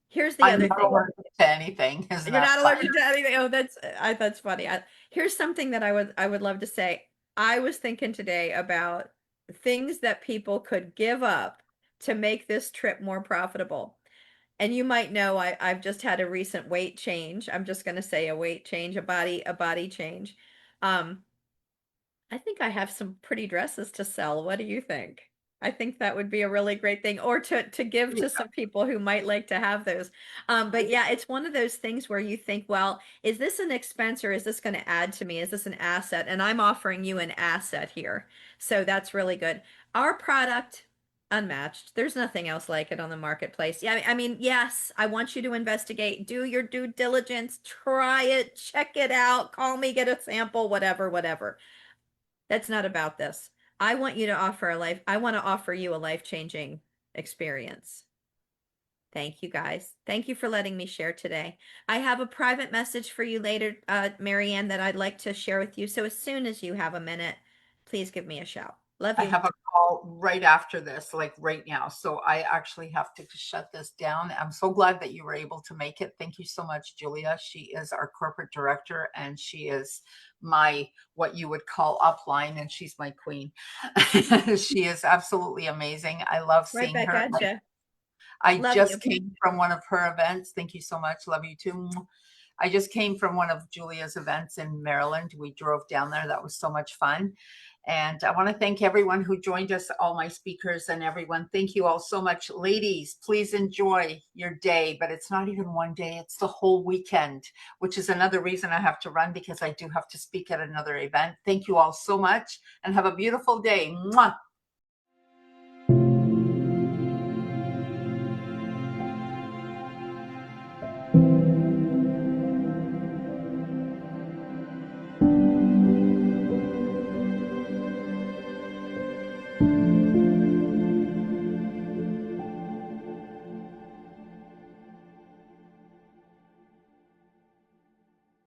Here's the I'm other not thing. allergic to anything. Isn't You're that not funny? allergic to anything. Oh, that's funny. Here's something that I would love to say. I was thinking today about things that people could give up to make this trip more profitable. And you might know I've just had a recent weight change. I'm just going to say a weight change, a body change. Um, I think I have some pretty dresses to sell. What do you think? I think that would be a really great thing, or to give to some people who might like to have those. But yeah, it's one of those things where you think, well, is this an expense or is this going to add to me? Is this an asset? And I'm offering you an asset here. So that's really good. Our product, unmatched. There's nothing else like it on the marketplace. Yeah, I mean, yes, I want you to investigate, do your due diligence, try it, check it out, call me, get a sample, whatever. That's not about this. I want you to offer a life. I want to offer you a life-changing experience. Thank you guys. Thank you for letting me share today. I have a private message for you later, Marianne, that I'd like to share with you. So as soon as you have a minute, please give me a shout. Love I you. have a call right after this, like right now. So I actually have to shut this down. I'm so glad that you were able to make it. Thank you so much, Julia. She is our corporate director and she is my, what you would call upline, and she's my queen. She is absolutely amazing. I love Right seeing back her. at you. I Love just you. came from one of her events. Thank you so much. Love you too. I just came from one of Julia's events in Maryland. We drove down there. That was so much fun. And I want to thank everyone who joined us, all my speakers and everyone. Thank you all so much. Ladies, please enjoy your day, but it's not even one day, it's the whole weekend, which is another reason I have to run, because I do have to speak at another event. Thank you all so much and have a beautiful day. Mwah.